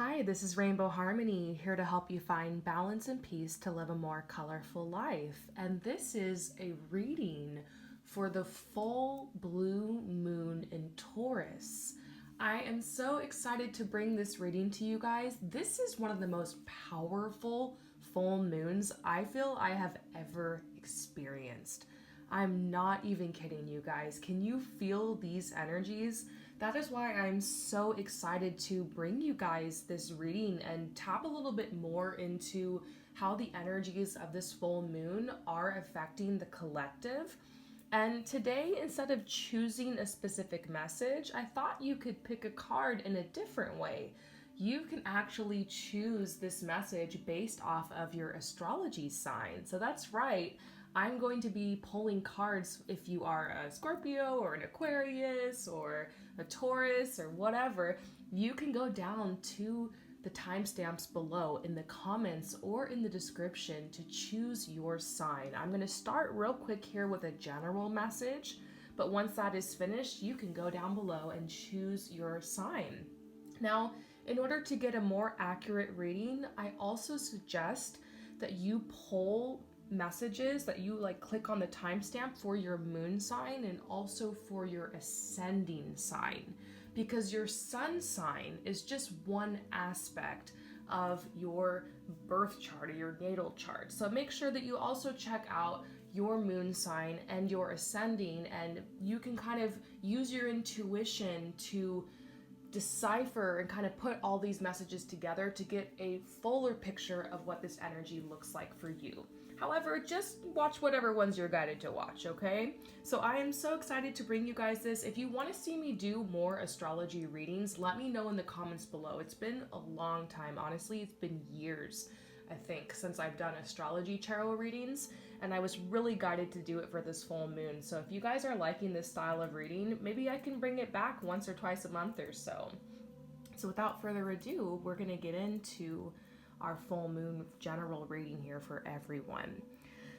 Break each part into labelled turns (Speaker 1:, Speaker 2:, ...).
Speaker 1: Hi, this is Rainbow Harmony, here to help you find balance and peace to live a more colorful life. And this is a reading for the full blue moon in Taurus. I am so excited to bring this reading to you guys. This is one of the most powerful full moons I feel I have ever experienced. I'm not even kidding you guys. Can you feel these energies? That is why I'm so excited to bring you guys this reading and tap a little bit more into how the energies of this full moon are affecting the collective. And today, instead of choosing a specific message, I thought you could pick a card in a different way. You can actually choose this message based off of your astrology sign. So that's right. I'm going to be pulling cards if you are a Scorpio or an Aquarius or a Taurus or whatever. You can go down to the timestamps below in the comments or in the description to choose your sign. I'm going to start real quick here with a general message, but once that is finished, you can go down below and choose your sign. Now, in order to get a more accurate reading, I also suggest that you pull messages that you click on the timestamp for your moon sign and also for your ascending sign, because your sun sign is just one aspect of your birth chart or your natal chart. So make sure that you also check out your moon sign and your ascending, and you can kind of use your intuition to decipher and kind of put all these messages together to get a fuller picture of what this energy looks like for you. However, just watch whatever ones you're guided to watch, okay? So I am so excited to bring you guys this. If you want to see me do more astrology readings, let me know in the comments below. It's been a long time. Honestly, it's been years, I think, since I've done astrology tarot readings, and I was really guided to do it for this full moon. So if you guys are liking this style of reading, maybe I can bring it back once or twice a month or so. So without further ado, we're going to get into our full moon general reading here for everyone.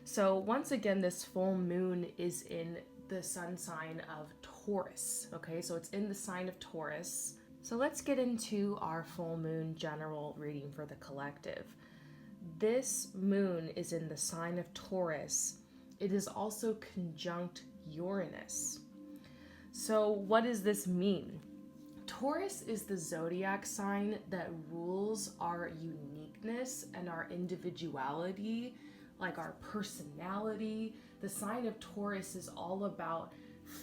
Speaker 1: So once again, this full moon is in the sun sign of Taurus. Okay, so it's in the sign of Taurus. So let's get into our full moon general reading for the collective. This moon is in the sign of Taurus. It is also conjunct Uranus. So what does this mean? Taurus is the zodiac sign that rules our uniqueness and our individuality, like our personality. The sign of Taurus is all about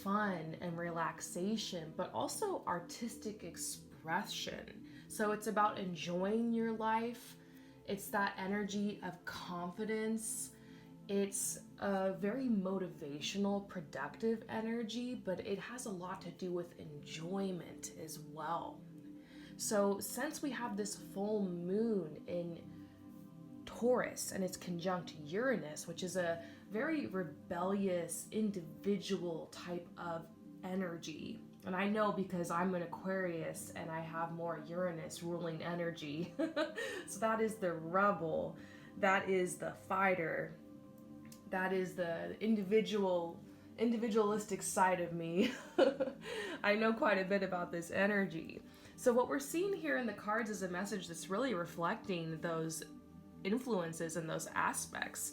Speaker 1: fun and relaxation, but also artistic expression. So it's about enjoying your life. It's that energy of confidence. It's a very motivational, productive energy, but it has a lot to do with enjoyment as well. So since we have this full moon in Taurus and it's conjunct Uranus, which is a very rebellious, individual type of energy, and I know because I'm an Aquarius and I have more Uranus ruling energy. So that is the rebel, that is the fighter, that is the individualistic side of me. I know quite a bit about this energy. So what we're seeing here in the cards is a message that's really reflecting those influences and those aspects.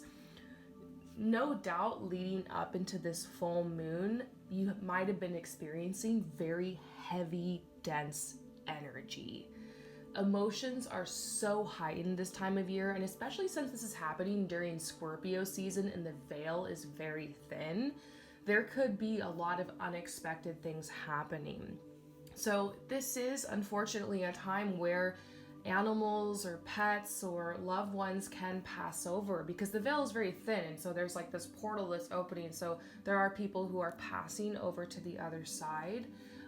Speaker 1: No doubt leading up into this full moon, you might have been experiencing very heavy, dense energy. Emotions are so heightened this time of year, and especially since this is happening during Scorpio season and the veil is very thin, there could be a lot of unexpected things happening. So this is unfortunately a time where animals or pets or loved ones can pass over because the veil is very thin, and so there's like this portal that's opening, so there are people who are passing over to the other side,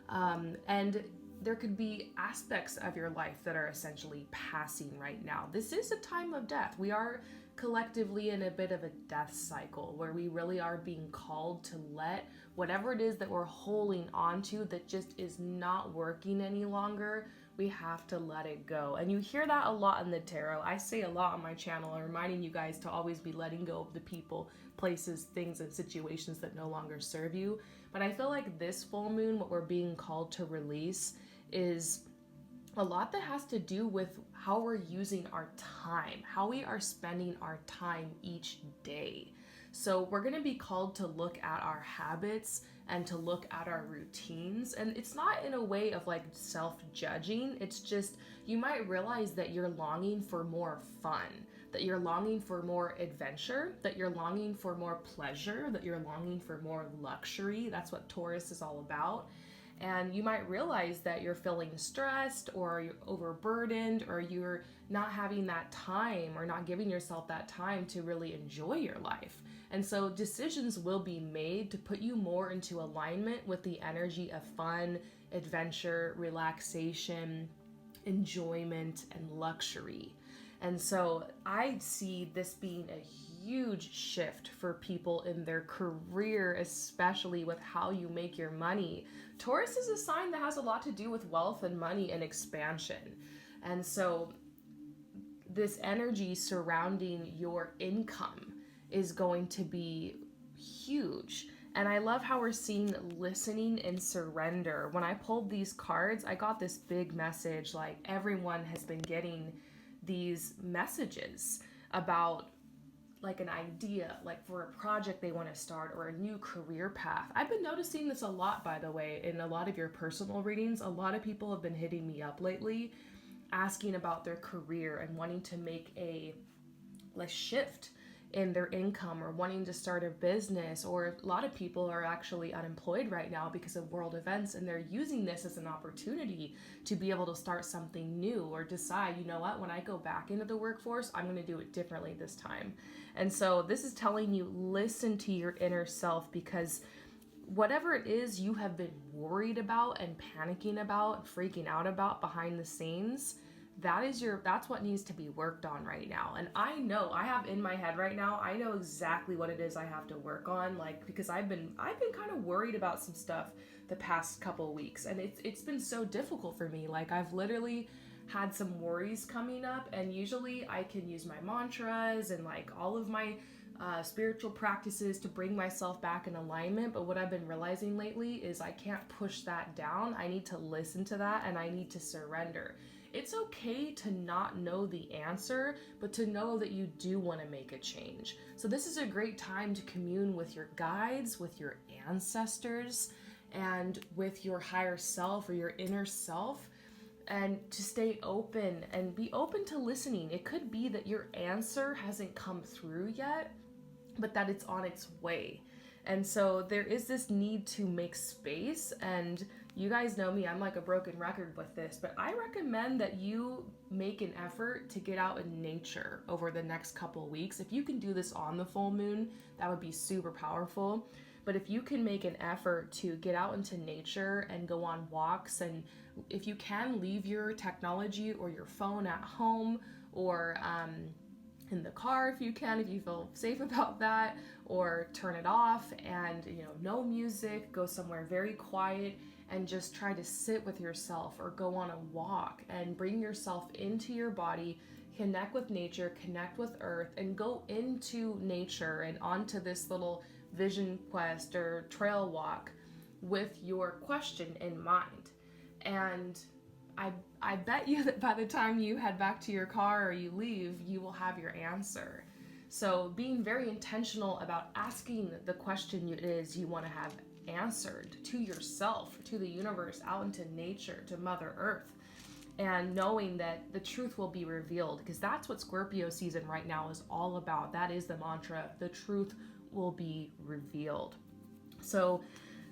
Speaker 1: and there could be aspects of your life that are essentially passing right now. This is a time of death. We are collectively in a bit of a death cycle where we really are being called to let whatever it is that we're holding on to that just is not working any longer, we have to let it go. And you hear that a lot in the tarot. I say a lot on my channel, reminding you guys to always be letting go of the people, places, things, and situations that no longer serve you. But I feel like this full moon, what we're being called to release is a lot that has to do with how we're using our time, how we are spending our time each day. So we're going to be called to look at our habits and to look at our routines. And it's not in a way of like self-judging. It's just you might realize that you're longing for more fun, that you're longing for more adventure, that you're longing for more pleasure, that you're longing for more luxury. That's what Taurus is all about. And you might realize that you're feeling stressed or you're overburdened or you're not having that time or not giving yourself that time to really enjoy your life. And so decisions will be made to put you more into alignment with the energy of fun, adventure, relaxation, enjoyment, and luxury. And so I see this being a huge shift for people in their career, especially with how you make your money. Taurus is a sign that has a lot to do with wealth and money and expansion. And so this energy surrounding your income is going to be huge. And I love how we're seeing listening and surrender. When I pulled these cards, I got this big message, like everyone has been getting these messages about like an idea, like for a project they want to start or a new career path. I've been noticing this a lot, by the way, in a lot of your personal readings. A lot of people have been hitting me up lately asking about their career and wanting to make a shift in their income or wanting to start a business, or a lot of people are actually unemployed right now because of world events, and they're using this as an opportunity to be able to start something new or decide, you know what, when I go back into the workforce, I'm going to do it differently this time. And so this is telling you, listen to your inner self, because whatever it is you have been worried about and panicking about, freaking out about behind the scenes, that's what needs to be worked on right now. And I know, I have in my head right now, I know exactly what it is I have to work on, like, because I've been kind of worried about some stuff the past couple weeks, and it's been so difficult for me. Like, I've literally had some worries coming up, and usually I can use my mantras and like all of my spiritual practices to bring myself back in alignment. But what I've been realizing lately is I can't push that down. I need to listen to that, and I need to surrender. It's okay to not know the answer, but to know that you do want to make a change. So this is a great time to commune with your guides, with your ancestors, and with your higher self or your inner self, and to stay open and be open to listening. It could be that your answer hasn't come through yet, but that it's on its way. And so there is this need to make space, and you guys know me, I'm like a broken record with this, but I recommend that you make an effort to get out in nature over the next couple weeks. If you can do this on the full moon, that would be super powerful. But if you can make an effort to get out into nature and go on walks, and if you can, leave your technology or your phone at home, or in the car if you can, if you feel safe about that, or turn it off, and no music, go somewhere very quiet and just try to sit with yourself or go on a walk and bring yourself into your body, connect with nature, connect with earth, and go into nature and onto this little vision quest or trail walk with your question in mind. And I bet you that by the time you head back to your car or you leave, you will have your answer. So being very intentional about asking the question it is you want to have answered to yourself, to the universe, out into nature, to Mother Earth, and knowing that the truth will be revealed, because that's what Scorpio season right now is all about. That is the mantra. The truth will be revealed. So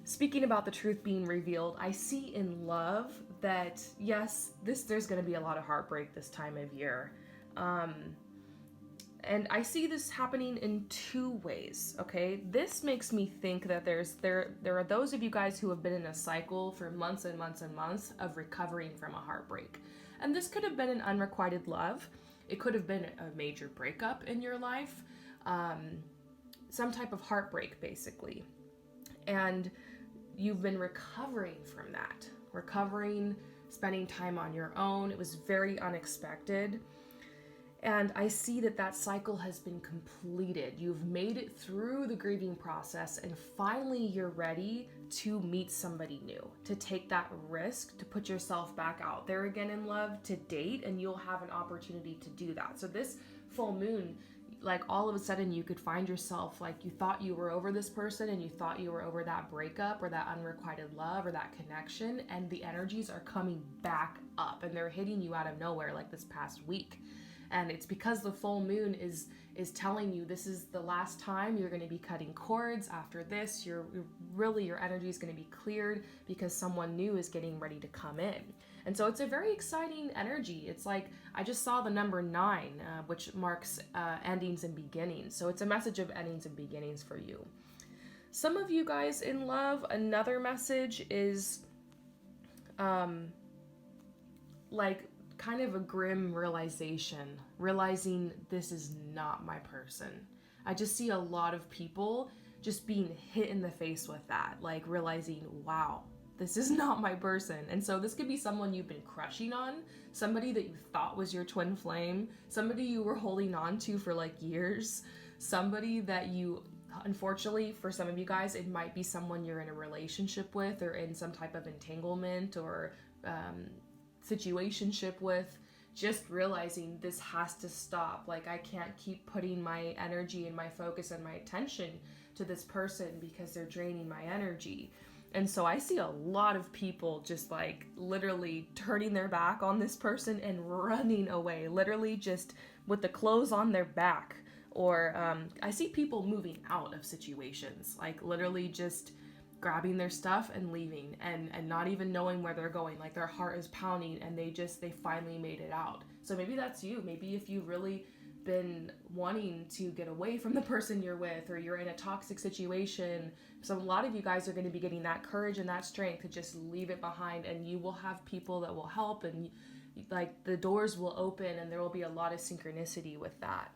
Speaker 1: speaking about the truth being revealed, I see in love that, yes, there's going to be a lot of heartbreak this time of year. And I see this happening in two ways, okay? This makes me think that there are those of you guys who have been in a cycle for months and months and months of recovering from a heartbreak. And this could have been an unrequited love. It could have been a major breakup in your life. Some type of heartbreak, basically. And you've been recovering from that. Recovering, spending time on your own. It was very unexpected. And I see that that cycle has been completed. You've made it through the grieving process, and finally you're ready to meet somebody new, to take that risk, to put yourself back out there again in love, to date, and you'll have an opportunity to do that. So this full moon, like all of a sudden you could find yourself like you thought you were over this person, and you thought you were over that breakup or that unrequited love or that connection, and the energies are coming back up and they're hitting you out of nowhere like this past week. And it's because the full moon is telling you this is the last time you're going to be cutting cords. After this, your energy is going to be cleared because someone new is getting ready to come in. And so it's a very exciting energy. It's like I just saw the number 9, which marks endings and beginnings. So it's a message of endings and beginnings for you. Some of you guys in love, another message is like kind of a grim realization, realizing this is not my person. I just see a lot of people just being hit in the face with that, like realizing, wow, this is not my person. And so this could be someone you've been crushing on, somebody that you thought was your twin flame, somebody you were holding on to for like years, somebody that you, unfortunately for some of you guys, it might be someone you're in a relationship with or in some type of entanglement or situationship with, just realizing this has to stop. Like I can't keep putting my energy and my focus and my attention to this person because they're draining my energy. And so I see a lot of people just like literally turning their back on this person and running away, literally just with the clothes on their back. Or I see people moving out of situations, like literally just grabbing their stuff and leaving and not even knowing where they're going. Like their heart is pounding and they finally made it out. So maybe that's you. Maybe if you've really been wanting to get away from the person you're with, or you're in a toxic situation. So a lot of you guys are going to be getting that courage and that strength to just leave it behind, and you will have people that will help, and like the doors will open and there will be a lot of synchronicity with that.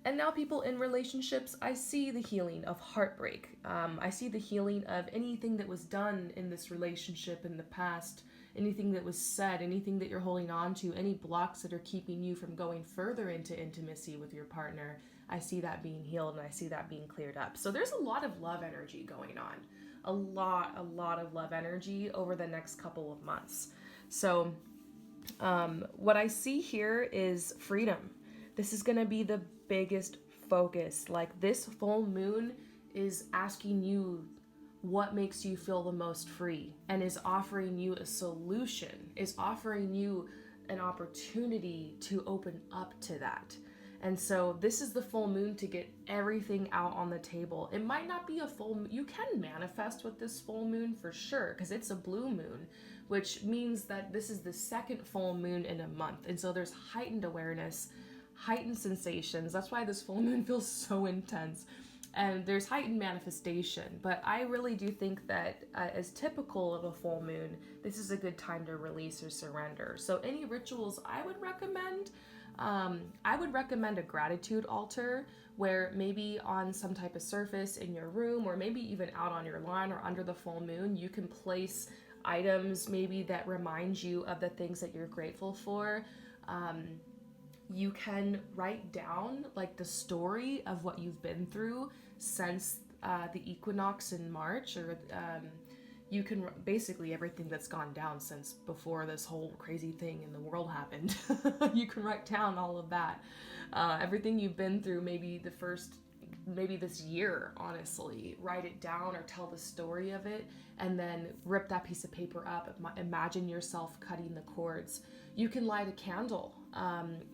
Speaker 1: And now people in relationships, I see the healing of heartbreak. I see the healing of anything that was done in this relationship in the past, anything that was said, anything that you're holding on to, any blocks that are keeping you from going further into intimacy with your partner. I see that being healed and I see that being cleared up. So there's a lot of love energy going on. A lot of love energy over the next couple of months. So what I see here is freedom. This is going to be the biggest focus. Like this full moon is asking you what makes you feel the most free, and is offering you a solution, is offering you an opportunity to open up to that. And so this is the full moon to get everything out on the table. It might not be a full moon. You can manifest with this full moon for sure, because it's a blue moon, which means that this is the second full moon in a month. And so there's heightened awareness, heightened sensations. That's why this full moon feels so intense. And there's heightened manifestation. But I really do think that as typical of a full moon, this is a good time to release or surrender. So any rituals I would recommend a gratitude altar, where maybe on some type of surface in your room, or maybe even out on your lawn or under the full moon, you can place items maybe that remind you of the things that you're grateful for. You can write down like the story of what you've been through since the equinox in March, or you can basically everything that's gone down since before this whole crazy thing in the world happened. You can write down all of that, everything you've been through, maybe this year, honestly. Write it down or tell the story of it, and then rip that piece of paper up. Imagine yourself cutting the cords. You can light a candle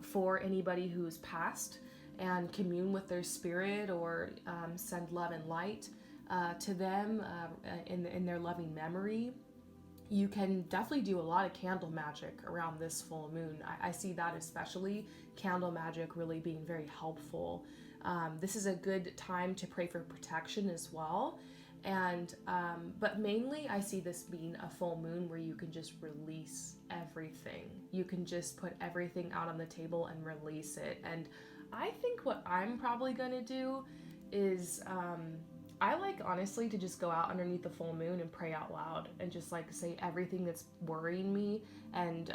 Speaker 1: for anybody who's passed and commune with their spirit, or send love and light to them in their loving memory. You can definitely do a lot of candle magic around this full moon. I see that, especially candle magic, really being very helpful. This is a good time to pray for protection as well. And but mainly I see this being a full moon where you can just release everything. You can just put everything out on the table and release it. And I think what I'm probably gonna do is I like, honestly, to just go out underneath the full moon and pray out loud and just like say everything that's worrying me, and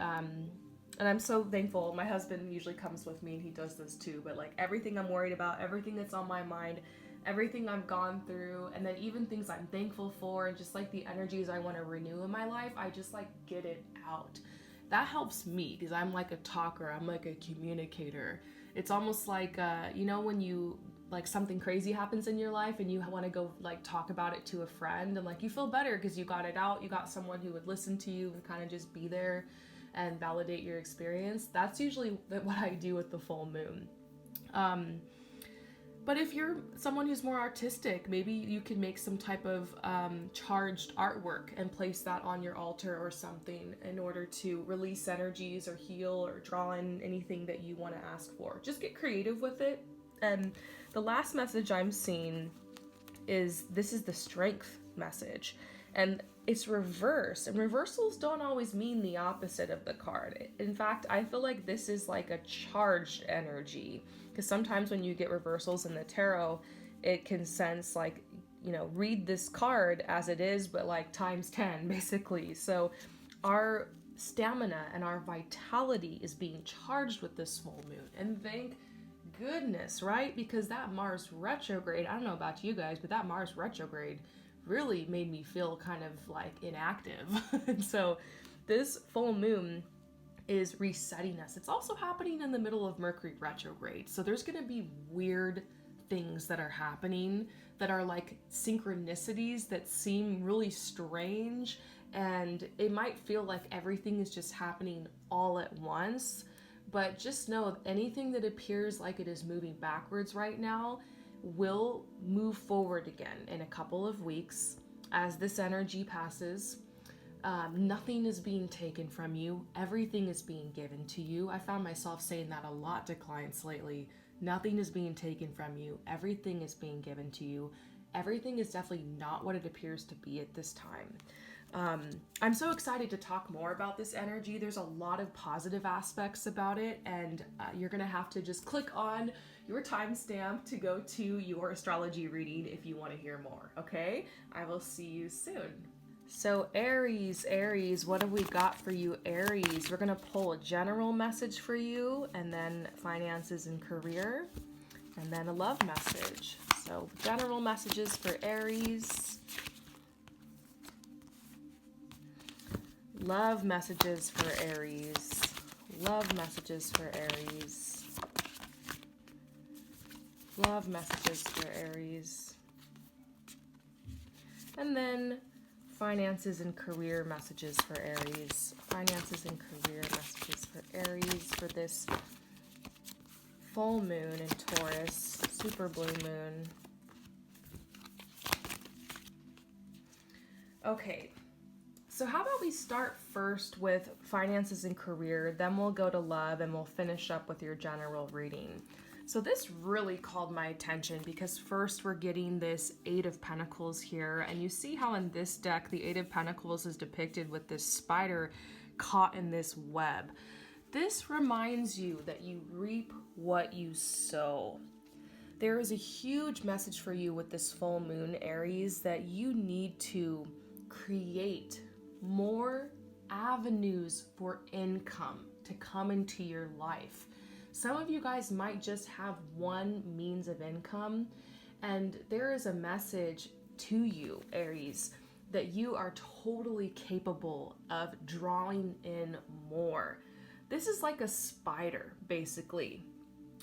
Speaker 1: And I'm so thankful. My husband usually comes with me and he does this too. But like everything I'm worried about, everything that's on my mind, everything I've gone through, and then even things I'm thankful for, and just like the energies I want to renew in my life, I just like get it out. That helps me because I'm like a talker, I'm like a communicator. It's almost like, when you like something crazy happens in your life and you want to go like talk about it to a friend, and like you feel better because you got it out, you got someone who would listen to you and kind of just be there and validate your experience. That's usually what I do with the full moon. But if you're someone who's more artistic, maybe you can make some type of charged artwork and place that on your altar or something in order to release energies or heal or draw in anything that you want to ask for. Just get creative with it. And the last message I'm seeing is this is the strength message. And it's reverse. And reversals don't always mean the opposite of the card. In fact, I feel like this is like a charged energy. Because sometimes when you get reversals in the tarot, it can sense like, read this card as it is, but like times 10, basically. So our stamina and our vitality is being charged with this full moon. And thank goodness, right? Because that Mars retrograde, I don't know about you guys, but that Mars retrograde really made me feel kind of like inactive. And so this full moon is resetting us. It's also happening in the middle of Mercury retrograde. So there's going to be weird things that are happening that are like synchronicities that seem really strange. And it might feel like everything is just happening all at once. But just know anything that appears like it is moving backwards right now will move forward again in a couple of weeks as this energy passes. Nothing is being taken from you. Everything is being given to you. I found myself saying that a lot to clients lately. Nothing is being taken from you. Everything is being given to you. Everything is definitely not what it appears to be at this time. I'm so excited to talk more about this energy. There's a lot of positive aspects about it, and you're going to have to just click on your timestamp to go to your astrology reading if you want to hear more, okay? I will see you soon. So Aries, what have we got for you, Aries? We're going to pull a general message for you, and then finances and career, and then a love message. So general messages for Aries. Love messages for Aries. Love messages for Aries. Love messages for Aries. And then finances and career messages for Aries. Finances and career messages for Aries for this full moon in Taurus, super blue moon. Okay. So how about we start first with finances and career, then we'll go to love, and we'll finish up with your general reading. So this really called my attention because first we're getting this Eight of Pentacles here, and you see how in this deck the Eight of Pentacles is depicted with this spider caught in this web. This reminds you that you reap what you sow. There is a huge message for you with this full moon, Aries, that you need to create more avenues for income to come into your life. Some of you guys might just have one means of income, and there is a message to you, Aries, that you are totally capable of drawing in more. This is like a spider, basically,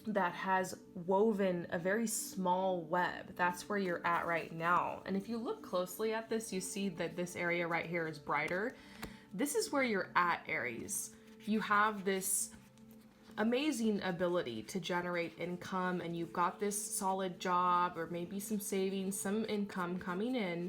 Speaker 1: that has woven a very small web. That's where you're at right now. And if you look closely at this, you see that this area right here is brighter. This is where you're at, Aries. You have this amazing ability to generate income, and you've got this solid job or maybe some savings, some income coming in,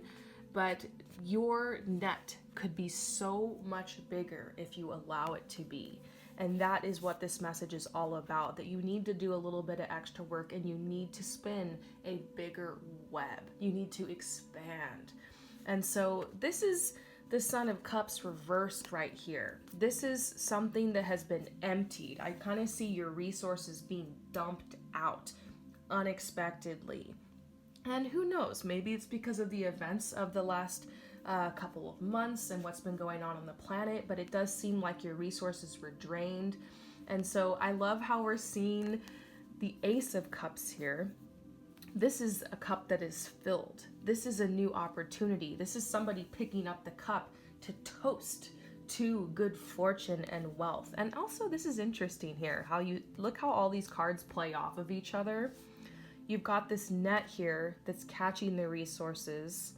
Speaker 1: but your net could be so much bigger if you allow it to be. And that is what this message is all about, that you need to do a little bit of extra work and you need to spin a bigger web. You need to expand. And so this is the Sun of Cups reversed right here. This is something that has been emptied. I kind of see your resources being dumped out unexpectedly. And who knows, maybe it's because of the events of the last couple of months and what's been going on the planet, but it does seem like your resources were drained. And so I love how we're seeing the Ace of Cups here. This is a cup that is filled. This is a new opportunity. This is somebody picking up the cup to toast to good fortune and wealth. And also, this is interesting here, how you look how all these cards play off of each other. You've got this net here that's catching the resources,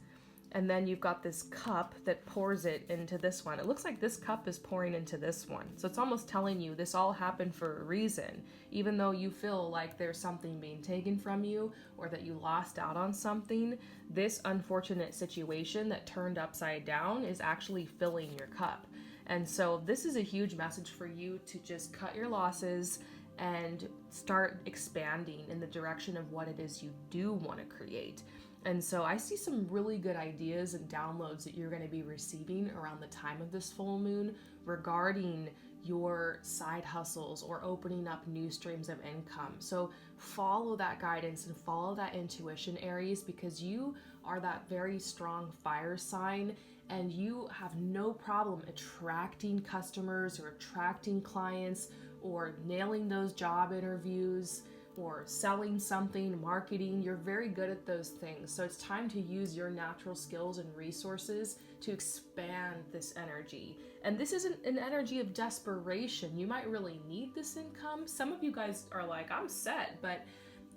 Speaker 1: and then you've got this cup that pours it into this one. It looks like this cup is pouring into this one. So it's almost telling you this all happened for a reason. Even though you feel like there's something being taken from you or that you lost out on something, this unfortunate situation that turned upside down is actually filling your cup. And so this is a huge message for you to just cut your losses and start expanding in the direction of what it is you do want to create. And so I see some really good ideas and downloads that you're going to be receiving around the time of this full moon regarding your side hustles or opening up new streams of income. So follow that guidance and follow that intuition, Aries, because you are that very strong fire sign and you have no problem attracting customers or attracting clients or nailing those job interviews or selling something, marketing. You're very good at those things. So it's time to use your natural skills and resources to expand this energy. And this isn't an energy of desperation. You might really need this income. Some of you guys are like, I'm set, but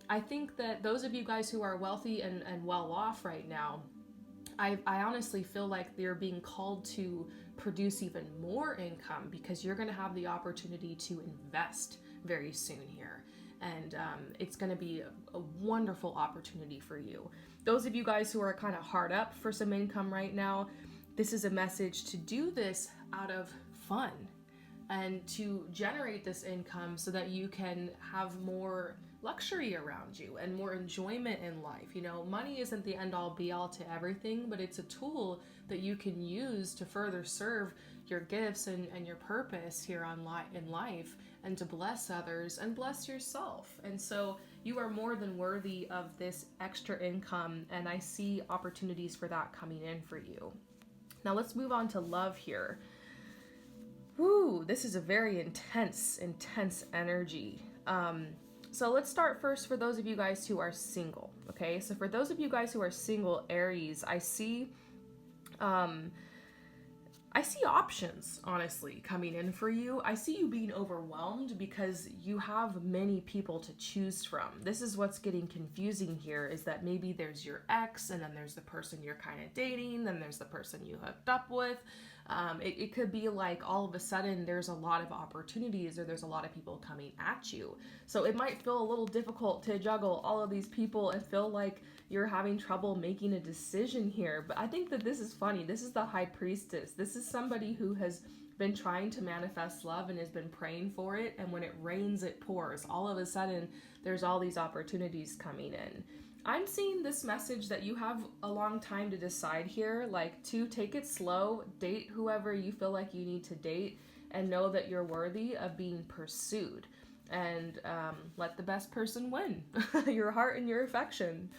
Speaker 1: I think that those of you guys who are wealthy and well off right now, I honestly feel like they're being called to produce even more income because you're going to have the opportunity to invest very soon here. And it's going to be a wonderful opportunity for you. Those of you guys who are kind of hard up for some income right now, this is a message to do this out of fun and to generate this income so that you can have more luxury around you and more enjoyment in life. You know, money isn't the end all be all to everything, but it's a tool that you can use to further serve your gifts and your purpose here in life, and to bless others and bless yourself. And so you are more than worthy of this extra income, and I see opportunities for that coming in for you. Now let's move on to love here. Woo, this is a very intense energy. So let's start first for those of you guys who are single, okay? So for those of you guys who are single, Aries, I see options, honestly, coming in for you. I see you being overwhelmed because you have many people to choose from. This is what's getting confusing here, is that maybe there's your ex, and then there's the person you're kind of dating, then there's the person you hooked up with. It could be like all of a sudden there's a lot of opportunities or there's a lot of people coming at you. So it might feel a little difficult to juggle all of these people and feel like you're having trouble making a decision here. But I think that this is funny. This is the High Priestess. This is somebody who has been trying to manifest love and has been praying for it. And when it rains, it pours. All of a sudden, there's all these opportunities coming in. I'm seeing this message that you have a long time to decide here, like to take it slow, date whoever you feel like you need to date, and know that you're worthy of being pursued. And let the best person win, your heart and your affection.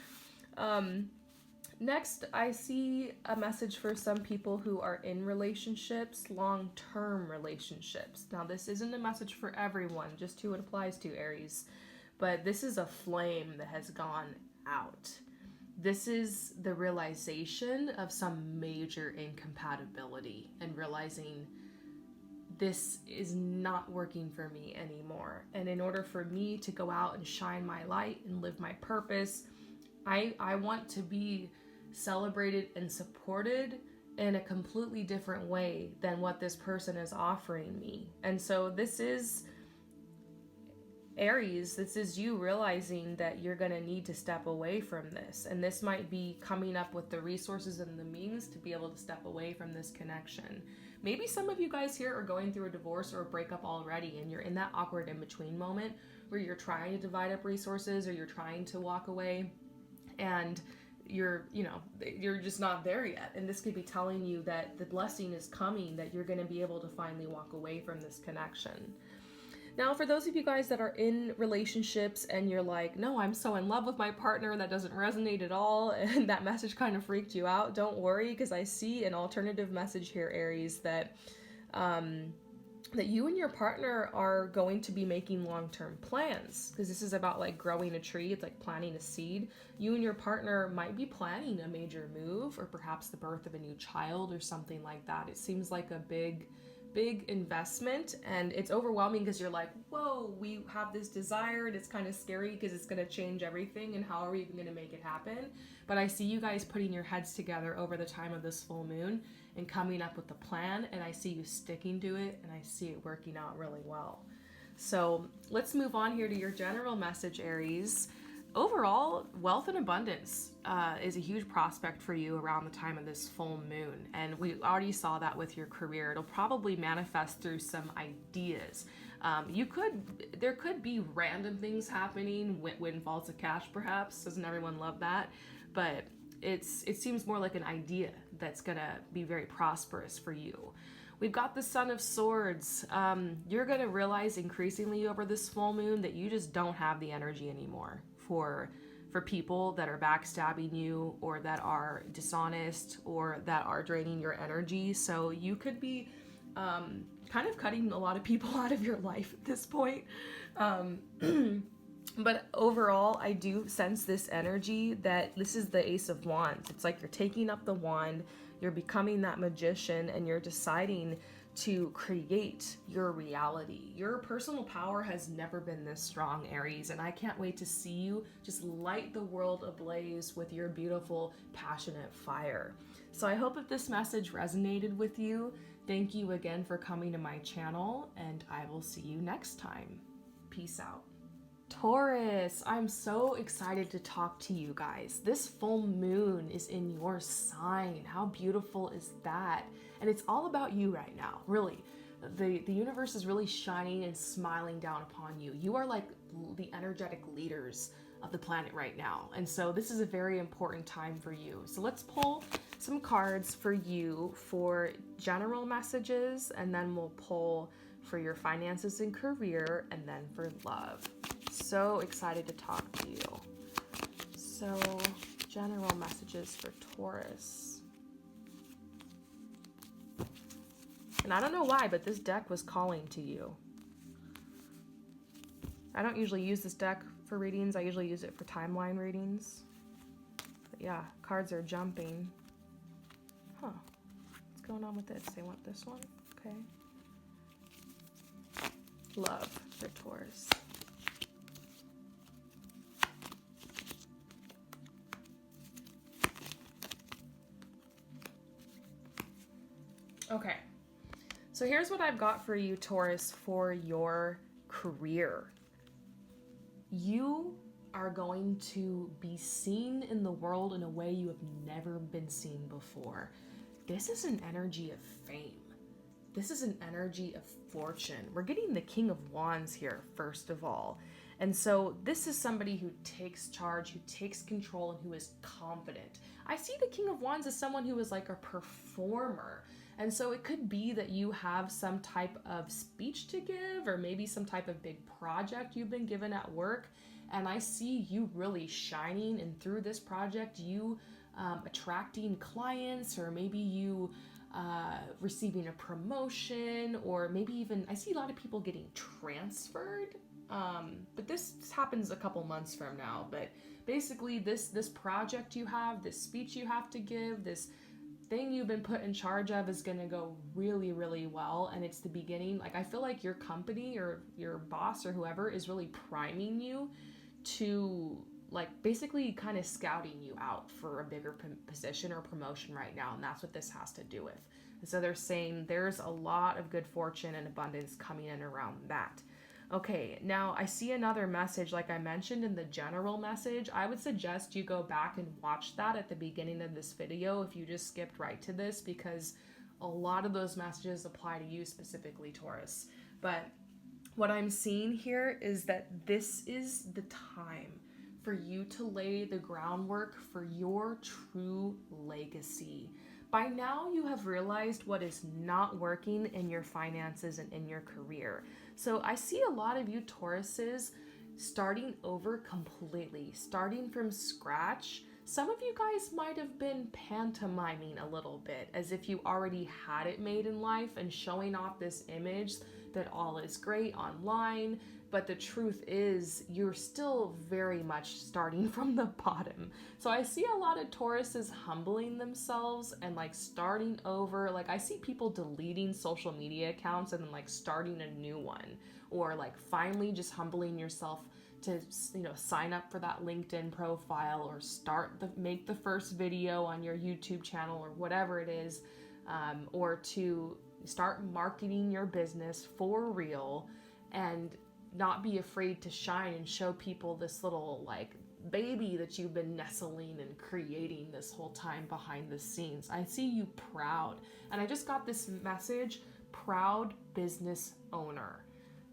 Speaker 1: Next, I see a message for some people who are in relationships, long-term relationships. Now, this isn't a message for everyone, just who it applies to, Aries. But this is a flame that has gone out. This is the realization of some major incompatibility and realizing this is not working for me anymore. And in order for me to go out and shine my light and live my purpose, I want to be celebrated and supported in a completely different way than what this person is offering me. And so this is Aries, this is you realizing that you're going to need to step away from this. And this might be coming up with the resources and the means to be able to step away from this connection. Maybe some of you guys here are going through a divorce or a breakup already, and you're in that awkward in-between moment where you're trying to divide up resources or you're trying to walk away, and you're just not there yet. And this could be telling you that the blessing is coming, that you're going to be able to finally walk away from this connection. Now, for those of you guys that are in relationships and you're like, no, I'm so in love with my partner, that doesn't resonate at all, and that message kind of freaked you out, don't worry, because I see an alternative message here, Aries, that that you and your partner are going to be making long-term plans, because this is about like growing a tree. It's like planting a seed. You and your partner might be planning a major move, or perhaps the birth of a new child or something like that. It seems like a big investment, and it's overwhelming because you're like, whoa, we have this desire, and it's kind of scary because it's going to change everything, and how are we even going to make it happen? But I see you guys putting your heads together over the time of this full moon and coming up with a plan, and I see you sticking to it, and I see it working out really well. So let's move on here to your general message, Aries. Overall, wealth and abundance is a huge prospect for you around the time of this full moon. And we already saw that with your career. It'll probably manifest through some ideas. There could be random things happening, windfalls of cash perhaps. Doesn't everyone love that? But it seems more like an idea that's gonna be very prosperous for you. We've got the Son of Swords. You're gonna realize increasingly over this full moon that you just don't have the energy anymore for people that are backstabbing you, or that are dishonest, or that are draining your energy. So you could be kind of cutting a lot of people out of your life at this point. But overall, I do sense this energy that this is the Ace of Wands. It's like you're taking up the wand, you're becoming that magician, and you're deciding to create your reality. Your personal power has never been this strong, Aries, and I can't wait to see you just light the world ablaze with your beautiful, passionate fire. So I hope that this message resonated with you. Thank you again for coming to my channel, and I will see you next time. Peace out. Taurus, I'm so excited to talk to you guys. This full moon is in your sign. How beautiful is that? And it's all about you right now, really. The universe is really shining and smiling down upon you. You are like the energetic leaders of the planet right now. And so this is a very important time for you. So let's pull some cards for you for general messages, and then we'll pull for your finances and career, and then for love. So excited to talk to you. So, general messages for Taurus. And I don't know why, but this deck was calling to you. I don't usually use this deck for readings. I usually use it for timeline readings. But yeah, cards are jumping. Huh. What's going on with this? They want this one? Okay. Love for Taurus. Okay, so here's what I've got for you, Taurus, for your career. You are going to be seen in the world in a way you have never been seen before. This is an energy of fame. This is an energy of fortune. We're getting the King of Wands here, first of all. And so this is somebody who takes charge, who takes control, and who is confident. I see the King of Wands as someone who is like a performer. And so it could be that you have some type of speech to give, or maybe some type of big project you've been given at work. And I see you really shining, and through this project, you attracting clients, or maybe you receiving a promotion, or maybe even, I see a lot of people getting transferred. But this happens a couple months from now. But basically this project you have, this speech you have to give, this thing you've been put in charge of is going to go really, really well. And it's the beginning. Like, I feel like your company or your boss or whoever is really priming you to, like, basically kind of scouting you out for a bigger position or promotion right now. And that's what this has to do with. And so they're saying there's a lot of good fortune and abundance coming in around that. Okay, now I see another message, like I mentioned in the general message. I would suggest you go back and watch that at the beginning of this video if you just skipped right to this, because a lot of those messages apply to you specifically, Taurus. But what I'm seeing here is that this is the time for you to lay the groundwork for your true legacy. By now, you have realized what is not working in your finances and in your career. So I see a lot of you Tauruses starting over completely, starting from scratch. Some of you guys might have been pantomiming a little bit as if you already had it made in life and showing off this image that all is great online. But the truth is, you're still very much starting from the bottom. So I see a lot of Tauruses humbling themselves and like starting over. Like I see people deleting social media accounts and then like starting a new one, or like finally just humbling yourself to, you know, sign up for that LinkedIn profile, or make the first video on your YouTube channel or whatever it is, or to start marketing your business for real and not be afraid to shine and show people this little like baby that you've been nestling and creating this whole time behind the scenes. I see you proud. And I just got this message, proud business owner.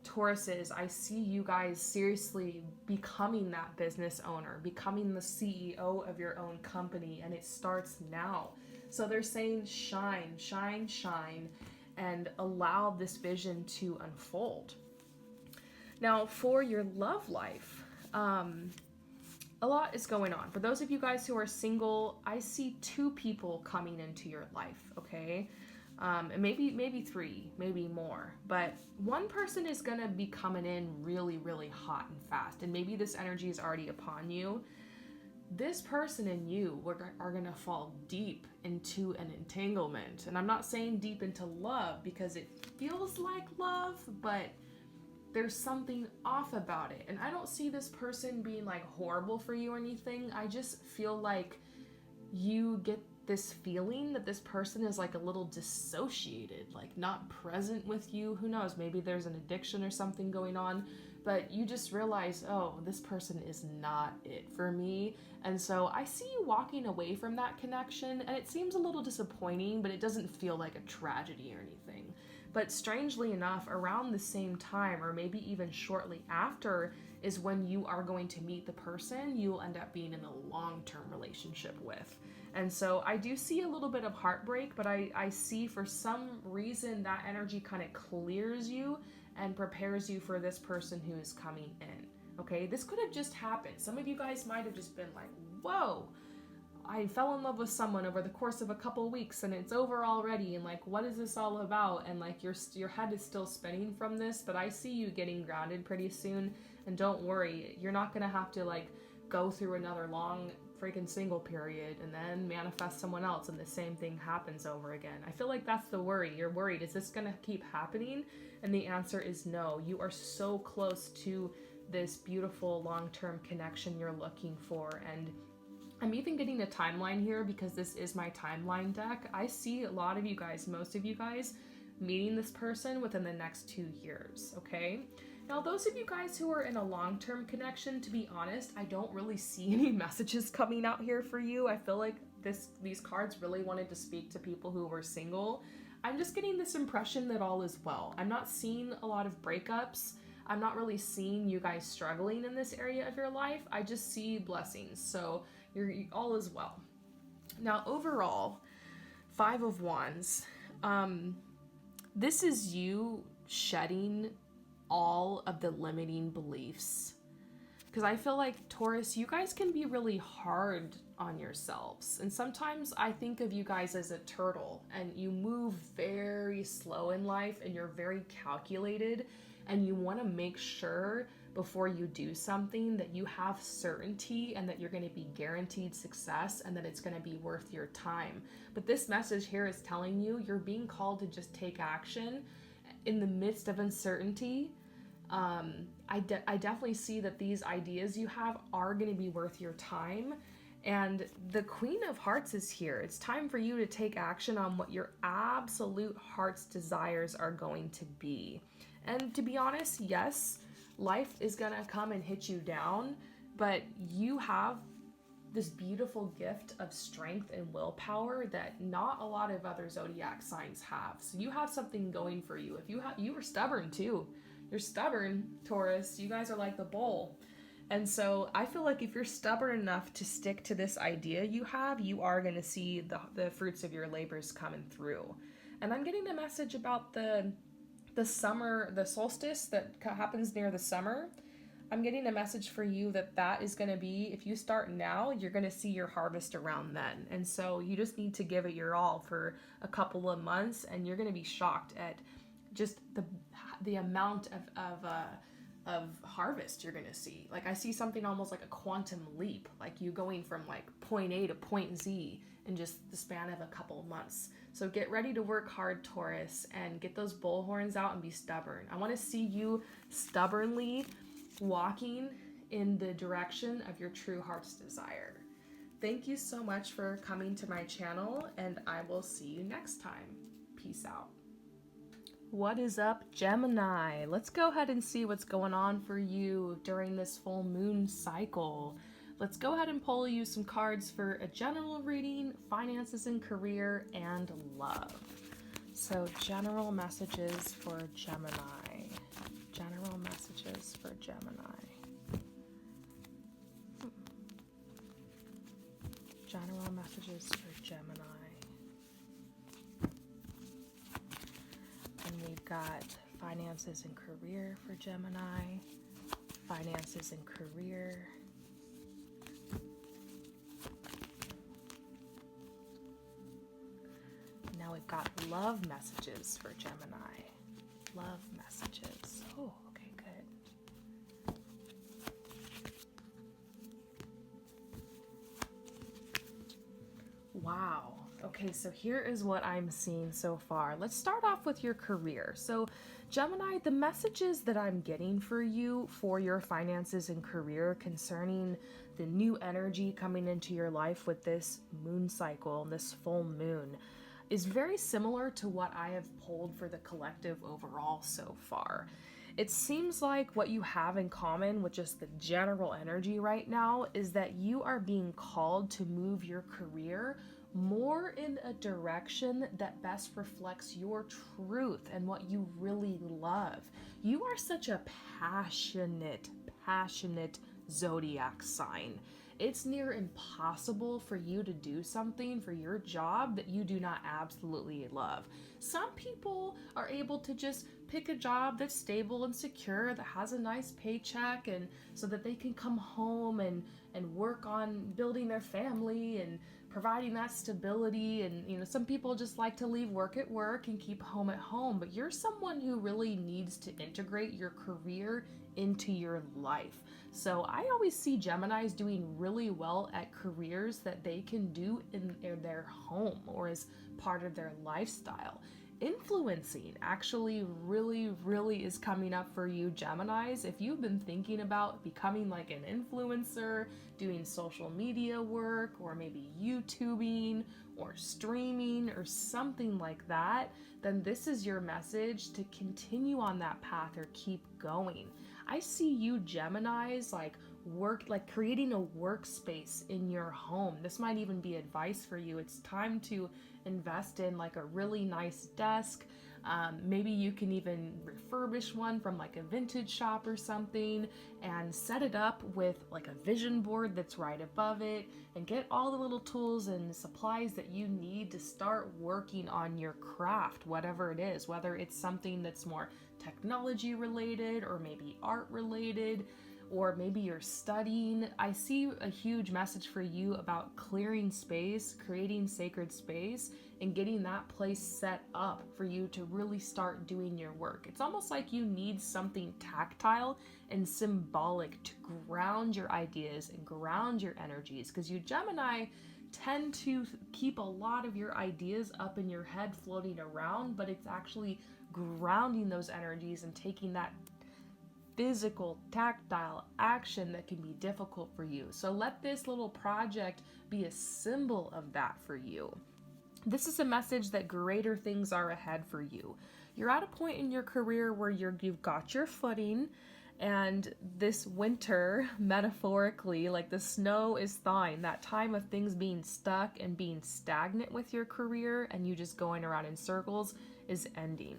Speaker 1: Tauruses, I see you guys seriously becoming that business owner, becoming the CEO of your own company, and it starts now. So they're saying shine, shine, shine, and allow this vision to unfold. Now, for your love life, a lot is going on. For those of you guys who are single, I see 2 people coming into your life, okay? And maybe 3, maybe more. But one person is going to be coming in really, really hot and fast. And maybe this energy is already upon you. This person and you are going to fall deep into an entanglement. And I'm not saying deep into love because it feels like love, but there's something off about it. And I don't see this person being like horrible for you or anything. I just feel like you get this feeling that this person is like a little dissociated, like not present with you. Who knows? Maybe there's an addiction or something going on, but you just realize, oh, this person is not it for me. And so I see you walking away from that connection, and it seems a little disappointing, but it doesn't feel like a tragedy or anything. But strangely enough, around the same time, or maybe even shortly after, is when you are going to meet the person you'll end up being in a long-term relationship with. And so I do see a little bit of heartbreak, but I see for some reason that energy kind of clears you and prepares you for this person who is coming in. Okay, this could have just happened. Some of you guys might have just been like, whoa, I fell in love with someone over the course of a couple weeks and it's over already, and like, what is this all about? And like your head is still spinning from this, but I see you getting grounded pretty soon. And don't worry, you're not gonna have to like go through another long freaking single period and then manifest someone else and the same thing happens over again. I feel like that's the worry. You're worried, is this gonna keep happening? And the answer is no. You are so close to this beautiful long-term connection you're looking for. And I'm even getting a timeline here because this is my timeline deck. I see a lot of you guys, most of you guys, meeting this person within the next 2 years, okay? Now, those of you guys who are in a long-term connection, to be honest, I don't really see any messages coming out here for you. I feel like these cards really wanted to speak to people who were single. I'm just getting this impression that all is well. I'm not seeing a lot of breakups. I'm not really seeing you guys struggling in this area of your life. I just see blessings. So all is well. Now, overall, 5 of Wands. This is you shedding all of the limiting beliefs. Because I feel like, Taurus, you guys can be really hard on yourselves. And sometimes I think of you guys as a turtle, and you move very slow in life, and you're very calculated, and you want to make sure before you do something that you have certainty and that you're going to be guaranteed success and that it's going to be worth your time. But this message here is telling you you're being called to just take action in the midst of uncertainty. I definitely see that these ideas you have are going to be worth your time. And the Queen of Hearts is here. It's time for you to take action on what your absolute heart's desires are going to be. And to be honest, yes, life is going to come and hit you down, but you have this beautiful gift of strength and willpower that not a lot of other zodiac signs have. So you have something going for you. If you are stubborn too. You're stubborn, Taurus. You guys are like the bull. And so I feel like if you're stubborn enough to stick to this idea you have, you are going to see the fruits of your labors coming through. And I'm getting a message about the summer, the solstice that happens near the summer. I'm getting a message for you that is going to be, if you start now, you're going to see your harvest around then. And so you just need to give it your all for a couple of months, and you're going to be shocked at just the amount of harvest you're going to see. Like, I see something almost like a quantum leap, like you going from like point A to point Z in just the span of a couple of months. So get ready to work hard, Taurus, and get those bullhorns out and be stubborn. I want to see you stubbornly walking in the direction of your true heart's desire. Thank you so much for coming to my channel, and I will see you next time. Peace out. What is up, Gemini? Let's go ahead and see what's going on for you during this full moon cycle. Let's go ahead and pull you some cards for a general reading, finances and career, and love. So, general messages for Gemini. General messages for Gemini. General messages for Gemini. And we've got finances and career for Gemini. Finances and career. Now we've got love messages for Gemini. Love messages. Oh, okay, good. Wow. Okay, so here is what I'm seeing so far. Let's start off with your career. So, Gemini, the messages that I'm getting for you for your finances and career concerning the new energy coming into your life with this moon cycle and this full moon is very similar to what I have pulled for the collective overall so far. It seems like what you have in common with just the general energy right now is that you are being called to move your career more in a direction that best reflects your truth and what you really love. You are such a passionate Zodiac sign. It's near impossible for you to do something for your job that you do not absolutely love. Some people are able to just pick a job that's stable and secure, that has a nice paycheck, and so that they can come home and work on building their family and providing that stability. And some people just like to leave work at work and keep home at home, but you're someone who really needs to integrate your career into your life. So I always see Geminis doing really well at careers that they can do in their home or as part of their lifestyle. Influencing actually really is coming up for you, Geminis. If you've been thinking about becoming like an influencer, doing social media work, or maybe YouTubing or streaming or something like that, then this is your message to continue on that path or keep going. I see you Geminis like creating a workspace in your home. This might even be advice for you. It's time to invest in like a really nice desk. Maybe you can even refurbish one from like a vintage shop or something and set it up with like a vision board that's right above it, and get all the little tools and supplies that you need to start working on your craft, whatever it is, whether it's something that's more technology related or maybe art related, or maybe you're studying. I see a huge message for you about clearing space, creating sacred space, and getting that place set up for you to really start doing your work. It's almost like you need something tactile and symbolic to ground your ideas and ground your energies, because you Gemini tend to keep a lot of your ideas up in your head floating around, but it's actually grounding those energies and taking that physical, tactile action that can be difficult for you. So let this little project be a symbol of that for you. This is a message that greater things are ahead for you. You're at a point in your career where you've got your footing, and this winter, metaphorically, like the snow is thawing. That time of things being stuck and being stagnant with your career and you just going around in circles is ending.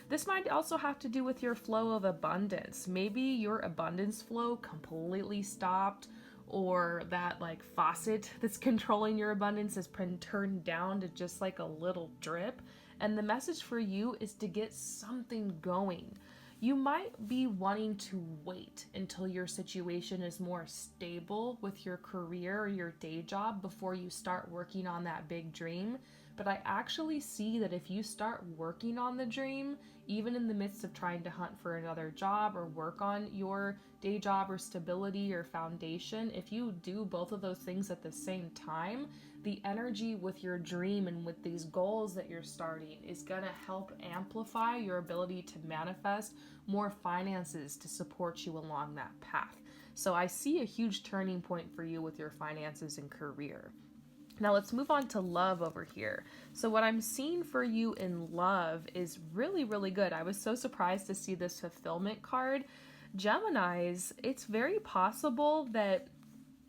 Speaker 1: This might also have to do with your flow of abundance. Maybe your abundance flow completely stopped, or that like faucet that's controlling your abundance has been turned down to just like a little drip. And the message for you is to get something going. You might be wanting to wait until your situation is more stable with your career or your day job before you start working on that big dream. But I actually see that if you start working on the dream, even in the midst of trying to hunt for another job or work on your day job or stability or foundation, if you do both of those things at the same time, the energy with your dream and with these goals that you're starting is going to help amplify your ability to manifest more finances to support you along that path. So I see a huge turning point for you with your finances and career. Now let's move on to love over here. So what I'm seeing for you in love is really, really good. I was so surprised to see this fulfillment card. Geminis, it's very possible that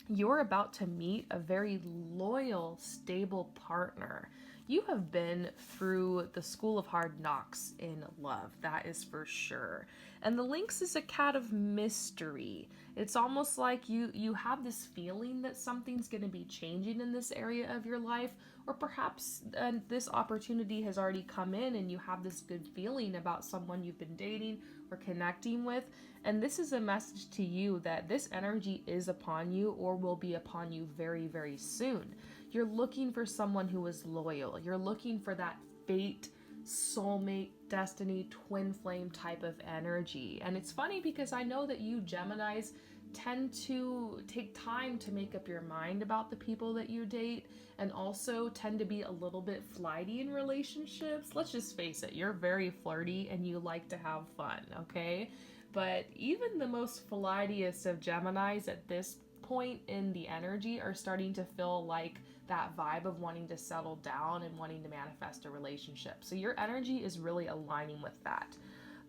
Speaker 1: you're about to meet a very loyal, stable partner. You have been through the school of hard knocks in love, that is for sure. And the Lynx is a cat of mystery. It's almost like you have this feeling that something's going to be changing in this area of your life, or perhaps this opportunity has already come in and you have this good feeling about someone you've been dating or connecting with. And this is a message to you that this energy is upon you or will be upon you very, very soon. You're looking for someone who is loyal. You're looking for that fate, soulmate, destiny, twin flame type of energy. And it's funny because I know that you Geminis tend to take time to make up your mind about the people that you date, and also tend to be a little bit flighty in relationships. Let's just face it, you're very flirty and you like to have fun, okay? But even the most flightiest of Geminis at this point in the energy are starting to feel like that vibe of wanting to settle down and wanting to manifest a relationship. So your energy is really aligning with that.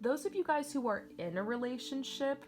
Speaker 1: Those of you guys who are in a relationship,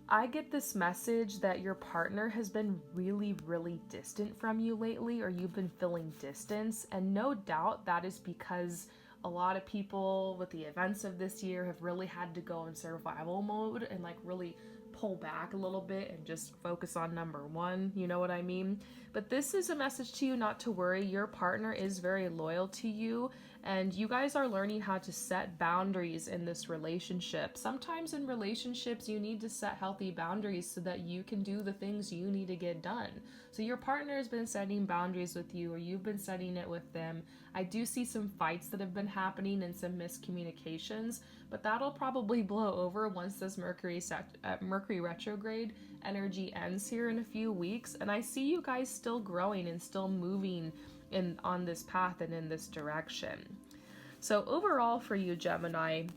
Speaker 1: I get this message that your partner has been really, really distant from you lately, or you've been feeling distance. And no doubt that is because a lot of people with the events of this year have really had to go in survival mode and like really pull back a little bit and just focus on number one, you know what I mean? But this is a message to you not to worry. Your partner is very loyal to you, and you guys are learning how to set boundaries in this relationship. Sometimes in relationships, you need to set healthy boundaries so that you can do the things you need to get done. So your partner has been setting boundaries with you, or you've been setting it with them. I do see some fights that have been happening and some miscommunications, but that'll probably blow over once this Mercury retrograde energy ends here in a few weeks. And I see you guys still growing and still moving on this path and in this direction. So overall for you, Gemini,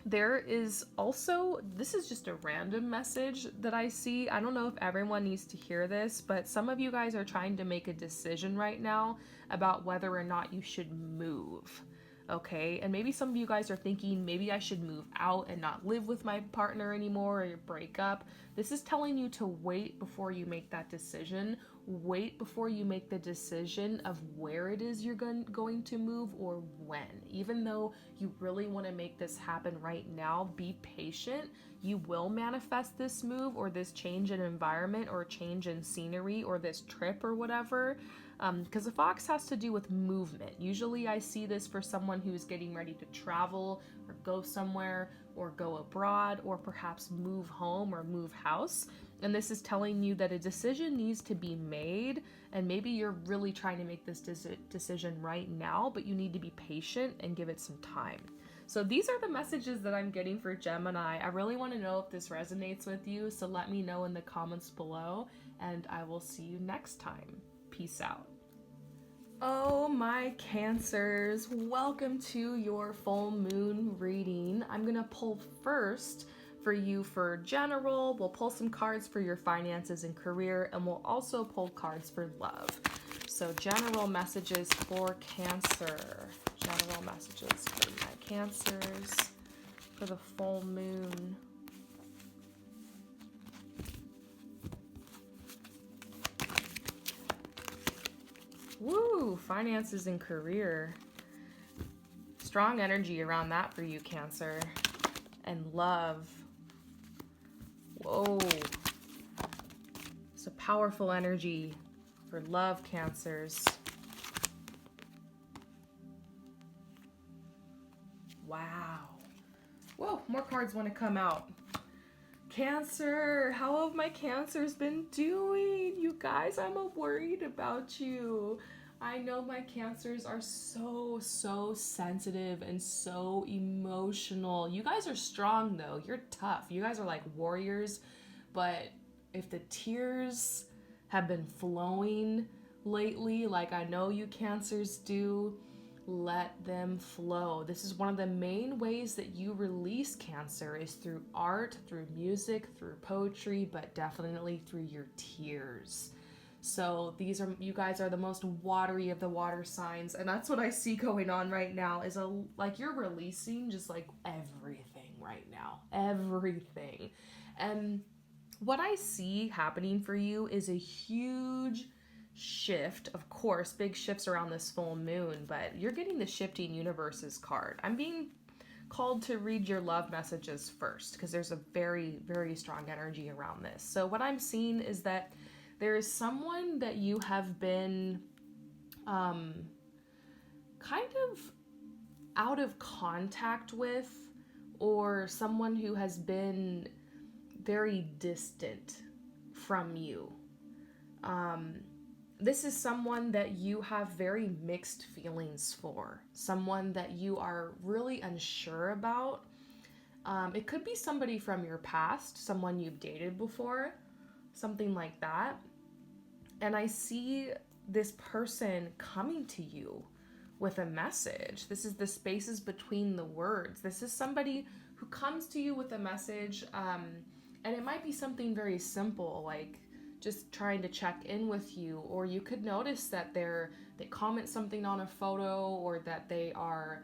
Speaker 1: there is also, this is just a random message that I see. I don't know if everyone needs to hear this, but some of you guys are trying to make a decision right now about whether or not you should move. Okay, and maybe some of you guys are thinking, maybe I should move out and not live with my partner anymore, or break up. This is telling you to wait before you make that decision. Wait before you make the decision of where it is you're going to move or when. Even though you really want to make this happen right now, be patient. You will manifest this move or this change in environment or change in scenery or this trip or whatever. Because the fox has to do with movement. Usually I see this for someone who's getting ready to travel or go somewhere or go abroad or perhaps move home or move house. And this is telling you that a decision needs to be made, and maybe you're really trying to make this decision right now, but you need to be patient and give it some time. So these are the messages that I'm getting for Gemini. I really want to know if this resonates with you, so let me know in the comments below, and I will see you next time. Peace out. Oh my Cancers, welcome to your full moon reading. I'm gonna pull first for you for general. We'll pull some cards for your finances and career, and we'll also pull cards for love. So general messages for Cancer. General messages for my Cancers for the full moon. Woo! Finances and career. strong energy around that for you, Cancer. And love. Whoa. It's a powerful energy for love, Cancers. Wow. Whoa, more cards want to come out. Cancer, how have my Cancers been doing? You guys, I'm worried about you. I know my Cancers are so sensitive and so emotional. You guys are strong though. You're tough. You guys are like warriors. But if the tears have been flowing lately, like I know you Cancers do, let them flow. This is one of the main ways that you release Cancer is through art, through music, through poetry, but definitely through your tears. So you guys are the most watery of the water signs, and that's what I see going on right now is like you're releasing just like everything right now, everything. And what I see happening for you is a huge shift. Of course, big shifts around this full moon, but you're getting the shifting universes card. I'm being called to read your love messages first because there's a very strong energy around this. So what I'm seeing is that there is someone that you have been kind of out of contact with, or someone who has been very distant from you. This is someone that you have very mixed feelings for, someone that you are really unsure about. It could be somebody from your past, someone you've dated before, something like that. And I see this person coming to you with a message. This is the spaces between the words. This is somebody who comes to you with a message, and it might be something very simple, like just trying to check in with you, or you could notice that they comment something on a photo, or that they are,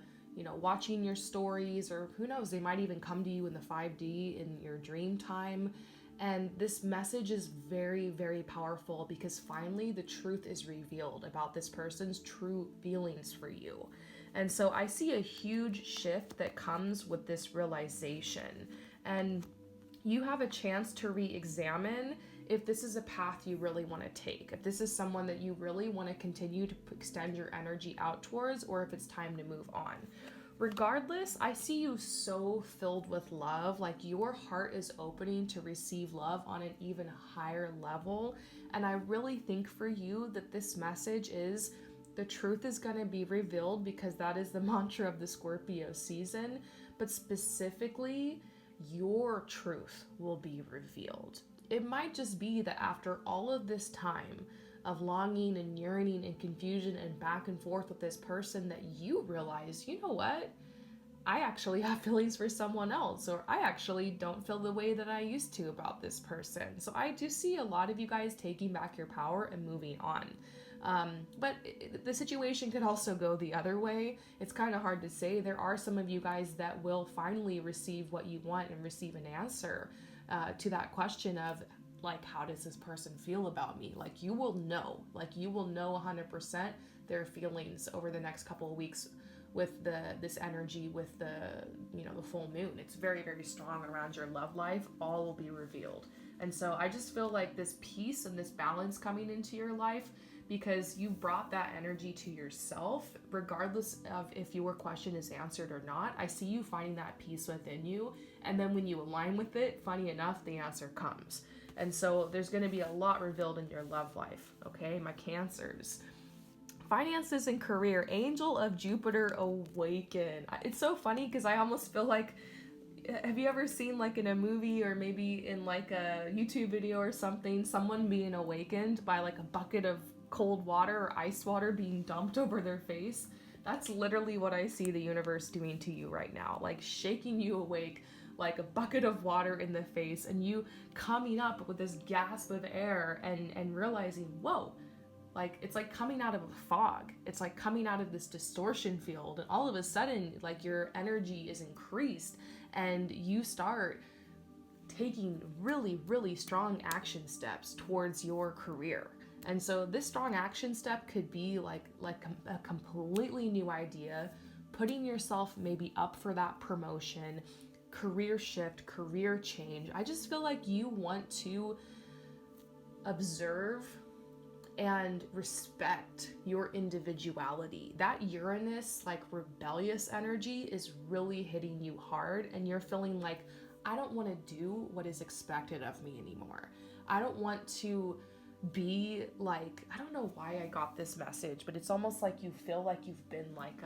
Speaker 1: watching your stories, or who knows, they might even come to you in the 5D in your dream time. And this message is very powerful because finally the truth is revealed about this person's true feelings for you. And so I see a huge shift that comes with this realization. And you have a chance to re-examine if this is a path you really want to take, if this is someone that you really want to continue to extend your energy out towards, or if it's time to move on. Regardless, I see you so filled with love, like your heart is opening to receive love on an even higher level. And I really think for you that this message is the truth is going to be revealed, because that is the mantra of the Scorpio season, but specifically your truth will be revealed. It might just be that after all of this time of longing and yearning and confusion and back and forth with this person, that you realize, you know what? I actually have feelings for someone else, or I actually don't feel the way that I used to about this person. So I do see a lot of you guys taking back your power and moving on. But the situation could also go the other way. It's kind of hard to say. There are some of you guys that will finally receive what you want and receive an answer to that question of, like, how does this person feel about me? Like, you will know 100% their feelings over the next couple of weeks with this energy, with the full moon. It's very strong around your love life. All will be revealed. And so I just feel like this peace and this balance coming into your life, because you brought that energy to yourself, regardless of if your question is answered or not. I see you finding that peace within you. And then when you align with it, funny enough, the answer comes. And so there's going to be a lot revealed in your love life, okay, my Cancers. Finances and career, Angel of Jupiter awaken. It's so funny because I almost feel like, have you ever seen, like, in a movie or maybe in like a YouTube video or something, someone being awakened by like a bucket of cold water or ice water being dumped over their face? That's literally what I see the universe doing to you right now, like shaking you awake like a bucket of water in the face, and you coming up with this gasp of air and realizing, whoa, like it's like coming out of a fog. It's like coming out of this distortion field, and all of a sudden, like, your energy is increased and you start taking really strong action steps towards your career. And so this strong action step could be like a completely new idea, putting yourself maybe up for that promotion, career shift, career change. I just feel like you want to observe and respect your individuality. That Uranus, like rebellious energy, is really hitting you hard, and you're feeling like, I don't want to do what is expected of me anymore. I don't want to be like, I don't know why I got this message, but it's almost like you feel like you've been like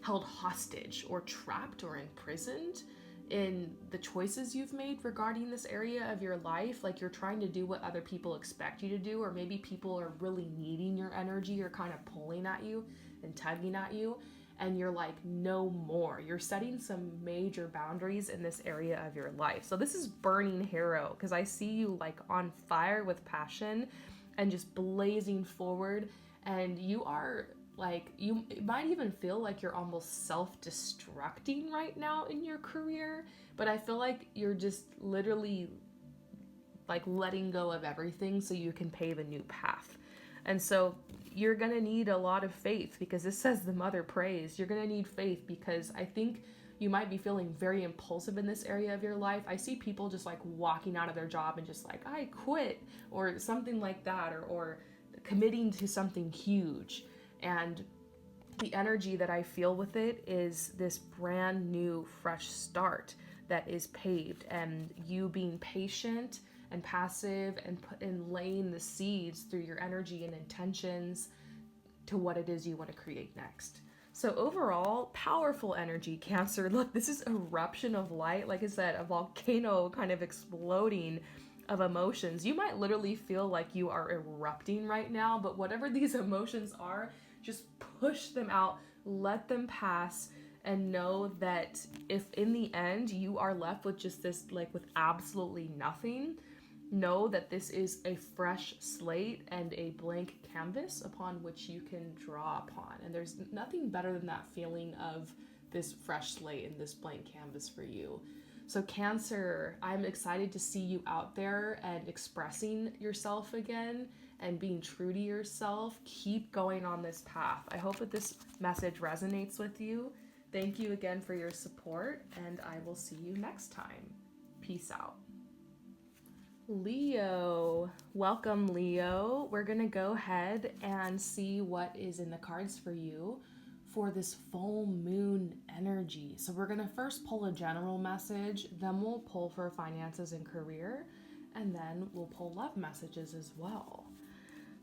Speaker 1: held hostage or trapped or imprisoned in the choices you've made regarding this area of your life. Like you're trying to do what other people expect you to do, or maybe people are really needing your energy or kind of pulling at you and tugging at you, and you're like, no more. You're setting some major boundaries in this area of your life. So this is burning hero, because I see you like on fire with passion and just blazing forward, and you are like, you might even feel like you're almost self-destructing right now in your career, but I feel like you're just literally like letting go of everything so you can pave a new path. And so you're going to need a lot of faith, because this says the mother prays. You're going to need faith because I think you might be feeling very impulsive in this area of your life. I see people just like walking out of their job and just like, I quit, or something like that, or committing to something huge. And the energy that I feel with it is this brand new, fresh start that is paved, and you being patient and passive and laying the seeds through your energy and intentions to what it is you want to create next. So overall, powerful energy, Cancer. Look, this is eruption of light. Like I said, a volcano kind of exploding of emotions. You might literally feel like you are erupting right now, but whatever these emotions are, just push them out, let them pass, and know that if in the end you are left with just this, like with absolutely nothing, know that this is a fresh slate and a blank canvas upon which you can draw upon. And there's nothing better than that feeling of this fresh slate and this blank canvas for you. So Cancer, I'm excited to see you out there and expressing yourself again and being true to yourself. Keep going on this path. I hope that this message resonates with you. Thank you again for your support, and I will see you next time. Peace out. Leo, welcome Leo. We're gonna go ahead and see what is in the cards for you for this full moon energy. So we're gonna first pull a general message, then we'll pull for finances and career, and then we'll pull love messages as well.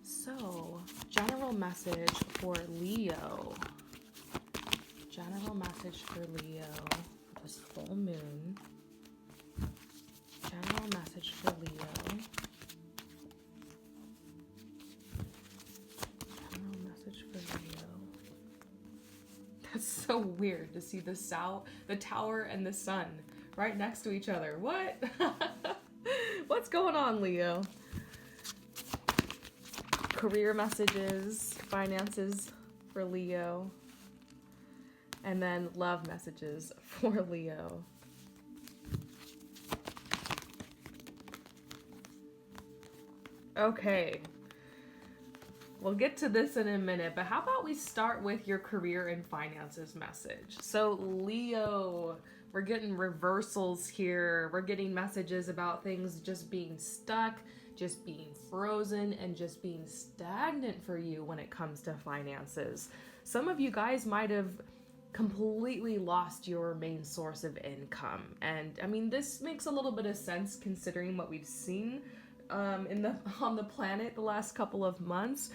Speaker 1: So, general message for Leo. General message for Leo this full moon. General message for Leo. General message for Leo. That's so weird to see the tower and the sun right next to each other. What? What's going on, Leo? Career messages, finances for Leo, and then love messages for Leo. Okay, we'll get to this in a minute, but how about we start with your career and finances message? So Leo, we're getting reversals here. We're getting messages about things just being stuck, just being frozen, and just being stagnant for you when it comes to finances. Some of you guys might have completely lost your main source of income. And I mean, this makes a little bit of sense considering what we've seen on the planet the last couple of months.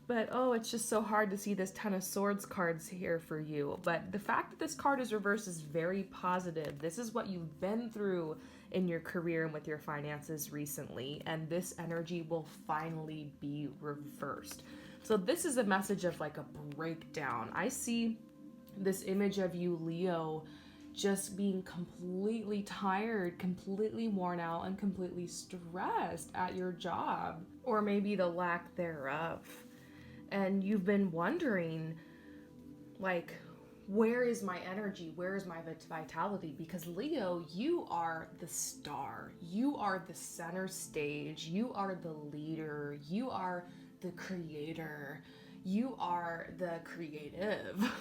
Speaker 1: But it's just so hard to see this Ten of Swords cards here for you. But the fact that this card is reversed is very positive. This is what you've been through in your career and with your finances recently, and this energy will finally be reversed. So this is a message of like a breakdown. I see this image of you, Leo, just being completely tired, completely worn out, and completely stressed at your job, or maybe the lack thereof. And you've been wondering, like, where is my energy? Where is my vitality? Because Leo, you are the star. You are the center stage. You are the leader. You are the creator. you are the creative.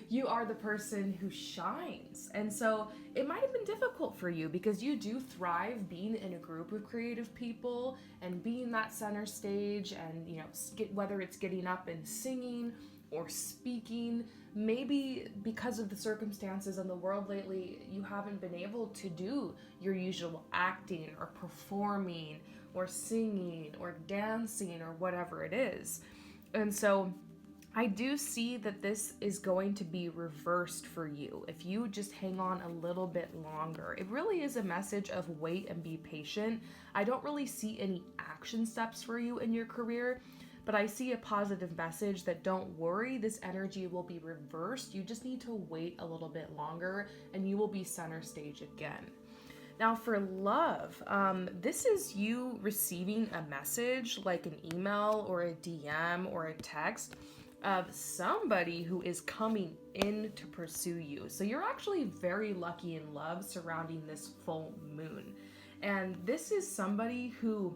Speaker 1: You are the person who shines. And so it might have been difficult for you because you do thrive being in a group of creative people and being that center stage, and whether it's getting up and singing or speaking. Maybe because of the circumstances in the world lately, you haven't been able to do your usual acting or performing or singing or dancing or whatever it is. And so I do see that this is going to be reversed for you if you just hang on a little bit longer. It really is a message of wait and be patient. I don't really see any action steps for you in your career, but I see a positive message that don't worry, this energy will be reversed. You just need to wait a little bit longer and you will be center stage again. Now for love, this is you receiving a message like an email or a DM or a text of somebody who is coming in to pursue you. So you're actually very lucky in love surrounding this full moon. And this is somebody who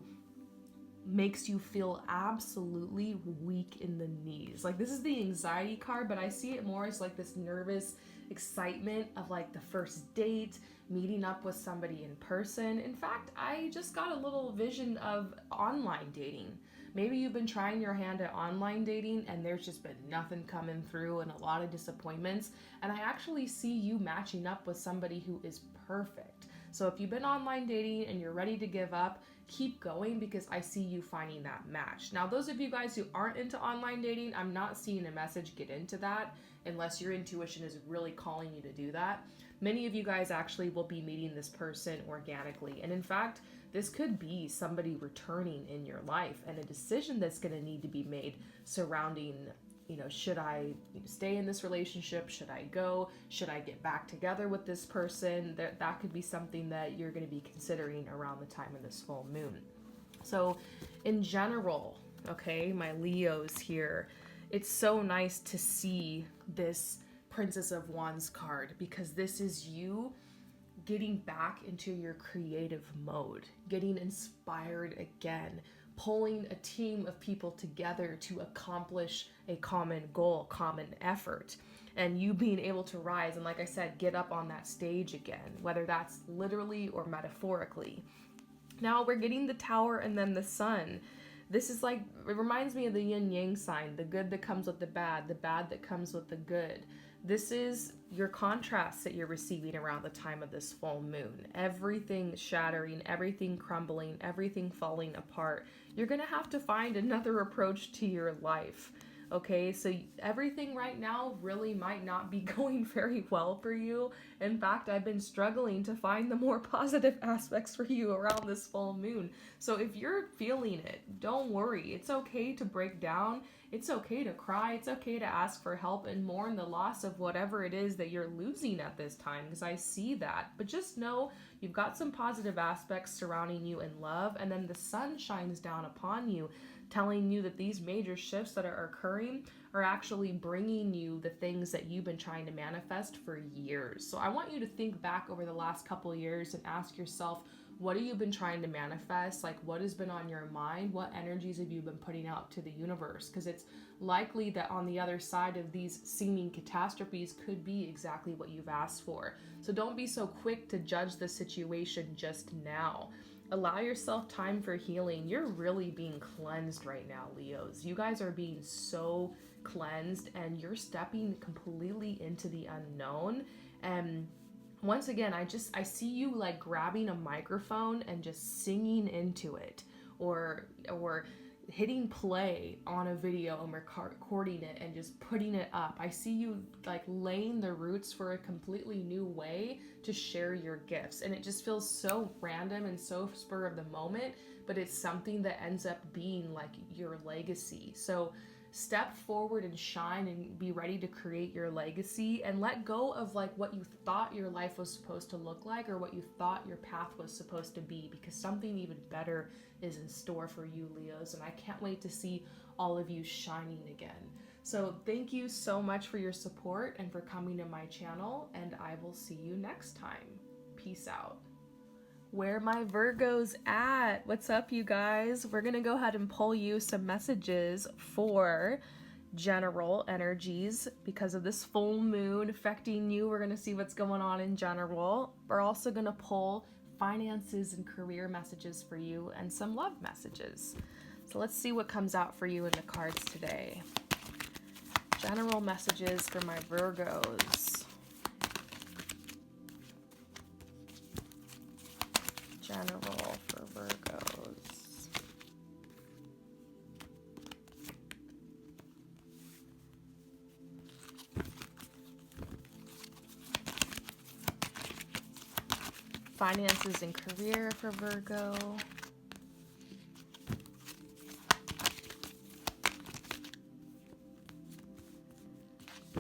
Speaker 1: makes you feel absolutely weak in the knees. Like, this is the anxiety card, but I see it more as like this nervous excitement of like the first date, meeting up with somebody in person. In fact, I just got a little vision of online dating. Maybe you've been trying your hand at online dating and there's just been nothing coming through and a lot of disappointments. And I actually see you matching up with somebody who is perfect. So if you've been online dating and you're ready to give up, keep going, because I see you finding that match. Now, those of you guys who aren't into online dating, I'm not seeing a message get into that unless your intuition is really calling you to do that. Many of you guys actually will be meeting this person organically. And in fact, this could be somebody returning in your life and a decision that's going to need to be made surrounding, should I stay in this relationship? Should I go? Should I get back together with this person? That could be something that you're going to be considering around the time of this full moon. So in general, okay, my Leos here, it's so nice to see this Princess of Wands card, because this is you getting back into your creative mode, getting inspired again, pulling a team of people together to accomplish a common goal, common effort, and you being able to rise and, like I said, get up on that stage again, whether that's literally or metaphorically. Now we're getting the Tower and then the Sun. This is like, it reminds me of the yin yang sign, the good that comes with the bad that comes with the good. This is your contrasts that you're receiving around the time of this full moon. Everything shattering, everything crumbling, everything falling apart. You're going to have to find another approach to your life. Okay, so everything right now really might not be going very well for you. In fact, I've been struggling to find the more positive aspects for you around this full moon. So if you're feeling it, don't worry. It's okay to break down. It's okay to cry. It's okay to ask for help and mourn the loss of whatever it is that you're losing at this time, because I see that. But just know you've got some positive aspects surrounding you in love, and then the sun shines down upon you, telling you that these major shifts that are occurring are actually bringing you the things that you've been trying to manifest for years. So I want you to think back over the last couple of years and ask yourself, what have you been trying to manifest? Like, what has been on your mind? What energies have you been putting out to the universe? Because it's likely that on the other side of these seeming catastrophes could be exactly what you've asked for. So don't be so quick to judge the situation just now. Allow yourself time for healing. You're really being cleansed right now, Leos. You guys are being so cleansed and you're stepping completely into the unknown. And once again, I see you like grabbing a microphone and just singing into it, or hitting play on a video and recording it and just putting it up. I see you like laying the roots for a completely new way to share your gifts. And it just feels so random and so spur of the moment, but it's something that ends up being like your legacy. So step forward and shine and be ready to create your legacy, and let go of like what you thought your life was supposed to look like or what you thought your path was supposed to be, because something even better is in store for you, Leos, and I can't wait to see all of you shining again. So thank you so much for your support and for coming to my channel, and I will see you next time. Peace out. Where my Virgos at? What's up, you guys? We're gonna go ahead and pull you some messages for general energies because of this full moon affecting you. We're going to see what's going on in general. We're also going to pull finances and career messages for you and some love messages. So let's see what comes out for you in the cards today. General messages for my Virgos. General for Virgos. Finances and career for Virgo.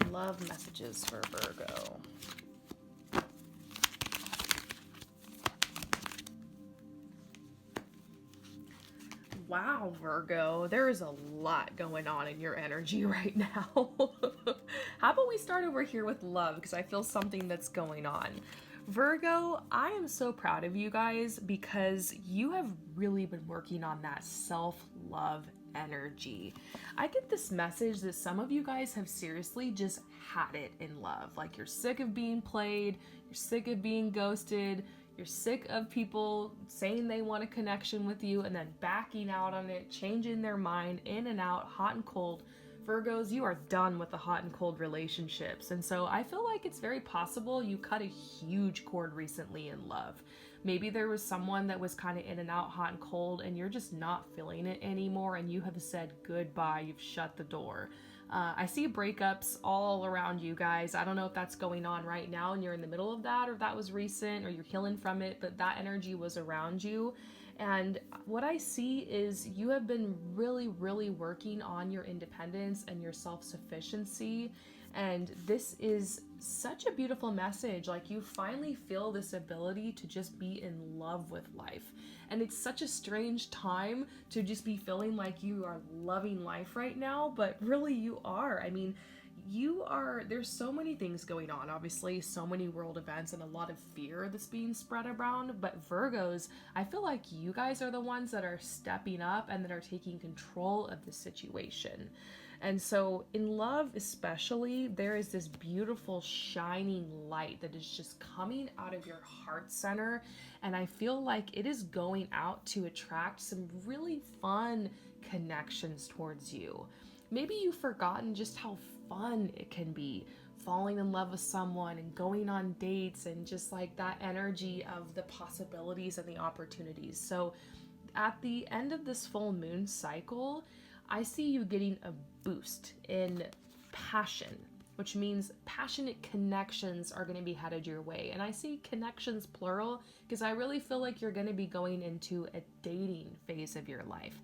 Speaker 1: Love messages for Virgo. Wow, Virgo, there is a lot going on in your energy right now. How about we start over here with love, because I feel something that's going on. Virgo, I am so proud of you guys because you have really been working on that self-love energy. I get this message that some of you guys have seriously just had it in love. Like you're sick of being played, you're sick of being ghosted, you're sick of people saying they want a connection with you and then backing out on it, changing their mind, in and out, hot and cold. Virgos, you are done with the hot and cold relationships. And so I feel like it's very possible you cut a huge cord recently in love. Maybe there was someone that was kind of in and out, hot and cold, and you're just not feeling it anymore and you have said goodbye, you've shut the door. I see breakups all around you guys. I don't know if that's going on right now and you're in the middle of that, or if that was recent or you're healing from it, but that energy was around you. And what I see is you have been really, really working on your independence and your self-sufficiency. And this is such a beautiful message. Like you finally feel this ability to just be in love with life. And it's such a strange time to just be feeling like you are loving life right now, but really you are. I mean, there's so many things going on, obviously, so many world events and a lot of fear that's being spread around. But Virgos, I feel like you guys are the ones that are stepping up and that are taking control of the situation. And so in love especially, there is this beautiful shining light that is just coming out of your heart center. And I feel like it is going out to attract some really fun connections towards you. Maybe you've forgotten just how fun it can be falling in love with someone and going on dates and just like that energy of the possibilities and the opportunities. So at the end of this full moon cycle, I see you getting a boost in passion, which means passionate connections are going to be headed your way. And I see connections plural because I really feel like you're going to be going into a dating phase of your life.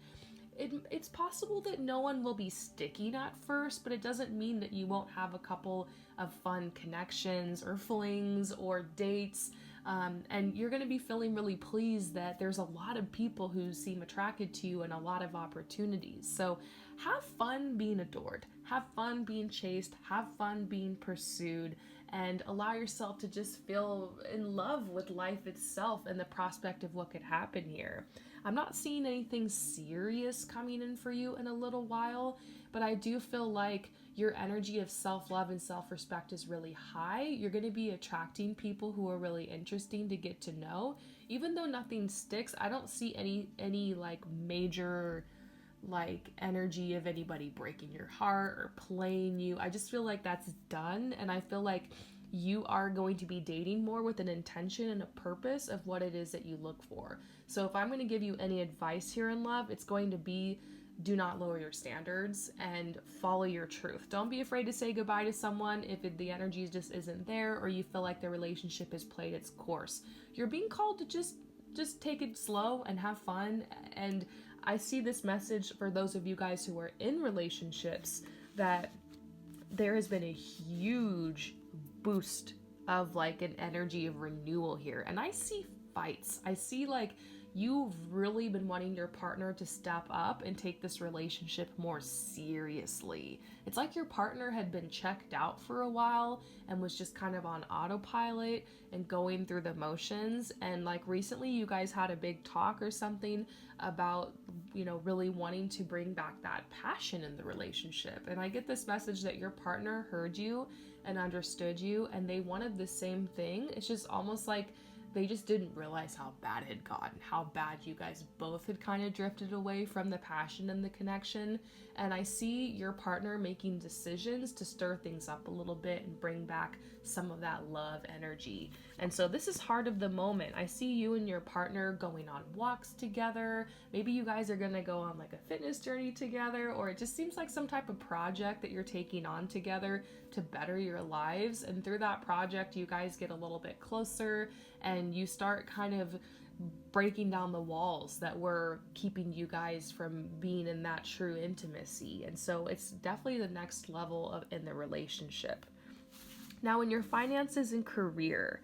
Speaker 1: It's possible that no one will be sticking at first, but it doesn't mean that you won't have a couple of fun connections or flings or dates. And you're going to be feeling really pleased that there's a lot of people who seem attracted to you and a lot of opportunities. So have fun being adored, have fun being chased, have fun being pursued, and allow yourself to just feel in love with life itself and the prospect of what could happen here. I'm not seeing anything serious coming in for you in a little while, but I do feel like your energy of self-love and self-respect is really high. You're going to be attracting people who are really interesting to get to know. Even though nothing sticks, I don't see any like major like energy of anybody breaking your heart or playing you. I just feel like that's done, and I feel like you are going to be dating more with an intention and a purpose of what it is that you look for. So if I'm going to give you any advice here in love, it's going to be do not lower your standards and follow your truth. Don't be afraid to say goodbye to someone if the energy just isn't there or you feel like the relationship has played its course. You're being called to just take it slow and have fun. And I see this message for those of you guys who are in relationships that there has been a huge boost of like an energy of renewal here. And I see fights. I see like you've really been wanting your partner to step up and take this relationship more seriously. It's like your partner had been checked out for a while and was just kind of on autopilot and going through the motions. And like recently you guys had a big talk or something about, you know, really wanting to bring back that passion in the relationship. And I get this message that your partner heard you and understood you and they wanted the same thing. It's just almost like they just didn't realize how bad it had gotten, how bad you guys both had kind of drifted away from the passion and the connection. And I see your partner making decisions to stir things up a little bit and bring back some of that love energy. And so this is heart of the moment. I see you and your partner going on walks together. Maybe you guys are going to go on like a fitness journey together, or it just seems like some type of project that you're taking on together to better your lives. And through that project, you guys get a little bit closer and you start kind of breaking down the walls that were keeping you guys from being in that true intimacy. And so it's definitely the next level of in the relationship. Now, in your finances and career,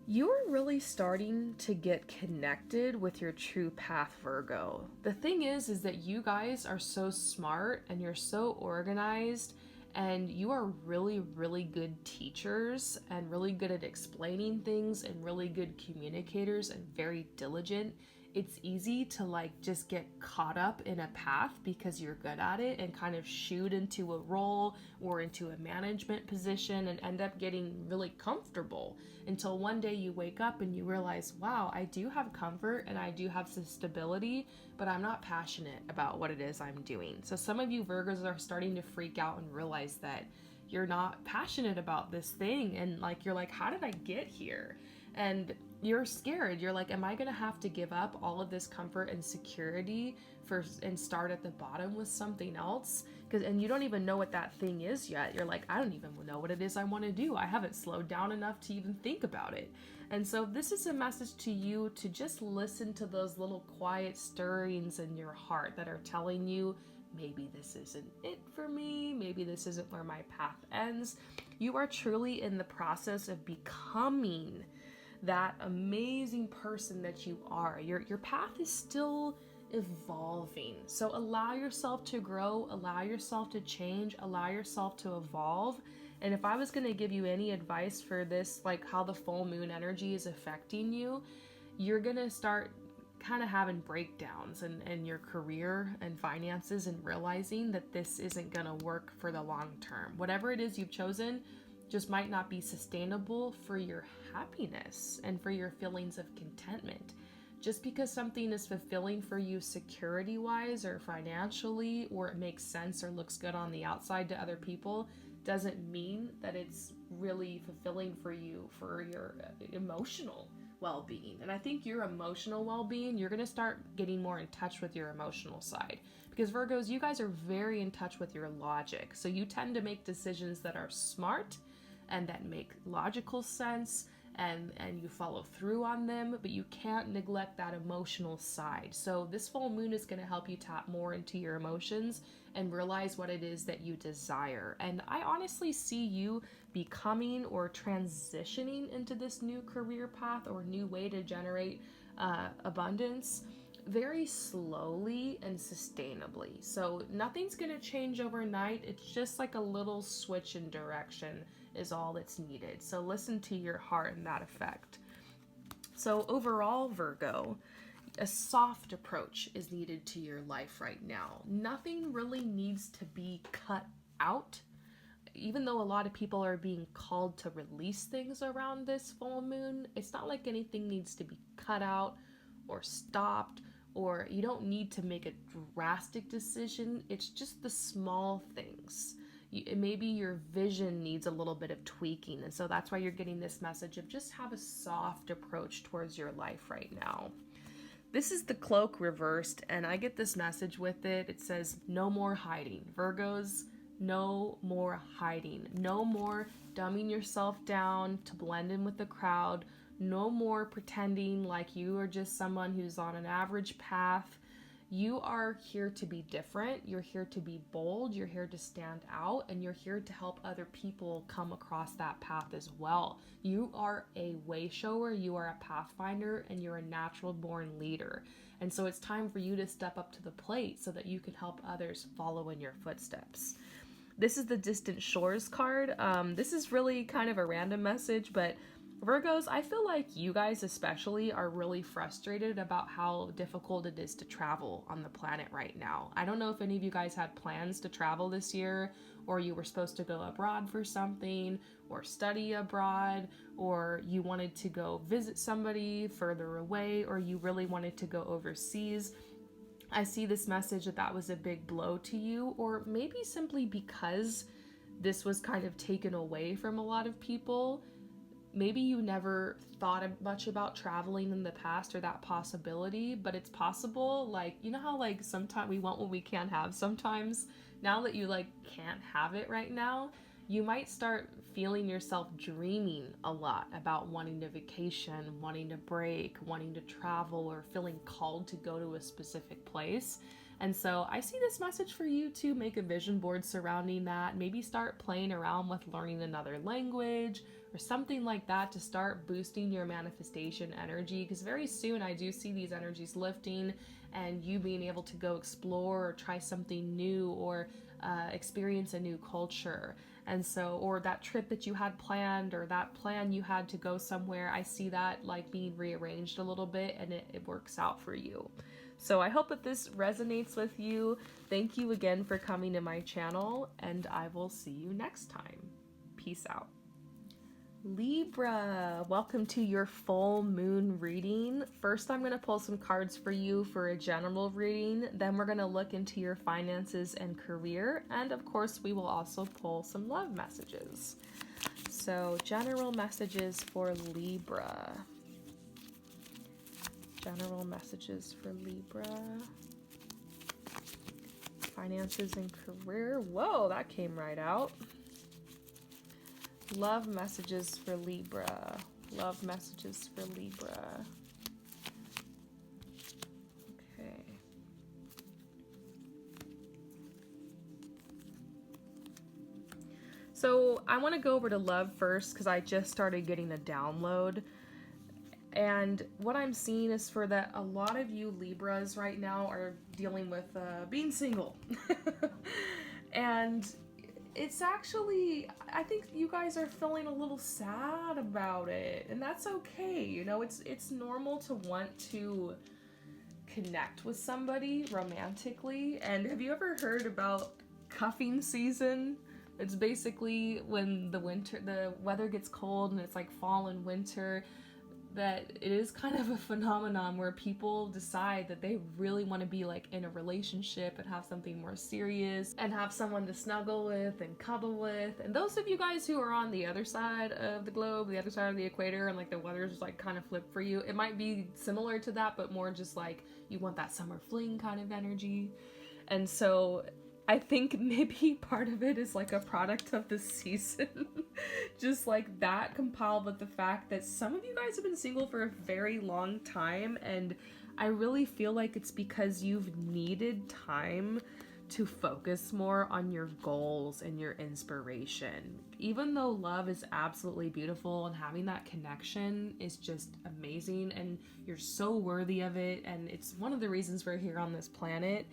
Speaker 1: you're really starting to get connected with your true path, Virgo. The thing is that you guys are so smart and you're so organized and you are really, really good teachers and really good at explaining things and really good communicators and very diligent. It's easy to like just get caught up in a path because you're good at it and kind of shoot into a role or into a management position and end up getting really comfortable until one day you wake up and you realize, wow, I do have comfort and I do have some stability, but I'm not passionate about what it is I'm doing. So some of you Virgos are starting to freak out and realize that you're not passionate about this thing. And like, you're like, how did I get here? And you're scared. You're like, am I going to have to give up all of this comfort and security and start at the bottom with something else? And you don't even know what that thing is yet. You're like, I don't even know what it is I want to do. I haven't slowed down enough to even think about it. And so this is a message to you to just listen to those little quiet stirrings in your heart that are telling you, maybe this isn't it for me. Maybe this isn't where my path ends. You are truly in the process of becoming that amazing person that you are. Your path is still evolving. So allow yourself to grow, allow yourself to change, allow yourself to evolve. And if I was going to give you any advice for this, like how the full moon energy is affecting you, you're going to start kind of having breakdowns in your career and finances and realizing that this isn't going to work for the long term. Whatever it is you've chosen just might not be sustainable for your happiness and for your feelings of contentment. Just because something is fulfilling for you security-wise or financially, or it makes sense or looks good on the outside to other people, doesn't mean that it's really fulfilling for you for your emotional well-being. And I think your emotional well-being, you're going to start getting more in touch with your emotional side. Because Virgos, you guys are very in touch with your logic. So you tend to make decisions that are smart and that make logical sense, and you follow through on them, but you can't neglect that emotional side. So this full moon is going to help you tap more into your emotions and realize what it is that you desire. And I honestly see you becoming or transitioning into this new career path or new way to generate abundance very slowly and sustainably. So nothing's going to change overnight. It's just like a little switch in direction is all that's needed. So listen to your heart in that effect. So overall, Virgo, a soft approach is needed to your life right now. Nothing really needs to be cut out. Even though a lot of people are being called to release things around this full moon, it's not like anything needs to be cut out or stopped, or you don't need to make a drastic decision. It's just the small things. Maybe your vision needs a little bit of tweaking, and so that's why you're getting this message of just have a soft approach towards your life right now. This is the cloak reversed, and I get this message with it. It says, no more hiding. Virgos, no more hiding. No more dumbing yourself down to blend in with the crowd. No more pretending like you are just someone who's on an average path. You are here to be different. You're here to be bold. You're here to stand out, and you're here to help other people come across that path as well. You are a way shower, you are a pathfinder, and you're a natural born leader. And so it's time for you to step up to the plate so that you can help others follow in your footsteps. This is the Distant Shores card. This is really kind of a random message, but Virgos, I feel like you guys especially are really frustrated about how difficult it is to travel on the planet right now. I don't know if any of you guys had plans to travel this year, or you were supposed to go abroad for something, or study abroad, or you wanted to go visit somebody further away, or you really wanted to go overseas. I see this message that was a big blow to you, or maybe simply because this was kind of taken away from a lot of people. Maybe you never thought much about traveling in the past or that possibility, but it's possible. Like, you know how like sometimes we want what we can't have sometimes? Now that you like can't have it right now, you might start feeling yourself dreaming a lot about wanting to vacation, wanting to break, wanting to travel, or feeling called to go to a specific place. And so I see this message for you to make a vision board surrounding that. Maybe start playing around with learning another language or something like that to start boosting your manifestation energy, because very soon I do see these energies lifting and you being able to go explore or try something new, or experience a new culture. And so, or that trip that you had planned, or that plan you had to go somewhere, I see that like being rearranged a little bit, and it works out for you. So I hope that this resonates with you. Thank you again for coming to my channel, and I will see you next time. Peace out. Libra, welcome to your full moon reading. First, I'm going to pull some cards for you for a general reading. Then we're going to look into your finances and career. And of course, we will also pull some love messages. So, general messages for Libra. General messages for Libra. Finances and career. Whoa, that came right out. Love messages for Libra. Love messages for Libra. Okay. So I want to go over to love first because I just started getting a download. And what I'm seeing is for that a lot of you Libras right now are dealing with being single. And it's actually, I think you guys are feeling a little sad about it, and that's okay. You know, it's normal to want to connect with somebody romantically. And have you ever heard about cuffing season? It's basically when the weather gets cold and it's like fall and winter, that it is kind of a phenomenon where people decide that they really want to be like in a relationship and have something more serious and have someone to snuggle with and cuddle with. And those of you guys who are on the other side of the globe, the other side of the equator, and like the weather's like kind of flipped for you, it might be similar to that, but more just like you want that summer fling kind of energy. And so I think maybe part of it is like a product of the season. Just like that compiled with the fact that some of you guys have been single for a very long time, and I really feel like it's because you've needed time to focus more on your goals and your inspiration. Even though love is absolutely beautiful and having that connection is just amazing and you're so worthy of it, and it's one of the reasons we're here on this planet,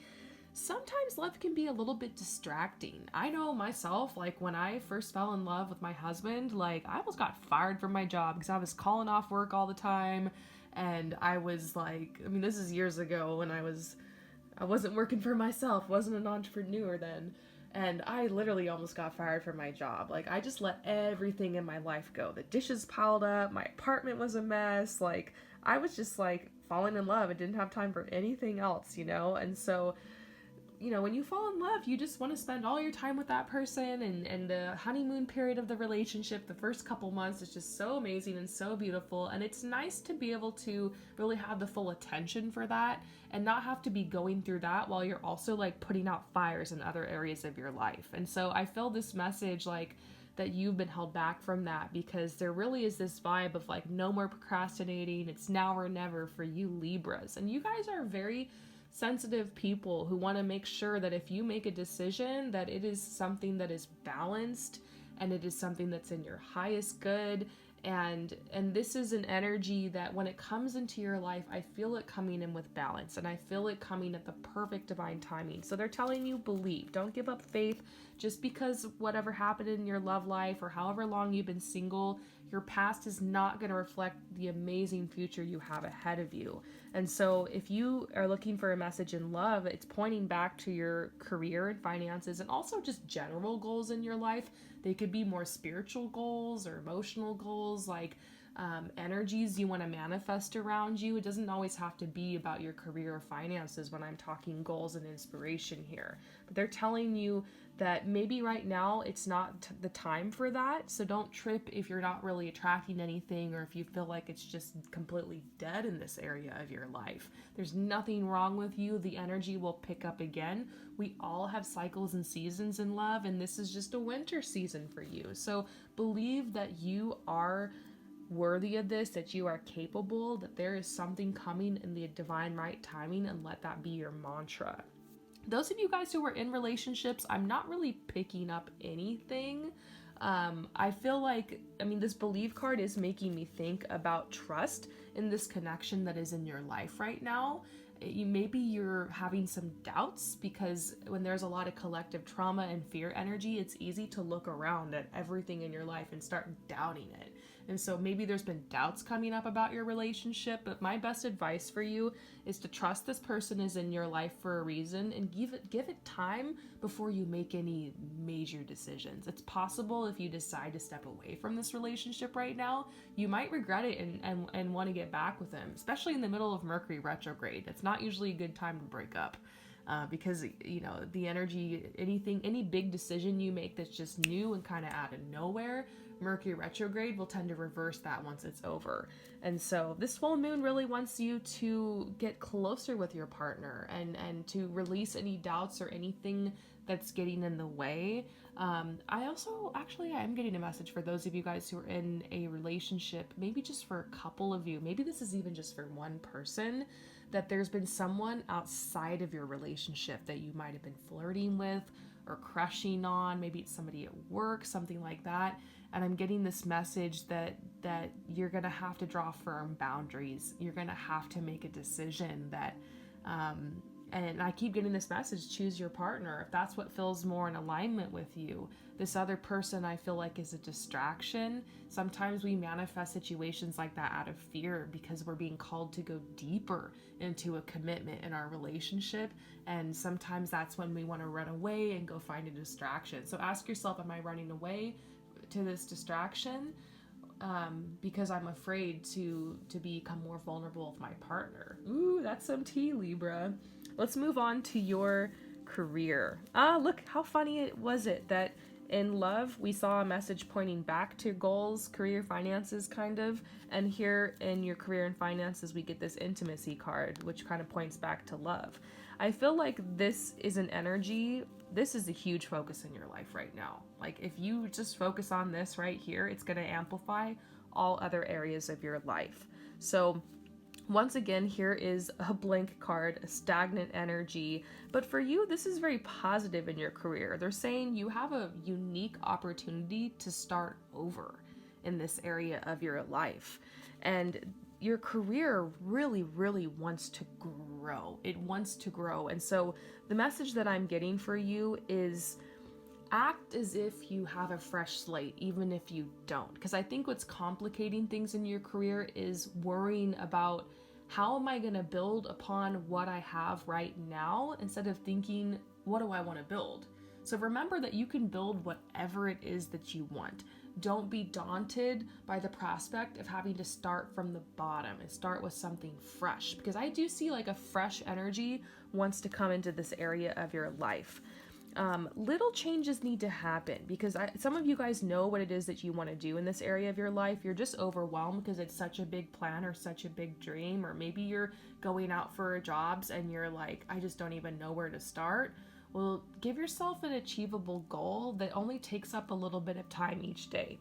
Speaker 1: sometimes love can be a little bit distracting. I know myself, like when I first fell in love with my husband, like I almost got fired from my job because I was calling off work all the time. And I was like, I mean, this is years ago when I wasn't working for myself, wasn't an entrepreneur then. And I literally almost got fired from my job. Like I just let everything in my life go. The dishes piled up, my apartment was a mess. Like I was just like falling in love and didn't have time for anything else, you know? And so, you know, when you fall in love, you just want to spend all your time with that person, and the honeymoon period of the relationship, the first couple months is just so amazing and so beautiful. And it's nice to be able to really have the full attention for that and not have to be going through that while you're also like putting out fires in other areas of your life. And so I feel this message like that you've been held back from that, because there really is this vibe of like no more procrastinating. It's now or never for you Libras. And you guys are very sensitive people who want to make sure that if you make a decision, that it is something that is balanced and it is something that's in your highest good. And this is an energy that when it comes into your life, I feel it coming in with balance, and I feel it coming at the perfect divine timing. So they're telling you, believe, don't give up faith. Just because whatever happened in your love life or however long you've been single, your past is not going to reflect the amazing future you have ahead of you. And so if you are looking for a message in love, it's pointing back to your career and finances, and also just general goals in your life. They could be more spiritual goals or emotional goals, like energies you want to manifest around you. It doesn't always have to be about your career or finances when I'm talking goals and inspiration here. But they're telling you that maybe right now it's not the time for that. So don't trip if you're not really attracting anything, or if you feel like it's just completely dead in this area of your life. There's nothing wrong with you. The energy will pick up again. We all have cycles and seasons in love, and this is just a winter season for you. So believe that you are worthy of this, that you are capable, that there is something coming in the divine right timing, and let that be your mantra. Those of you guys who are in relationships, I'm not really picking up anything. I feel like, this believe card is making me think about trust in this connection that is in your life right now. Maybe you're having some doubts, because when there's a lot of collective trauma and fear energy, it's easy to look around at everything in your life and start doubting it. And so maybe there's been doubts coming up about your relationship, but my best advice for you is to trust this person is in your life for a reason, and give it time before you make any major decisions. It's possible if you decide to step away from this relationship right now, you might regret it and want to get back with them, especially in the middle of Mercury retrograde. It's not usually a good time to break up. Because, the energy, any big decision you make that's just new and kind of out of nowhere, Mercury retrograde will tend to reverse that once it's over. And so this full moon really wants you to get closer with your partner and to release any doubts or anything that's getting in the way. I am getting a message for those of you guys who are in a relationship, maybe just for a couple of you, maybe this is even just for one person, that there's been someone outside of your relationship that you might have been flirting with or crushing on. Maybe it's somebody at work, something like that. And I'm getting this message that you're going to have to draw firm boundaries. You're going to have to make a decision that, and I keep getting this message, choose your partner. If that's what feels more in alignment with you. This other person I feel like is a distraction. Sometimes we manifest situations like that out of fear because we're being called to go deeper into a commitment in our relationship. And sometimes that's when we want to run away and go find a distraction. So ask yourself, am I running away to this distraction because I'm afraid to become more vulnerable with my partner? Ooh, that's some tea, Libra. Let's move on to your career. Look how funny it that in love we saw a message pointing back to goals, career, finances, kind of, and here in your career and finances we get this intimacy card, which kind of points back to love. I feel like this is an energy, this is a huge focus in your life right now. Like if you just focus on this right here, it's going to amplify all other areas of your life. So once again, here is a blank card, a stagnant energy. But for you, this is very positive in your career. They're saying you have a unique opportunity to start over in this area of your life. And your career really, really wants to grow. It wants to grow. And so the message that I'm getting for you is act as if you have a fresh slate, even if you don't. Because I think what's complicating things in your career is worrying about how am I going to build upon what I have right now instead of thinking, what do I want to build? So remember that you can build whatever it is that you want. Don't be daunted by the prospect of having to start from the bottom and start with something fresh, because I do see like a fresh energy wants to come into this area of your life. Little changes need to happen because some of you guys know what it is that you want to do in this area of your life. You're just overwhelmed because it's such a big plan or such a big dream, or maybe you're going out for jobs and you're like, I just don't even know where to start. Well, give yourself an achievable goal that only takes up a little bit of time each day.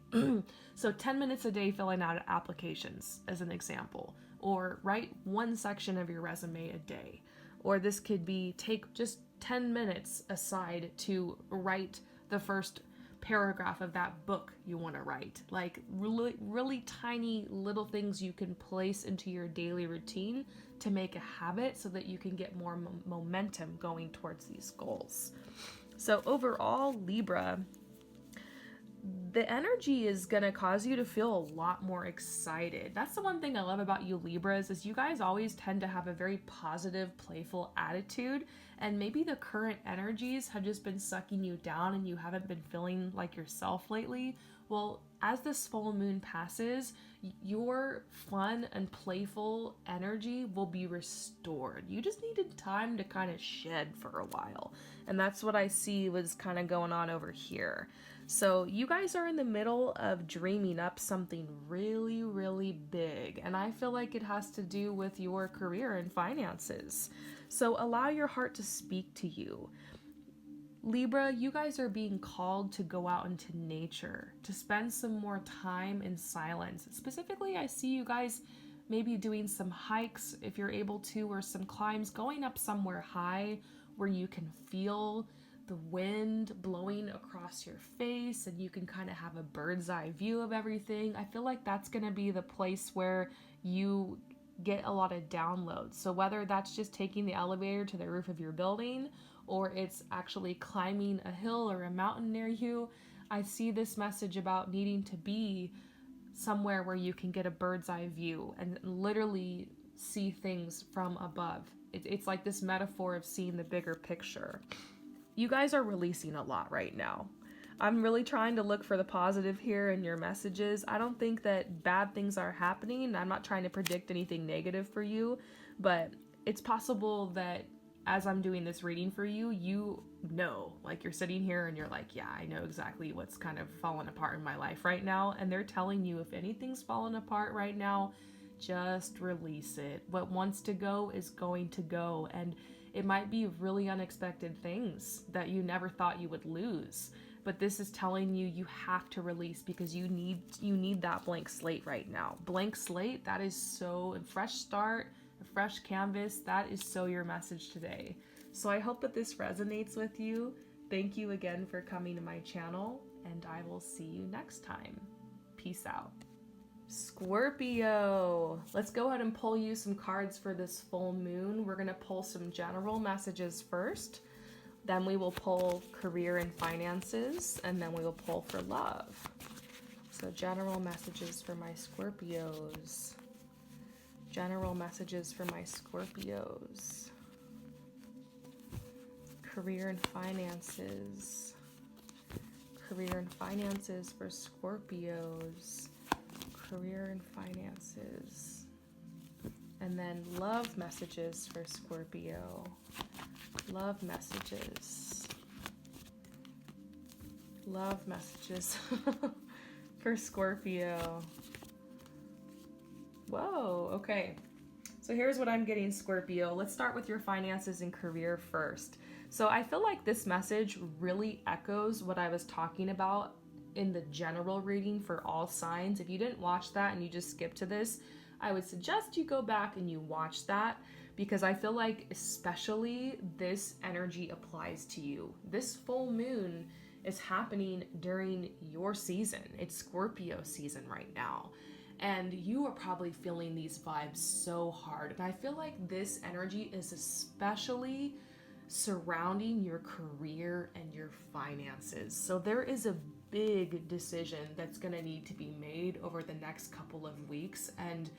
Speaker 1: So 10 minutes a day filling out applications as an example, or write one section of your resume a day, or this could be take just 10 minutes aside to write the first paragraph of that book you want to write. Like really tiny little things you can place into your daily routine to make a habit so that you can get more momentum going towards these goals. So overall, Libra, the energy is going to cause you to feel a lot more excited. That's the one thing I love about you Libras, is you guys always tend to have a very positive, playful attitude, and maybe the current energies have just been sucking you down and you haven't been feeling like yourself lately. Well, as this full moon passes, your fun and playful energy will be restored. You just needed time to kind of shed for a while. And that's what I see was kind of going on over here. So you guys are in the middle of dreaming up something really, really big. And I feel like it has to do with your career and finances. So allow your heart to speak to you. Libra, you guys are being called to go out into nature, to spend some more time in silence. Specifically, I see you guys maybe doing some hikes if you're able to, or some climbs, going up somewhere high where you can feel the wind blowing across your face and you can kind of have a bird's eye view of everything. I feel like that's going to be the place where you get a lot of downloads. So whether that's just taking the elevator to the roof of your building, or it's actually climbing a hill or a mountain near you, I see this message about needing to be somewhere where you can get a bird's eye view and literally see things from above. It's like this metaphor of seeing the bigger picture. You guys are releasing a lot right now. I'm really trying to look for the positive here in your messages. I don't think that bad things are happening. I'm not trying to predict anything negative for you, but it's possible that as I'm doing this reading for you, you know, like you're sitting here and you're like, yeah, I know exactly what's kind of falling apart in my life right now. And they're telling you if anything's falling apart right now, just release it. What wants to go is going to go. And it might be really unexpected things that you never thought you would lose. But this is telling you you have to release because you need that blank slate right now. Blank slate, that is so a fresh start, a fresh canvas. That is so your message today. So I hope that this resonates with you. Thank you again for coming to my channel, and I will see you next time. Peace out. Scorpio, let's go ahead and pull you some cards for this full moon. We're going to pull some general messages first. Then we will pull career and finances, and then we will pull for love. So general messages for my Scorpios. General messages for my Scorpios. Career and finances. Career and finances for Scorpios. Career and finances. And then love messages for Scorpio. Love messages. Love messages for Scorpio. Whoa, okay. So here's what I'm getting, Scorpio. Let's start with your finances and career first. So I feel like this message really echoes what I was talking about in the general reading for all signs. If you didn't watch that and you just skipped to this, I would suggest you go back and you watch that, because I feel like especially this energy applies to you. This full moon is happening during your season. It's Scorpio season right now. And you are probably feeling these vibes so hard. And I feel like this energy is especially surrounding your career and your finances. So there is a big decision that's going to need to be made over the next couple of weeks. And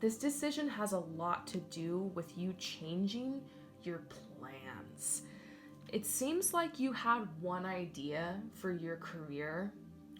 Speaker 1: this decision has a lot to do with you changing your plans. It seems like you had one idea for your career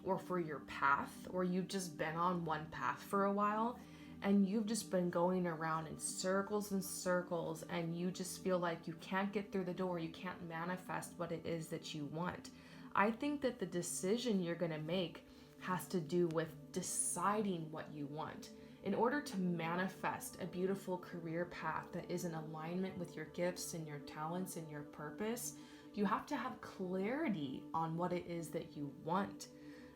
Speaker 1: or for your path, or you've just been on one path for a while and you've just been going around in circles and circles, and you just feel like you can't get through the door, you can't manifest what it is that you want. I think that the decision you're going to make has to do with deciding what you want. In order to manifest a beautiful career path that is in alignment with your gifts and your talents and your purpose, you have to have clarity on what it is that you want.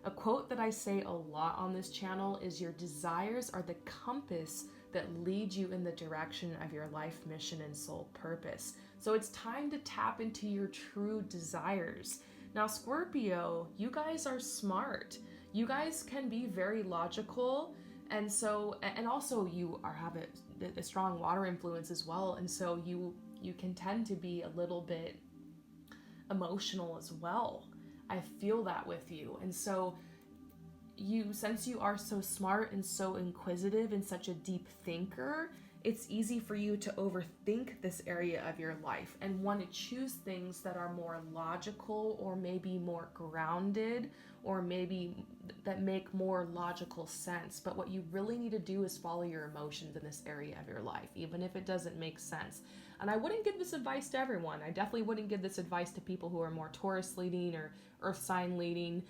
Speaker 1: A quote that I say a lot on this channel is, your desires are the compass that lead you in the direction of your life mission and soul purpose. So it's time to tap into your true desires. Now, Scorpio, you guys are smart. You guys can be very logical. And so, and also you have a strong water influence as well. And so you can tend to be a little bit emotional as well. I feel that with you. And so since you are so smart and so inquisitive and such a deep thinker, it's easy for you to overthink this area of your life and want to choose things that are more logical or maybe more grounded or maybe that make more logical sense. But what you really need to do is follow your emotions in this area of your life, even if it doesn't make sense. And I wouldn't give this advice to everyone. I definitely wouldn't give this advice to people who are more Taurus leading or Earth sign leading.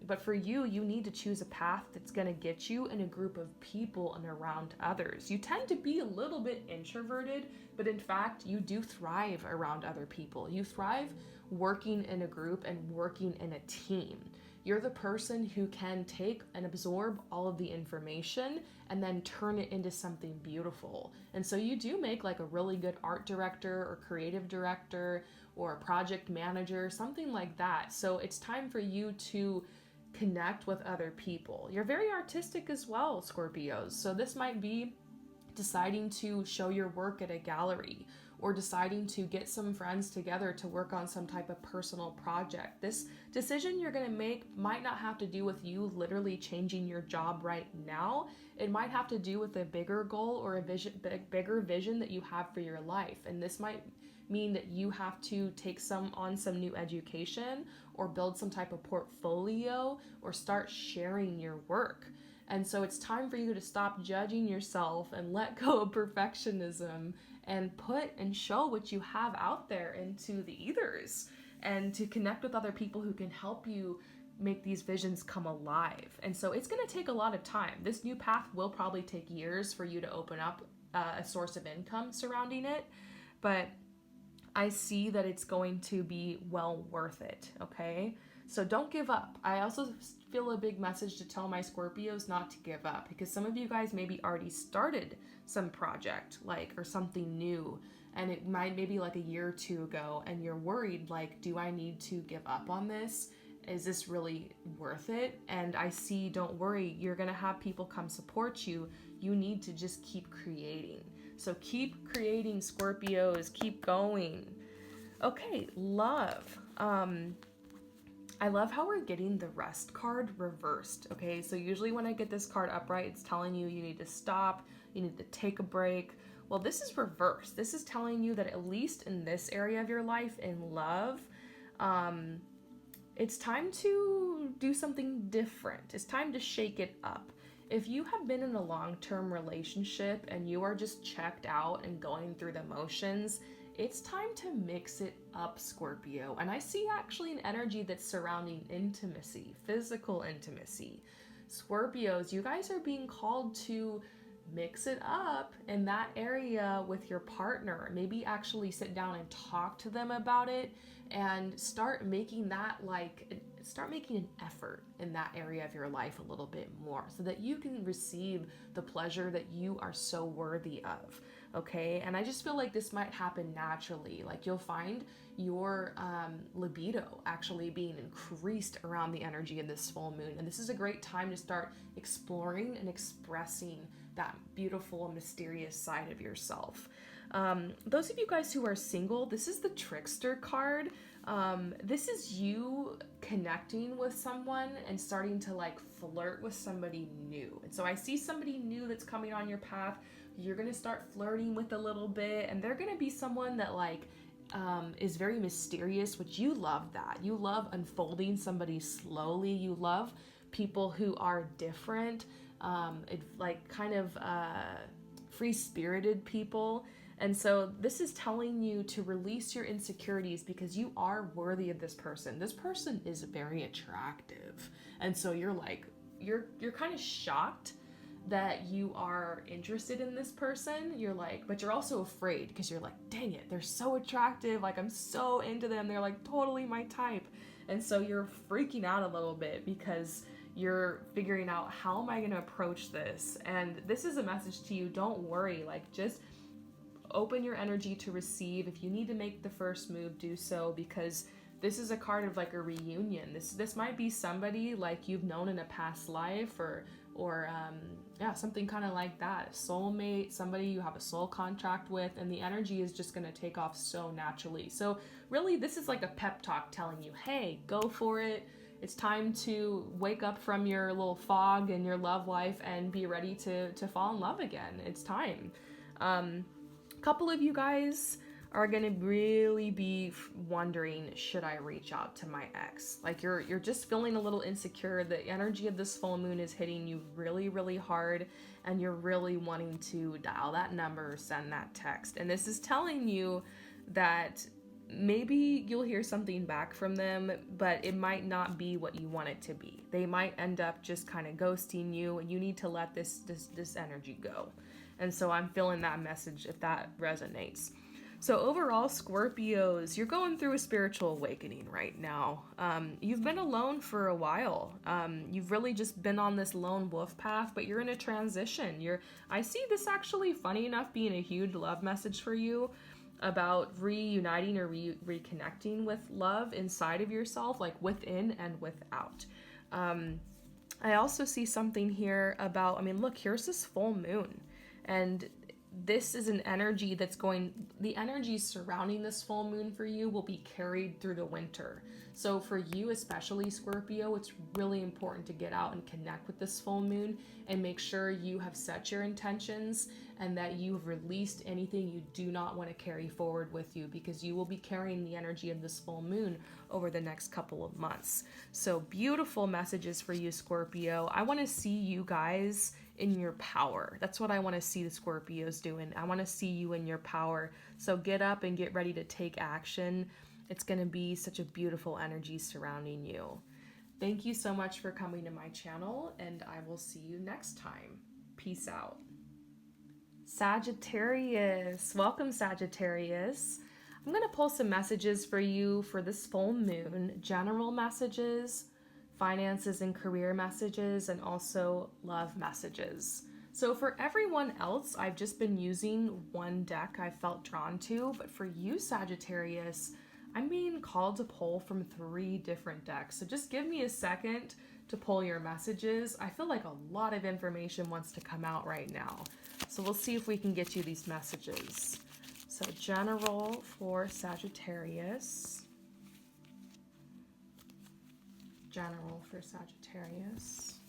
Speaker 1: But for you, you need to choose a path that's going to get you in a group of people and around others. You tend to be a little bit introverted, but in fact, you do thrive around other people. You thrive working in a group and working in a team. You're the person who can take and absorb all of the information and then turn it into something beautiful. And so you do make like a really good art director or creative director or a project manager, something like that. So it's time for you to connect with other people. You're very artistic as well, Scorpios. So this might be deciding to show your work at a gallery or deciding to get some friends together to work on some type of personal project. This decision you're going to make might not have to do with you literally changing your job right now. It might have to do with a bigger goal or a bigger vision that you have for your life. And this might mean that you have to take some new education or build some type of portfolio or start sharing your work. And so it's time for you to stop judging yourself and let go of perfectionism and put and show what you have out there into the ethers and to connect with other people who can help you make these visions come alive. And so it's going to take a lot of time. This new path will probably take years for you to open up a source of income surrounding it, but I see that it's going to be well worth it, okay? So don't give up. I also feel a big message to tell my Scorpios not to give up, because some of you guys maybe already started some project or something new, and it might maybe like a year or two ago, and you're worried do I need to give up on this? Is this really worth it? And I see, don't worry, you're gonna have people come support you. You need to just keep creating. So keep creating, Scorpios, keep going. Okay, love. I love how we're getting the rest card reversed, okay? So usually when I get this card upright, it's telling you need to stop, you need to take a break. Well, this is reversed. This is telling you that at least in this area of your life, in love, it's time to do something different. It's time to shake it up. If you have been in a long-term relationship and you are just checked out and going through the motions, it's time to mix it up, Scorpio. And I see actually an energy that's surrounding intimacy, physical intimacy. Scorpios, you guys are being called to mix it up in that area with your partner. Maybe actually sit down and talk to them about it and start making an effort in that area of your life a little bit more so that you can receive the pleasure that you are so worthy of. Okay, and I just feel like this might happen naturally. You'll find your libido actually being increased around the energy of this full moon. And this is a great time to start exploring and expressing that beautiful and mysterious side of yourself. Those of you guys who are single, this is the Trickster card. This is you connecting with someone and starting to flirt with somebody new. And so I see somebody new that's coming on your path. You're going to start flirting with a little bit, and they're going to be someone that is very mysterious, which you love that. You love unfolding somebody slowly. You love people who are different, free-spirited people. And so this is telling you to release your insecurities because you are worthy of this person. This person is very attractive. And so you're kind of shocked that you are interested in this person. But you're also afraid because you're dang it, they're so attractive. I'm so into them. They're totally my type. And so you're freaking out a little bit because you're figuring out, how am I going to approach this? And this is a message to you. Don't worry, like, just open your energy to receive. If you need to make the first move, do so, because this is a card of like a reunion. This might be somebody like you've known in a past life, or yeah, something kind of like that. Soulmate, somebody you have a soul contract with, and the energy is just going to take off so naturally. So really, this is like a pep talk telling you, hey, go for it. It's time to wake up from your little fog in your love life and be ready to fall in love again. It's time. Couple of you guys are going to really be wondering, should I reach out to my ex? Like you're just feeling a little insecure. The energy of this full moon is hitting you really, really hard, and you're really wanting to dial that number or send that text. And this is telling you that maybe you'll hear something back from them, but it might not be what you want it to be. They might end up just kind of ghosting you, and you need to let this energy go. And so I'm feeling that message if that resonates. So overall, Scorpios, you're going through a spiritual awakening right now. You've been alone for a while. You've really just been on this lone wolf path, but you're in a transition. I see this actually, funny enough, being a huge love message for you about reuniting or reconnecting with love inside of yourself, like within and without. I also see something here about, I mean, look, here's this full moon. And this is an energy the energy surrounding this full moon for you will be carried through the winter. So for you, especially Scorpio, it's really important to get out and connect with this full moon and make sure you have set your intentions and that you've released anything you do not want to carry forward with you, because you will be carrying the energy of this full moon over the next couple of months. So beautiful messages for you, Scorpio. I want to see you guys in your power. That's what I want to see the Scorpios doing. I want to see you in your power. So get up and get ready to take action. It's going to be such a beautiful energy surrounding you. Thank you so much for coming to my channel, and I will see you next time. Peace out. Sagittarius. Welcome, Sagittarius. I'm going to pull some messages for you for this full moon. General messages, finances and career messages, and also love messages. So for everyone else, I've just been using one deck I felt drawn to, but for you, Sagittarius, I'm being called to pull from 3 different decks. So just give me a second to pull your messages. I feel like a lot of information wants to come out right now. So we'll see if we can get you these messages. So general for Sagittarius. General for Sagittarius.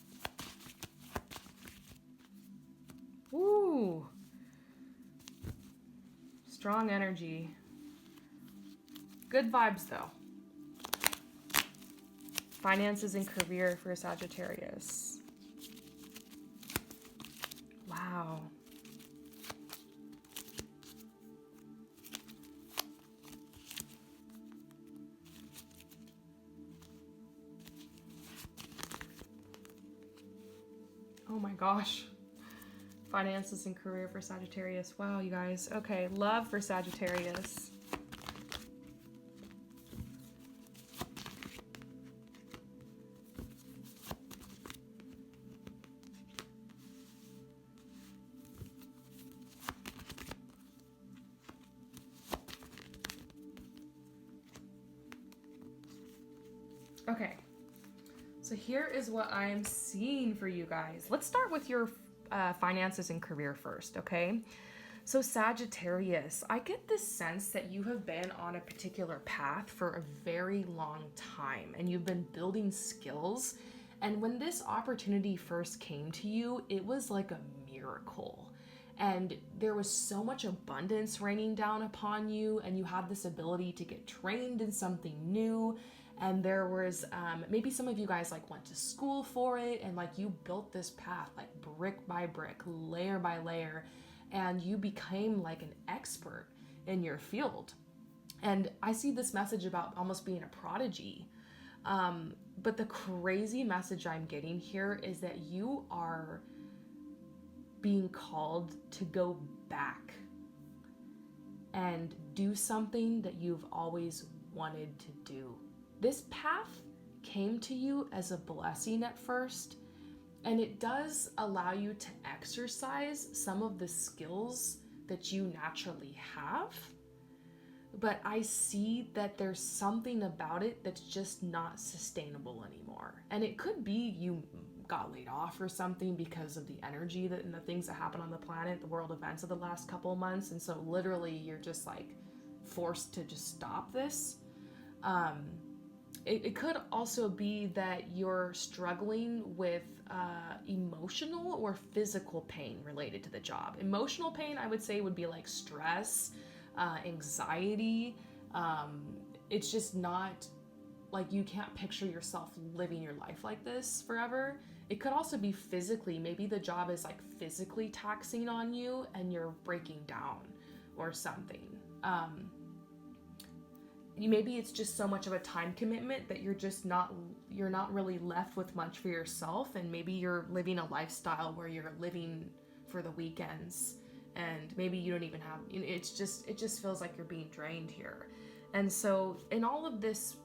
Speaker 1: Ooh. Strong energy. Good vibes though. Finances and career for Sagittarius. Wow. Oh my gosh. Finances and career for Sagittarius. Wow, you guys. Okay, love for Sagittarius. Okay. So here is what I am seeing for you guys. Let's start with your finances and career first, okay? So Sagittarius, I get this sense that you have been on a particular path for a very long time, and you've been building skills. And when this opportunity first came to you, it was like a miracle. And there was so much abundance raining down upon you, and you had this ability to get trained in something new. And there was maybe some of you guys like went to school for it, and like you built this path like brick by brick, layer by layer, and you became like an expert in your field. And I see this message about almost being a prodigy. But the crazy message I'm getting here is that you are being called to go back and do something that you've always wanted to do. This path came to you as a blessing at first, and it does allow you to exercise some of the skills that you naturally have. But I see that there's something about it that's just not sustainable anymore. And it could be you got laid off or something because of the energy that and the things that happen on the planet, the world events of the last couple of months. And so literally you're just like forced to just stop this. It could also be that you're struggling with emotional or physical pain related to the job. Emotional pain, I would say, would be like stress, anxiety. It's just not like you can't picture yourself living your life like this forever. It could also be physically. Maybe the job is like physically taxing on you and you're breaking down or something. Maybe it's just so much of a time commitment that you're not really left with much for yourself, and maybe you're living a lifestyle where you're living for the weekends, and maybe you don't even have, it just feels like you're being drained here. And so in all of this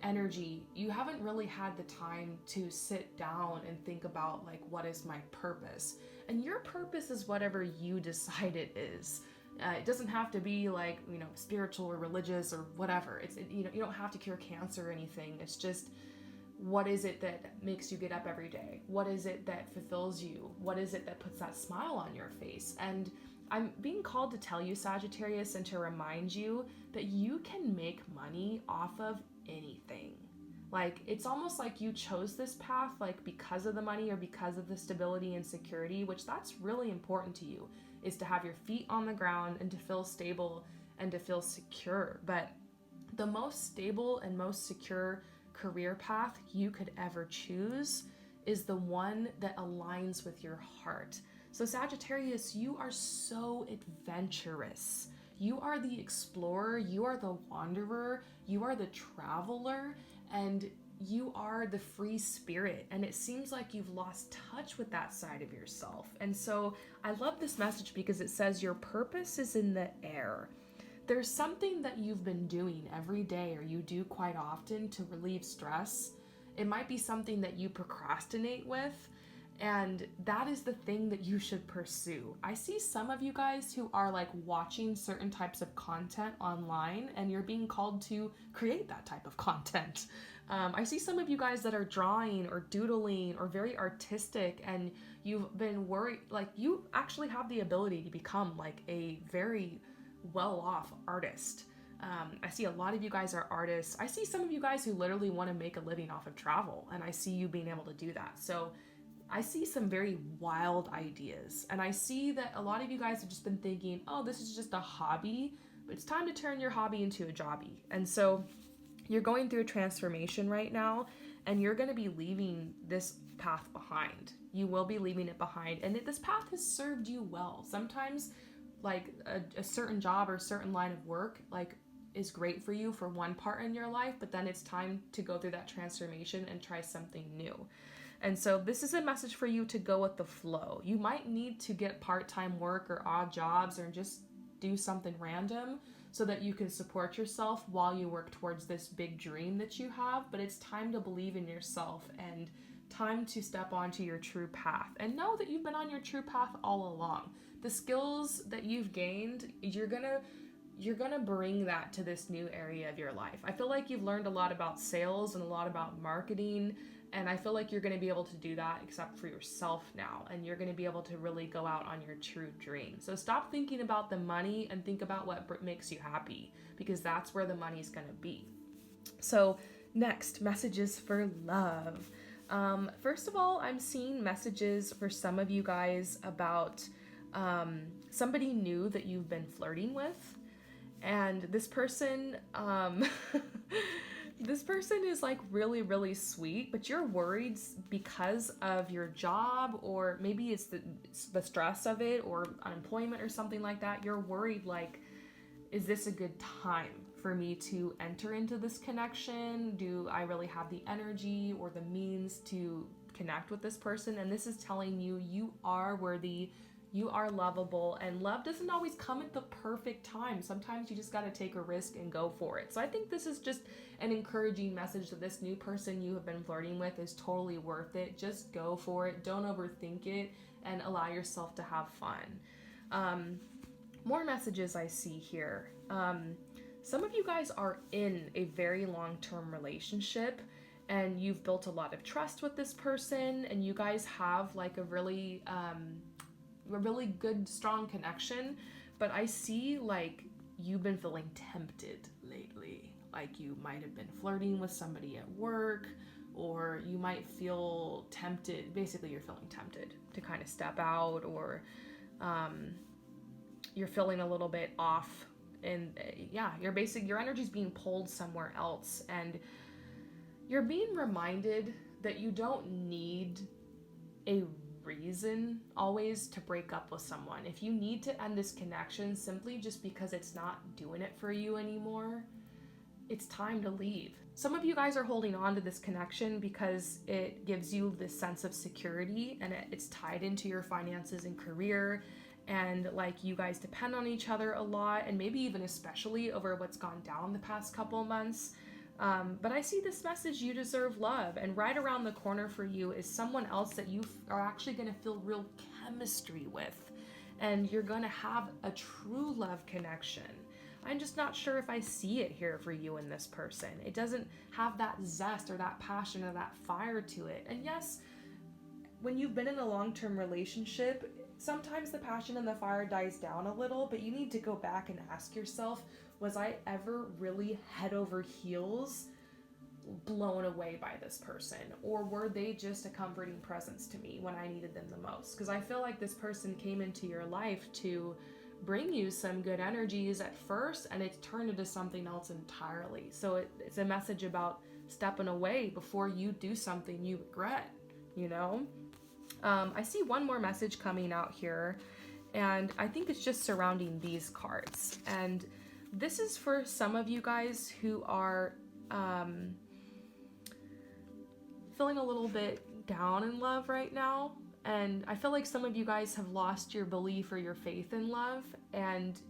Speaker 1: energy, you haven't really had the time to sit down and think about like, what is my purpose? And your purpose is whatever you decide it is. It doesn't have to be like, spiritual or religious or whatever. You don't have to cure cancer or anything. It's just, what is it that makes you get up every day? What is it that fulfills you? What is it that puts that smile on your face? And I'm being called to tell you, Sagittarius, and to remind you that you can make money off of anything. Like, it's almost like you chose this path, like because of the money or because of the stability and security, which that's really important to you, is to have your feet on the ground and to feel stable and to feel secure. But the most stable and most secure career path you could ever choose is the one that aligns with your heart. So Sagittarius, you are so adventurous. You are the explorer, you are the wanderer, you are the traveler, and you are the free spirit. And it seems like you've lost touch with that side of yourself. And so I love this message because it says your purpose is in the air. There's something that you've been doing every day, or you do quite often, to relieve stress. It might be something that you procrastinate with, and that is the thing that you should pursue. I see some of you guys who are like watching certain types of content online, and you're being called to create that type of content. I see some of you guys that are drawing or doodling or very artistic, and you've been worried, like you actually have the ability to become like a very well-off artist. I see a lot of you guys are artists. I see some of you guys who literally want to make a living off of travel, and I see you being able to do that. So I see some very wild ideas, and I see that a lot of you guys have just been thinking, oh, this is just a hobby, but it's time to turn your hobby into a jobby. And so you're going through a transformation right now, and you're going to be leaving this path behind. You will be leaving it behind, and this path has served you well. Sometimes like a certain job or a certain line of work like is great for you for one part in your life, but then it's time to go through that transformation and try something new. And so this is a message for you to go with the flow. You might need to get part-time work or odd jobs or just do something random so that you can support yourself while you work towards this big dream that you have. But it's time to believe in yourself and time to step onto your true path, and know that you've been on your true path all along. The skills that you've gained, you're gonna bring that to this new area of your life. I feel like you've learned a lot about sales and a lot about marketing, and I feel like you're gonna be able to do that except for yourself now, and you're gonna be able to really go out on your true dream. So stop thinking about the money and think about what makes you happy, because that's where the money's gonna be. So next, messages for love. First of all, I'm seeing messages for some of you guys about somebody new that you've been flirting with, and this person this person is like really, really sweet, but you're worried because of your job, or maybe it's the stress of it, or unemployment or something like that. You're worried, like, is this a good time for me to enter into this connection? Do I really have the energy or the means to connect with this person? And this is telling you, you are worthy, You are lovable, and love doesn't always come at the perfect time. Sometimes you just got to take a risk and go for it. So I think this is just an encouraging message that this new person you have been flirting with is totally worth it. Just go for it. Don't overthink it, and allow yourself to have fun. More messages I see here. Some of you guys are in a very long-term relationship, and you've built a lot of trust with this person, and you guys have like a really good, strong connection. But I see like you've been feeling tempted lately. Like you might have been flirting with somebody at work, or you might feel tempted. Basically, you're feeling tempted to kind of step out, or you're feeling a little bit off. And your energy's being pulled somewhere else, and you're being reminded that you don't need a reason always to break up with someone. If you need to end this connection simply just because it's not doing it for you anymore, it's time to leave. Some of you guys are holding on to this connection because it gives you this sense of security, and it's tied into your finances and career, and like you guys depend on each other a lot, and maybe even especially over what's gone down the past couple months. But I see this message: you deserve love, and right around the corner for you is someone else that you are actually going to feel real chemistry with, and you're going to have a true love connection. I'm just not sure if I see it here for you and this person. It doesn't have that zest or that passion or that fire to it. And yes, when you've been in a long-term relationship, sometimes the passion and the fire dies down a little, but you need to go back and ask yourself, was I ever really head over heels blown away by this person? Or were they just a comforting presence to me when I needed them the most? Because I feel like this person came into your life to bring you some good energies at first, and it's turned into something else entirely. So it's a message about stepping away before you do something you regret, you know? I see one more message coming out here, and I think it's just surrounding these cards. And this is for some of you guys who are feeling a little bit down in love right now. And I feel like some of you guys have lost your belief or your faith in love, and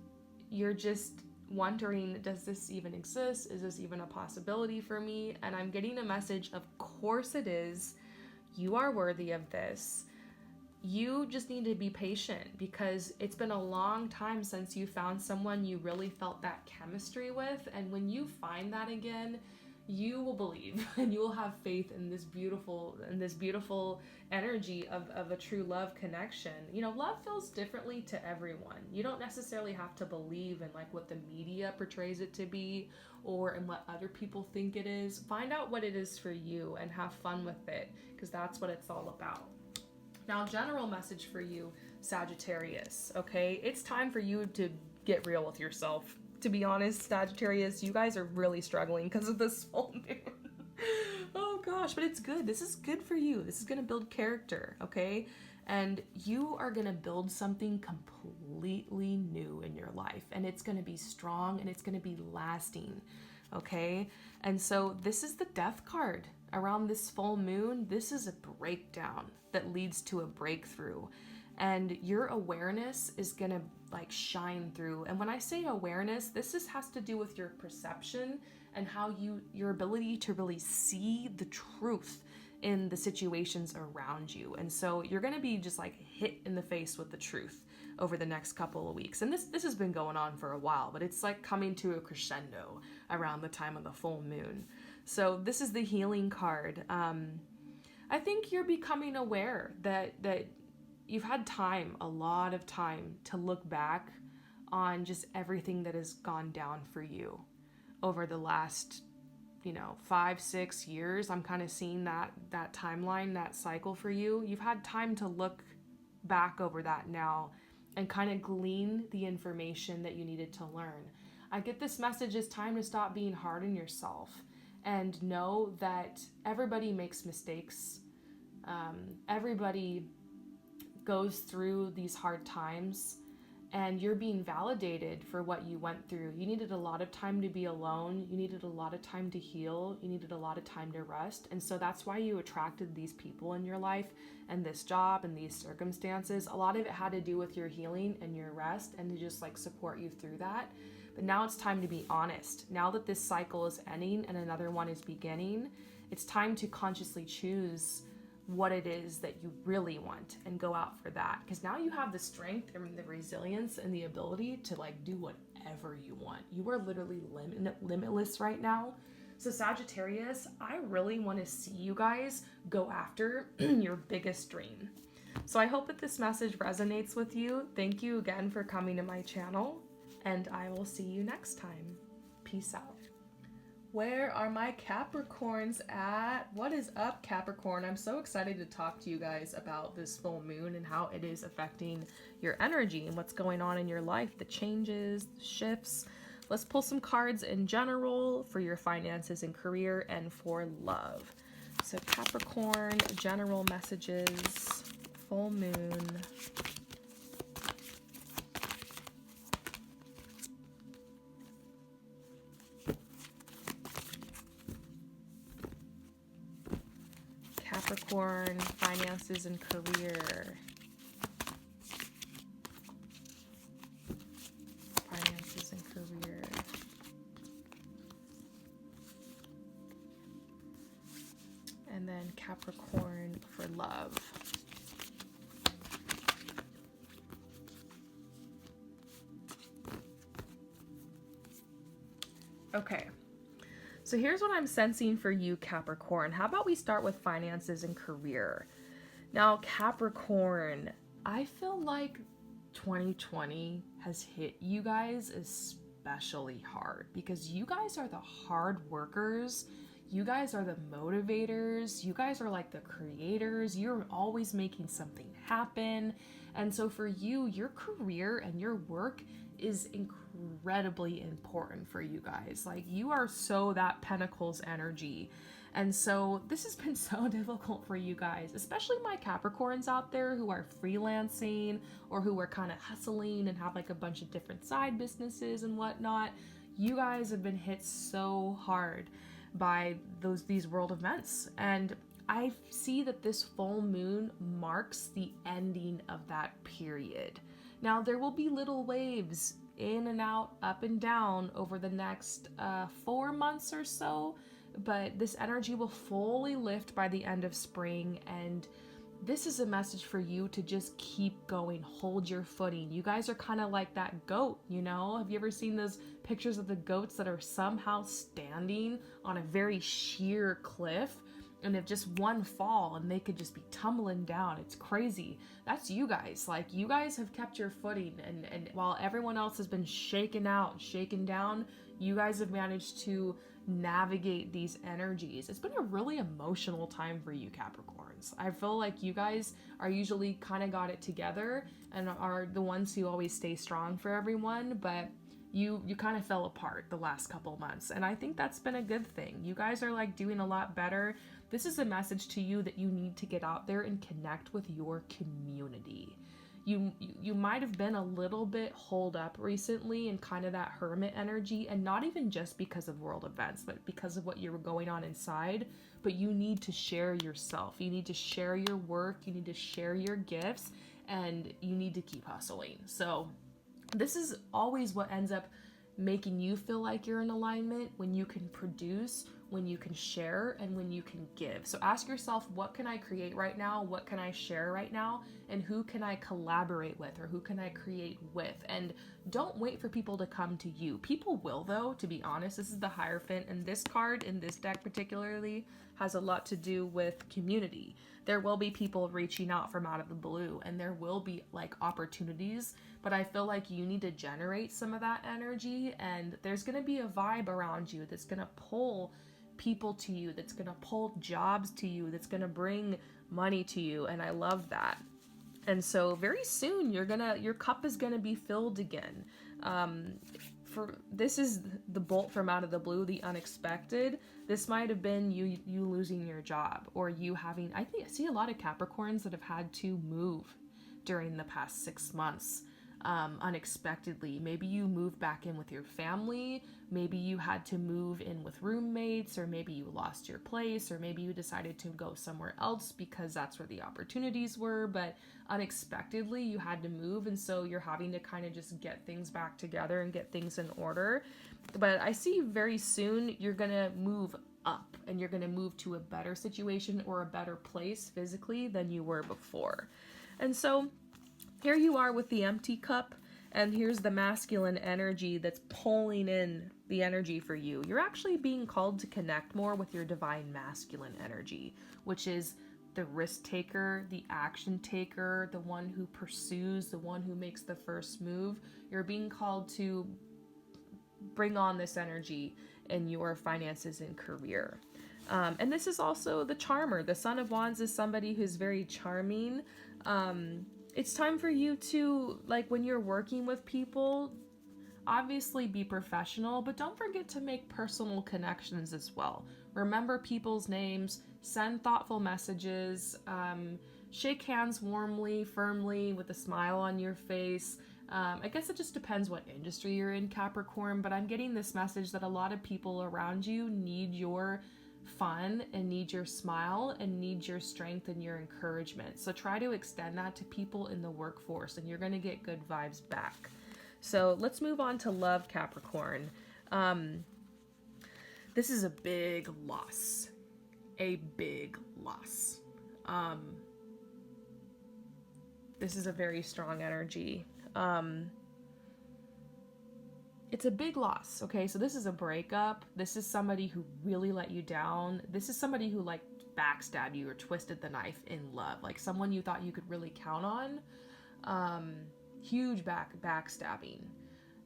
Speaker 1: you're just wondering, does this even exist? Is this even a possibility for me? And I'm getting a message, of course it is. You are worthy of this. You just need to be patient, because it's been a long time since you found someone you really felt that chemistry with. And when you find that again, you will believe and you will have faith in this beautiful energy of a true love connection. You know, love feels differently to everyone. You don't necessarily have to believe in like what the media portrays it to be or in what other people think it is. Find out what it is for you and have fun with it, because that's what it's all about. Now, general message for you, Sagittarius, okay? It's time for you to get real with yourself. To be honest, Sagittarius, you guys are really struggling because of this full moon. Oh gosh, but it's good. This is good for you. This is going to build character, okay? And you are going to build something completely new in your life, and it's going to be strong and it's going to be lasting, okay? And so this is the Death card. Around this full moon, this is a breakdown that leads to a breakthrough. And your awareness is going to like shine through. And when I say awareness, has to do with your perception and how your ability to really see the truth in the situations around you. And so you're going to be just like hit in the face with the truth over the next couple of weeks. And this has been going on for a while, but it's like coming to a crescendo around the time of the full moon. So this is the healing card. I think you're becoming aware that you've had time, a lot of time, to look back on just everything that has gone down for you over the last, 5-6 years. I'm kind of seeing that timeline, that cycle for you. You've had time to look back over that now and kind of glean the information that you needed to learn. I get this message: it's time to stop being hard on yourself and know that everybody makes mistakes. Everybody goes through these hard times, and you're being validated for what you went through. You needed a lot of time to be alone. You needed a lot of time to heal. You needed a lot of time to rest. And so that's why you attracted these people in your life and this job and these circumstances. A lot of it had to do with your healing and your rest and to just like support you through that. But now it's time to be honest. Now that this cycle is ending and another one is beginning, it's time to consciously choose what it is that you really want and go out for that, because now you have the strength and the resilience and the ability to like do whatever you want. You are literally limitless right now. So Sagittarius, I really want to see you guys go after your biggest dream. So I hope that this message resonates with you. Thank you again for coming to my channel, and I will see you next time. Peace out. Where are my Capricorns at? What is up, Capricorn? I'm so excited to talk to you guys about this full moon and how it is affecting your energy and what's going on in your life, the changes, the shifts. Let's pull some cards in general for your finances and career and for love. So Capricorn, general messages, full moon. Capricorn, finances and career. Finances and career. And then Capricorn for love. Okay. So here's what I'm sensing for you, Capricorn. How about we start with finances and career? Now, Capricorn, I feel like 2020 has hit you guys especially hard because you guys are the hard workers. You guys are the motivators. You guys are like the creators. You're always making something happen. And so for you, your career and your work is incredibly important for you guys. Like, you are so that Pentacles energy. And so this has been so difficult for you guys, especially my Capricorns out there who are freelancing or who are kind of hustling and have like a bunch of different side businesses and whatnot. You guys have been hit so hard by these world events. And I see that this full moon marks the ending of that period. Now, there will be little waves in and out, up and down over the next 4 months or so, but this energy will fully lift by the end of spring, and this is a message for you to just keep going, hold your footing. You guys are kind of like that goat, you know? Have you ever seen those pictures of the goats that are somehow standing on a very sheer cliff? And if just one fall and they could just be tumbling down, it's crazy. That's you guys. Like, you guys have kept your footing, and while everyone else has been shaken out, shaken down, you guys have managed to navigate these energies. It's been a really emotional time for you, Capricorns. I feel like you guys are usually kind of got it together and are the ones who always stay strong for everyone, but you kind of fell apart the last couple months, and I think that's been a good thing. You guys are like doing a lot better. This is a message to you that you need to get out there and connect with your community. You might have been a little bit holed up recently in kind of that hermit energy, and not even just because of world events, but because of what you were going on inside. But you need to share yourself. You need to share your work. You need to share your gifts, and you need to keep hustling. So this is always what ends up making you feel like you're in alignment, when you can produce, when you can share, and when you can give. So ask yourself, what can I create right now? What can I share right now? And who can I collaborate with, or who can I create with? And don't wait for people to come to you. People will, though, to be honest. This is the Hierophant, and this card in this deck particularly has a lot to do with community. There will be people reaching out from out of the blue, and there will be like opportunities, but I feel like you need to generate some of that energy, and there's going to be a vibe around you that's going to pull people to you, that's going to pull jobs to you, that's going to bring money to you, and I love that. And so very soon your cup is going to be filled again. This is the bolt from out of the blue, the unexpected. This might have been you losing your job, or you having, I see a lot of Capricorns that have had to move during the past 6 months. unexpectedly. Maybe you moved back in with your family, maybe you had to move in with roommates, or maybe you lost your place, or maybe you decided to go somewhere else because that's where the opportunities were, but unexpectedly you had to move, and so you're having to kind of just get things back together and get things in order. But I see very soon you're gonna move up, and you're gonna move to a better situation or a better place physically than you were before. And so here you are with the empty cup, and here's the masculine energy that's pulling in the energy for you. You're actually being called to connect more with your divine masculine energy, which is the risk taker, the action taker, the one who pursues, the one who makes the first move. You're being called to bring on this energy in your finances and career. And this is also the charmer. The Son of Wands is somebody who's very charming. It's time for you to, like, when you're working with people, obviously be professional, but don't forget to make personal connections as well. Remember people's names, send thoughtful messages, shake hands warmly, firmly, with a smile on your face. I guess it just depends what industry you're in, Capricorn, but I'm getting this message that a lot of people around you need your fun and need your smile and need your strength and your encouragement. So try to extend that to people in the workforce, and you're going to get good vibes back. So let's move on to love, Capricorn. This is a big loss. A big loss. This is a very strong energy. It's a big loss, okay? So this is a breakup. This is somebody who really let you down. This is somebody who, like, backstabbed you or twisted the knife in love. Like, someone you thought you could really count on. Huge backstabbing.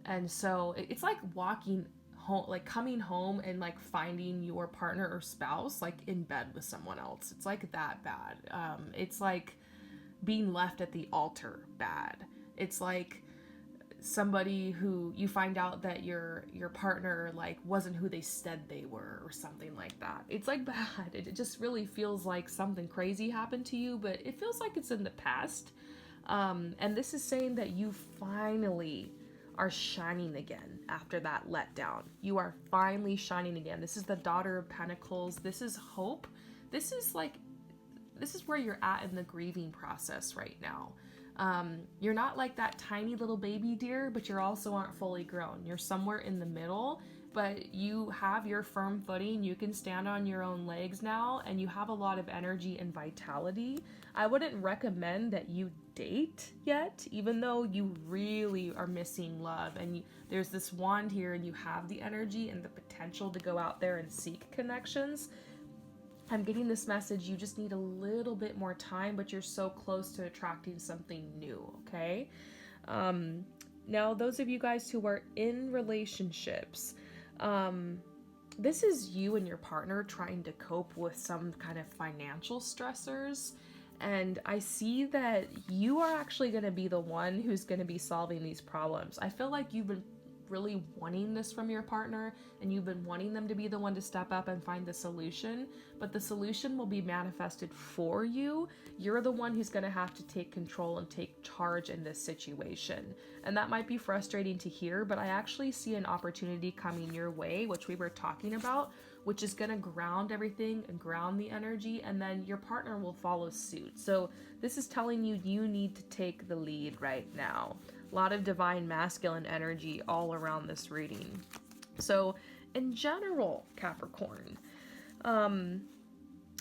Speaker 1: And so it's like walking home, like coming home and, like, finding your partner or spouse, like, in bed with someone else. It's like that bad. It's like being left at the altar bad. It's like somebody who you find out that your partner, like, wasn't who they said they were or something like that. It's like bad. It just really feels like something crazy happened to you, but it feels like it's in the past. And this is saying that you finally are shining again after that letdown. You are finally shining again. This is the Daughter of Pentacles. This is hope. This is where you're at in the grieving process right now. You're not like that tiny little baby deer, but you also aren't fully grown. You're somewhere in the middle, but you have your firm footing. You can stand on your own legs now, and you have a lot of energy and vitality. I wouldn't recommend that you date yet, even though you really are missing love. And there's this wand here, and you have the energy and the potential to go out there and seek connections. I'm getting this message, you just need a little bit more time, but you're so close to attracting something new, okay? Now, those of you guys who are in relationships, this is you and your partner trying to cope with some kind of financial stressors. And I see that you are actually going to be the one who's going to be solving these problems. I feel like you've been really wanting this from your partner, and you've been wanting them to be the one to step up and find the solution, but the solution will be manifested for you. You're the one who's going to have to take control and take charge in this situation. And that might be frustrating to hear, but I actually see an opportunity coming your way, which we were talking about, which is going to ground everything and ground the energy, and then your partner will follow suit. So this is telling you you need to take the lead right now. A lot of divine masculine energy all around this reading. So in general, Capricorn,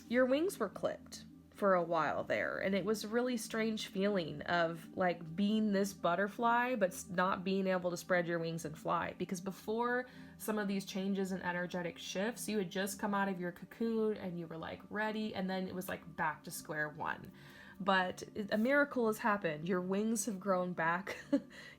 Speaker 1: your wings were clipped for a while there, and it was a really strange feeling of, like, being this butterfly but not being able to spread your wings and fly, because before some of these changes and energetic shifts, you had just come out of your cocoon and you were, like, ready, and then it was like back to square one. But a miracle has happened. Your wings have grown back.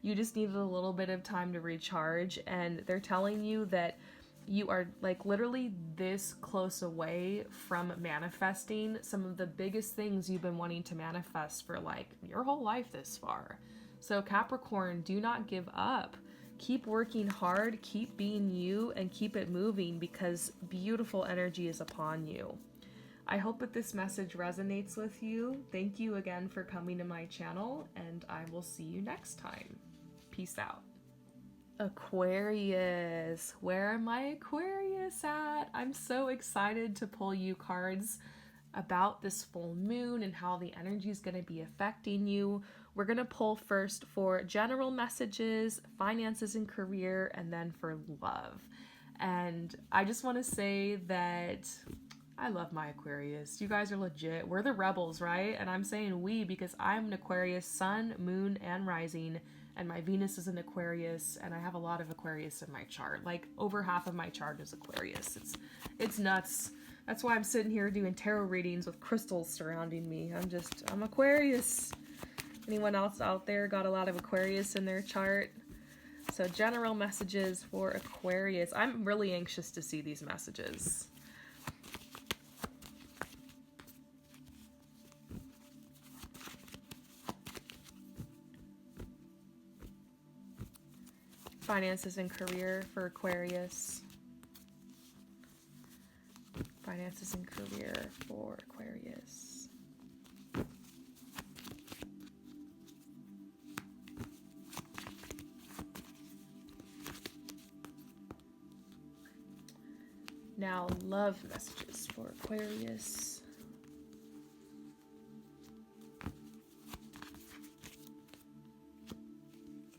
Speaker 1: You just needed a little bit of time to recharge, and they're telling you that you are, like, literally this close away from manifesting some of the biggest things you've been wanting to manifest for, like, your whole life this far. So Capricorn, do not give up. Keep working hard, keep being you, and keep it moving, because beautiful energy is upon you. I hope that this message resonates with you. Thank you again for coming to my channel, and I will see you next time. Peace out. Aquarius, where am I Aquarius at? I'm so excited to pull you cards about this full moon and how the energy is going to be affecting you. We're going to pull first for general messages, finances and career, and then for love. And I just want to say that I love my Aquarius. You guys are legit. We're the rebels, right? And I'm saying we because I'm an Aquarius sun, moon, and rising, and my Venus is an Aquarius, and I have a lot of Aquarius in my chart. Like over half of my chart is Aquarius. It's nuts. That's why I'm sitting here doing tarot readings with crystals surrounding me. I'm Aquarius. Anyone else out there got a lot of Aquarius in their chart? So general messages for Aquarius. I'm really anxious to see these messages. Finances and career for Aquarius. Finances and career for Aquarius. Now, love messages for Aquarius.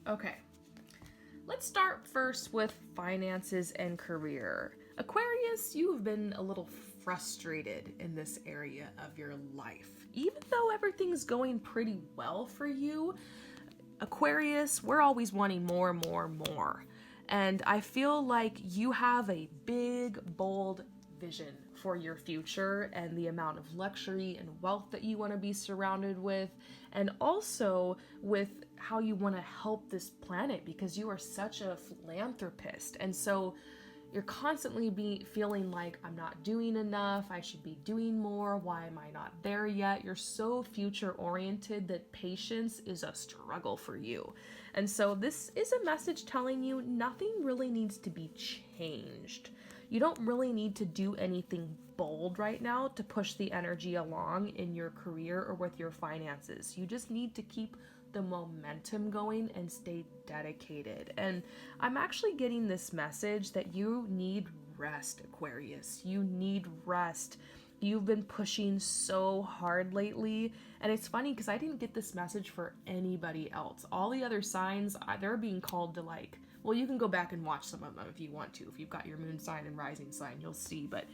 Speaker 1: Okay. Let's start first with finances and career. Aquarius, you've been a little frustrated in this area of your life. Even though everything's going pretty well for you, Aquarius, we're always wanting more, more, more. And I feel like you have a big, bold vision for your future and the amount of luxury and wealth that you want to be surrounded with, and also with how you want to help this planet because you are such a philanthropist. And so you're constantly feeling like, I'm not doing enough, I should be doing more, why am I not there yet? You're so future oriented that patience is a struggle for you. And so this is a message telling you nothing really needs to be changed. You don't really need to do anything bold right now to push the energy along in your career or with your finances. You just need to keep the momentum going and stay dedicated. And I'm actually getting this message that you need rest, Aquarius. You need rest. You've been pushing so hard lately. And it's funny because I didn't get this message for anybody else. All the other signs, they're being called to well, you can go back and watch some of them if you want to. If you've got your moon sign and rising sign, you'll see. But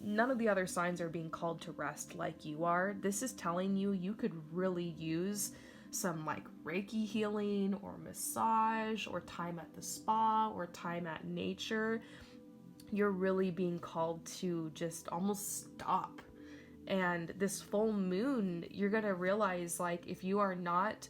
Speaker 1: none of the other signs are being called to rest like you are. This is telling you you could really use some Reiki healing or massage or time at the spa or time at nature. You're really being called to just almost stop. And this full moon, you're going to realize if you are not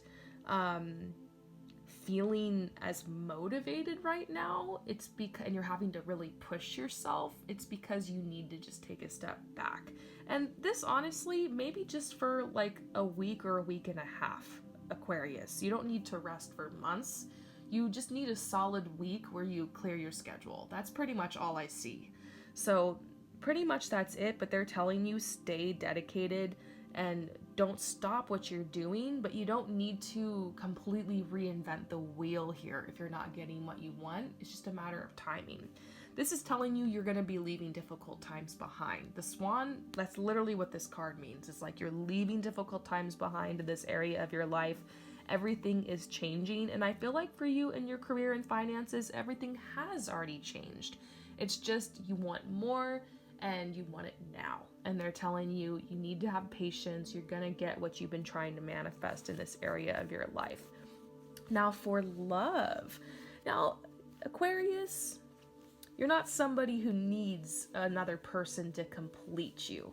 Speaker 1: feeling as motivated right now, it's because, and you're having to really push yourself, it's because you need to just take a step back. And this honestly, maybe just for a week or a week and a half, Aquarius. You don't need to rest for months. You just need a solid week where you clear your schedule. That's pretty much all I see. So pretty much that's it, but they're telling you stay dedicated and don't stop what you're doing, but you don't need to completely reinvent the wheel here if you're not getting what you want. It's just a matter of timing. This is telling you you're going to be leaving difficult times behind. The swan, that's literally what this card means. It's you're leaving difficult times behind in this area of your life. Everything is changing, and I feel like for you in your career and finances, everything has already changed. It's just you want more and you want it now. And they're telling you you need to have patience. You're going to get what you've been trying to manifest in this area of your life. Now for love. Now, Aquarius, you're not somebody who needs another person to complete you.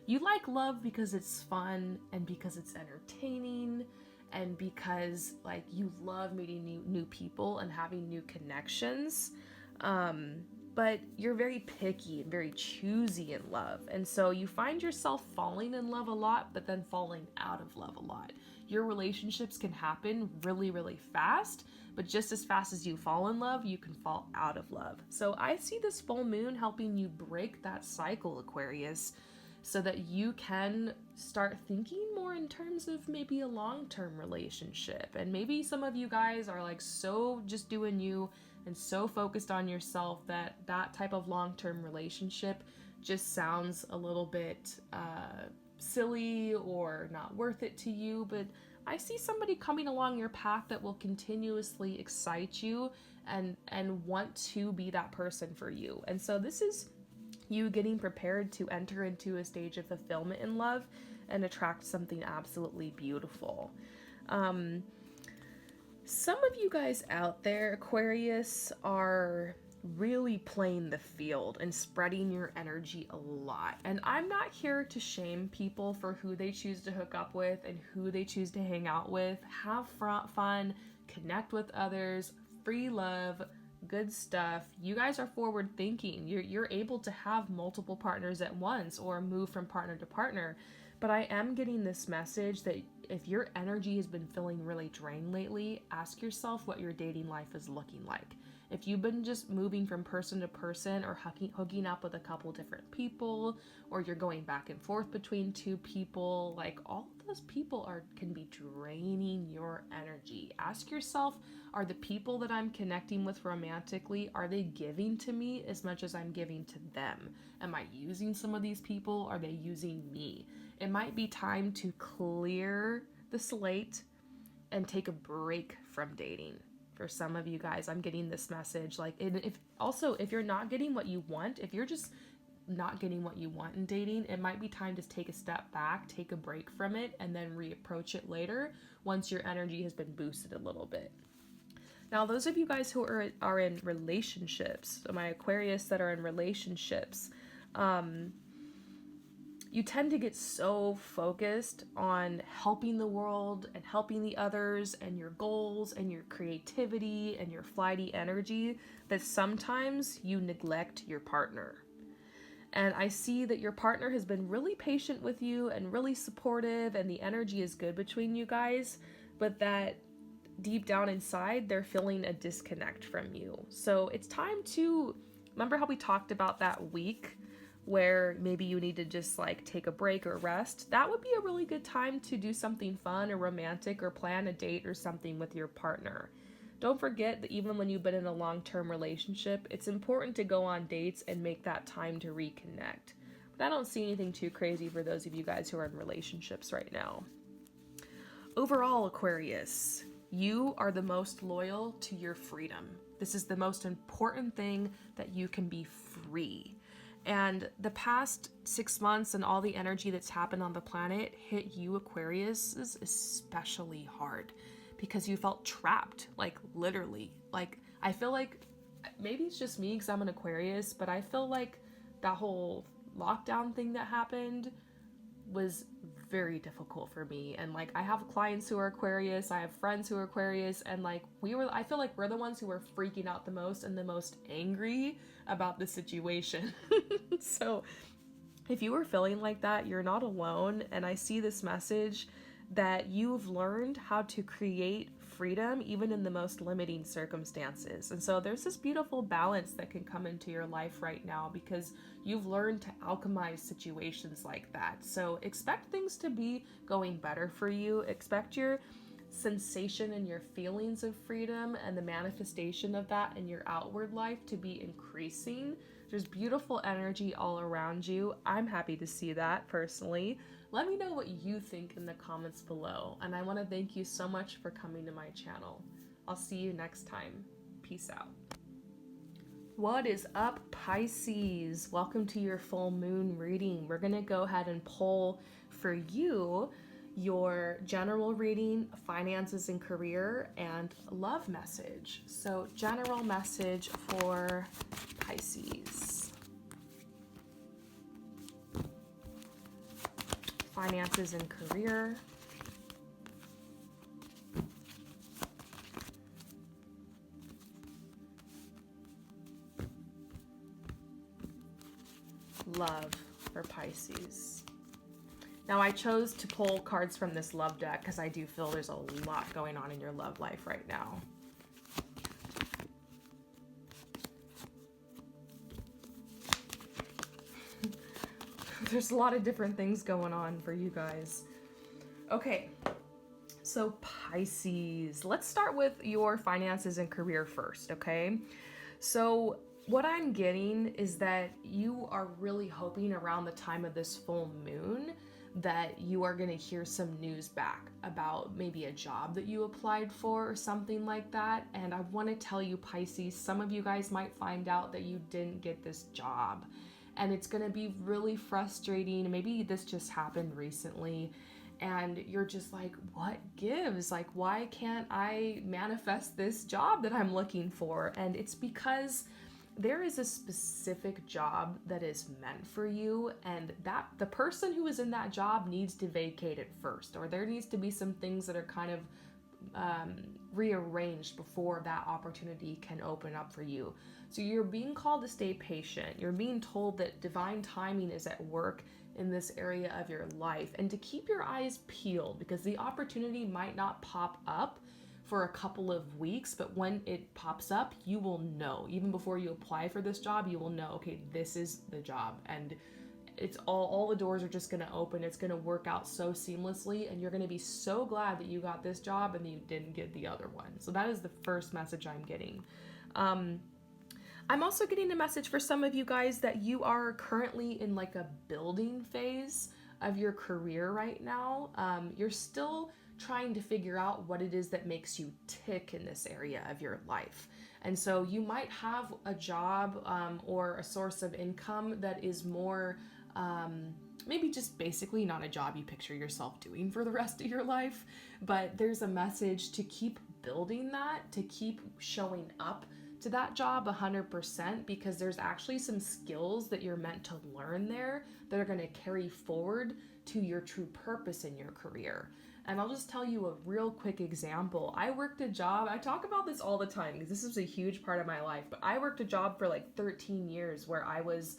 Speaker 1: You like love because it's fun and because it's entertaining and because you love meeting new people and having new connections. But you're very picky and very choosy in love. And so you find yourself falling in love a lot, but then falling out of love a lot. Your relationships can happen really, really fast, but just as fast as you fall in love, you can fall out of love. So I see this full moon helping you break that cycle, Aquarius. so that you can start thinking more in terms of maybe a long-term relationship. And maybe some of you guys are like so just doing you and so focused on yourself that that type of long-term relationship just sounds a little bit silly or not worth it to you. But I see somebody coming along your path that will continuously excite you and want to be that person for you. And so this is you getting prepared to enter into a stage of fulfillment in love and attract something absolutely beautiful. Some of you guys out there, Aquarius, are really playing the field and spreading your energy a lot. And I'm not here to shame people for who they choose to hook up with and who they choose to hang out with. Have fun, connect with others, free love, good stuff. You guys are forward thinking. You're able to have multiple partners at once or move from partner to partner. But I am getting this message that if your energy has been feeling really drained lately, ask yourself what your dating life is looking like. If you've been just moving from person to person or hooking up with a couple different people, or you're going back and forth between two people, like all of those people can be draining your energy. Ask yourself, are the people that I'm connecting with romantically, are they giving to me as much as I'm giving to them? Am I using some of these people? Are they using me? It might be time to clear the slate and take a break from dating. For some of you guys, I'm getting this message. Like, if you're not getting what you want, if you're just not getting what you want in dating, it might be time to take a step back, take a break from it, and then reapproach it later once your energy has been boosted a little bit. Now, those of you guys who are in relationships, so my Aquarius that are in relationships, you tend to get so focused on helping the world and helping the others and your goals and your creativity and your flighty energy that sometimes you neglect your partner. And I see that your partner has been really patient with you and really supportive and the energy is good between you guys, but that deep down inside, they're feeling a disconnect from you. So it's time to, remember how we talked about that week where maybe you need to just like take a break or rest? That would be a really good time to do something fun or romantic or plan a date or something with your partner. Don't forget that even when you've been in a long-term relationship, it's important to go on dates and make that time to reconnect. But I don't see anything too crazy for those of you guys who are in relationships right now. Overall, Aquarius, you are the most loyal to your freedom. This is the most important thing, that you can be free. And the past 6 months and all the energy that's happened on the planet hit you, Aquarius, especially hard because you felt trapped, like literally. Like, I feel like maybe it's just me because I'm an Aquarius, but I feel like that whole lockdown thing that happened was very difficult for me. And like, I have clients who are Aquarius, I have friends who are Aquarius, and like I feel like we're the ones who were freaking out the most and the most angry about the situation. So if you were feeling like that, you're not alone. And I see this message that you've learned how to create freedom even in the most limiting circumstances. And so there's this beautiful balance that can come into your life right now because you've learned to alchemize situations like that. So expect things to be going better for you. Expect your sensation and your feelings of freedom and the manifestation of that in your outward life to be increasing. There's beautiful energy all around you. I'm happy to see that personally. Let me know what you think in the comments below. And I want to thank you so much for coming to my channel. I'll see you next time. Peace out. What is up, Pisces? Welcome to your full moon reading. We're going to go ahead and pull for you your general reading, finances and career, and love message. So general message for Pisces. Finances and career. Love for Pisces. Now I chose to pull cards from this love deck because I do feel there's a lot going on in your love life right now. there's a lot of different things going on for you guys. Okay, so Pisces, let's start with your finances and career first, okay? So what I'm getting is that you are really hoping around the time of this full moon that you are going to hear some news back about maybe a job that you applied for or something like that. And I want to tell you, Pisces, some of you guys might find out that you didn't get this job. And it's going to be really frustrating. Maybe this just happened recently and you're just like, what gives? Like, why can't I manifest this job that I'm looking for? And it's because there is a specific job that is meant for you, and that the person who is in that job needs to vacate it first, or there needs to be some things that are kind of rearranged before that opportunity can open up for you. So you're being called to stay patient. You're being told that divine timing is at work in this area of your life, and to keep your eyes peeled because the opportunity might not pop up for a couple of weeks, but when it pops up, you will know. Even before you apply for this job, you will know, okay, this is the job, and it's all the doors are just going to open. It's going to work out so seamlessly, and you're going to be so glad that you got this job and that you didn't get the other one. So that is the first message I'm getting. I'm also getting a message for some of you guys that you are currently in like a building phase of your career right now. You're still trying to figure out what it is that makes you tick in this area of your life. And so you might have a job or a source of income that is more maybe just basically not a job you picture yourself doing for the rest of your life, but there's a message to keep building that, to keep showing up to that job 100%, because there's actually some skills that you're meant to learn there that are going to carry forward to your true purpose in your career. And I'll just tell you a real quick example. I worked a job, I talk about this all the time because this is a huge part of my life, but I worked a job for like 13 years where I was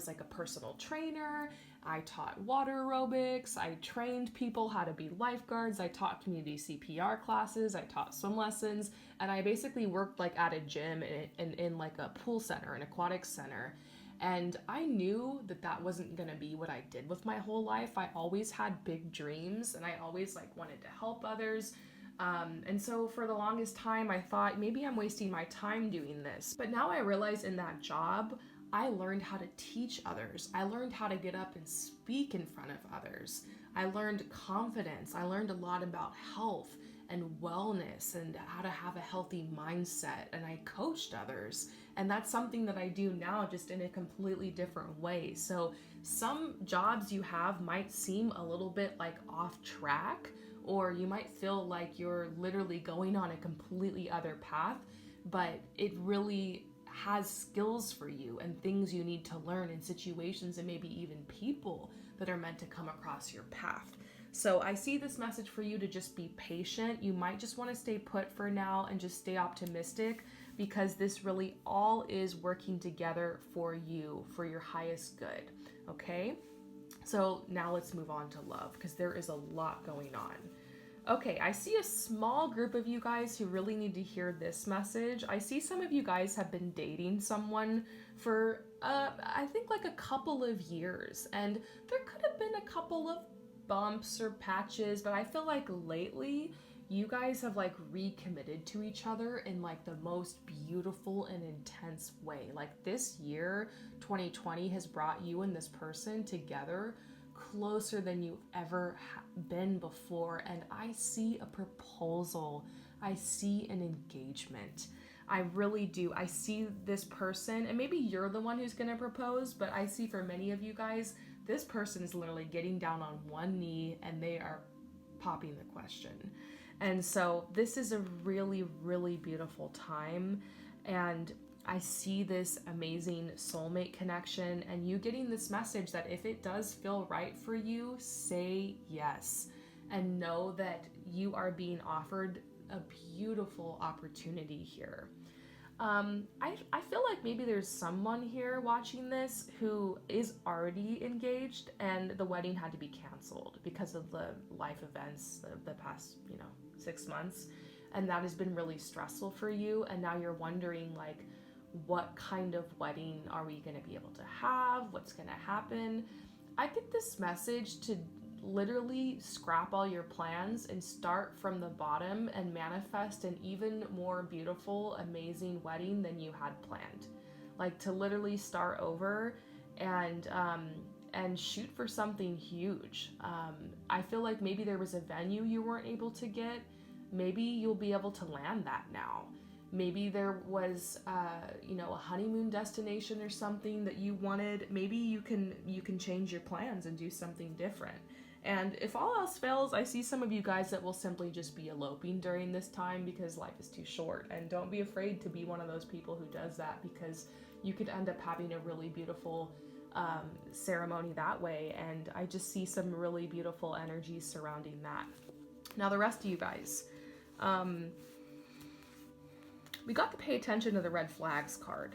Speaker 1: like a personal trainer. I taught water aerobics. I trained people how to be lifeguards. I taught community CPR classes. I taught swim lessons. And I basically worked like at a gym and in like a pool center, an aquatic center. And I knew that that wasn't going to be what I did with my whole life. I always had big dreams and I always like wanted to help others. And so for the longest time, I thought maybe I'm wasting my time doing this. But now I realize in that job, I learned how to teach others. I learned how to get up and speak in front of others. I learned confidence. I learned a lot about health and wellness and how to have a healthy mindset. And I coached others. And that's something that I do now, just in a completely different way. So some jobs you have might seem a little bit like off track, or you might feel like you're literally going on a completely other path, but it really has skills for you and things you need to learn in situations and maybe even people that are meant to come across your path. So I see this message for you to just be patient. You might just want to stay put for now and just stay optimistic, because this really all is working together for you, for your highest good. Okay? So now let's move on to love, because there is a lot going on. Okay, I see a small group of you guys who really need to hear this message. I see some of you guys have been dating someone for, I think like a couple of years, and there could have been a couple of bumps or patches, but I feel like lately you guys have like recommitted to each other in like the most beautiful and intense way. Like this year, 2020, has brought you and this person together closer than you've ever been before. And I see a proposal. I see an engagement. I really do. I see this person, and maybe you're the one who's going to propose, but I see for many of you guys, this person is literally getting down on one knee and they are popping the question. And so this is a really, really beautiful time. And I see this amazing soulmate connection, and you getting this message that if it does feel right for you, say yes and know that you are being offered a beautiful opportunity here. I feel like maybe there's someone here watching this who is already engaged and the wedding had to be canceled because of the life events of the past, 6 months. And that has been really stressful for you. And now you're wondering like, what kind of wedding are we going to be able to have? What's going to happen? I get this message to literally scrap all your plans and start from the bottom and manifest an even more beautiful, amazing wedding than you had planned. Like to literally start over and shoot for something huge. I feel like maybe there was a venue you weren't able to get. Maybe you'll be able to land that now. Maybe there was, a honeymoon destination or something that you wanted. Maybe you can change your plans and do something different. And if all else fails, I see some of you guys that will simply just be eloping during this time because life is too short. And don't be afraid to be one of those people who does that, because you could end up having a really beautiful ceremony that way. And I just see some really beautiful energies surrounding that. Now, the rest of you guys, we got to pay attention to the red flags card,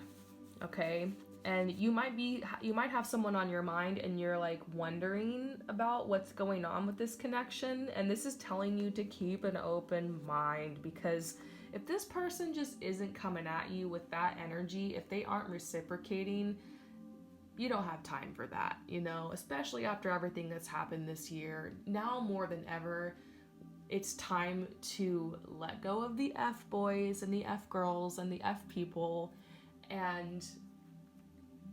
Speaker 1: okay? And you might have someone on your mind and you're like wondering about what's going on with this connection. And this is telling you to keep an open mind, because if this person just isn't coming at you with that energy, if they aren't reciprocating, you don't have time for that, especially after everything that's happened this year. Now more than ever, it's time to let go of the F boys and the F girls and the F people and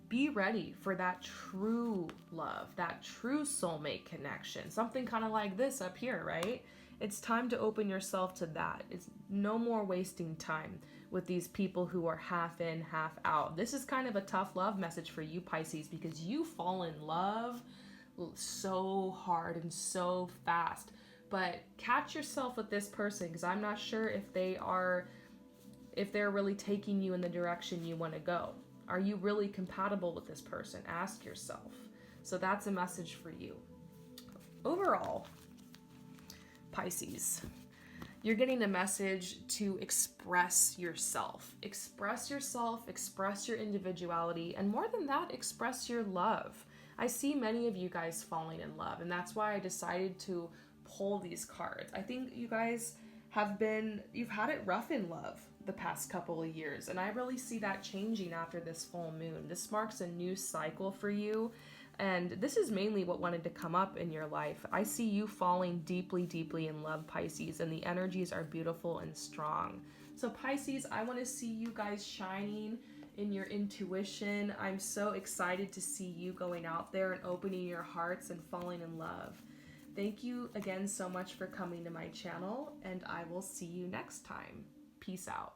Speaker 1: be ready for that true love, that true soulmate connection. Something kind of like this up here, right? It's time to open yourself to that. It's no more wasting time with these people who are half in, half out. This is kind of a tough love message for you, Pisces, because you fall in love so hard and so fast. But catch yourself with this person, because I'm not sure if they're really taking you in the direction you want to go. Are you really compatible with this person? Ask yourself. So that's a message for you. Overall, Pisces, you're getting a message to express yourself. Express yourself, express your individuality, and more than that, express your love. I see many of you guys falling in love, and that's why I decided to pull these cards. I think you guys you've had it rough in love the past couple of years, and I really see that changing after this full moon. This marks a new cycle for you, and this is mainly what wanted to come up in your life. I see you falling deeply, deeply in love, Pisces, and the energies are beautiful and strong. So Pisces, I want to see you guys shining in your intuition. I'm so excited to see you going out there and opening your hearts and falling in love. Thank you again so much for coming to my channel, and I will see you next time. Peace out.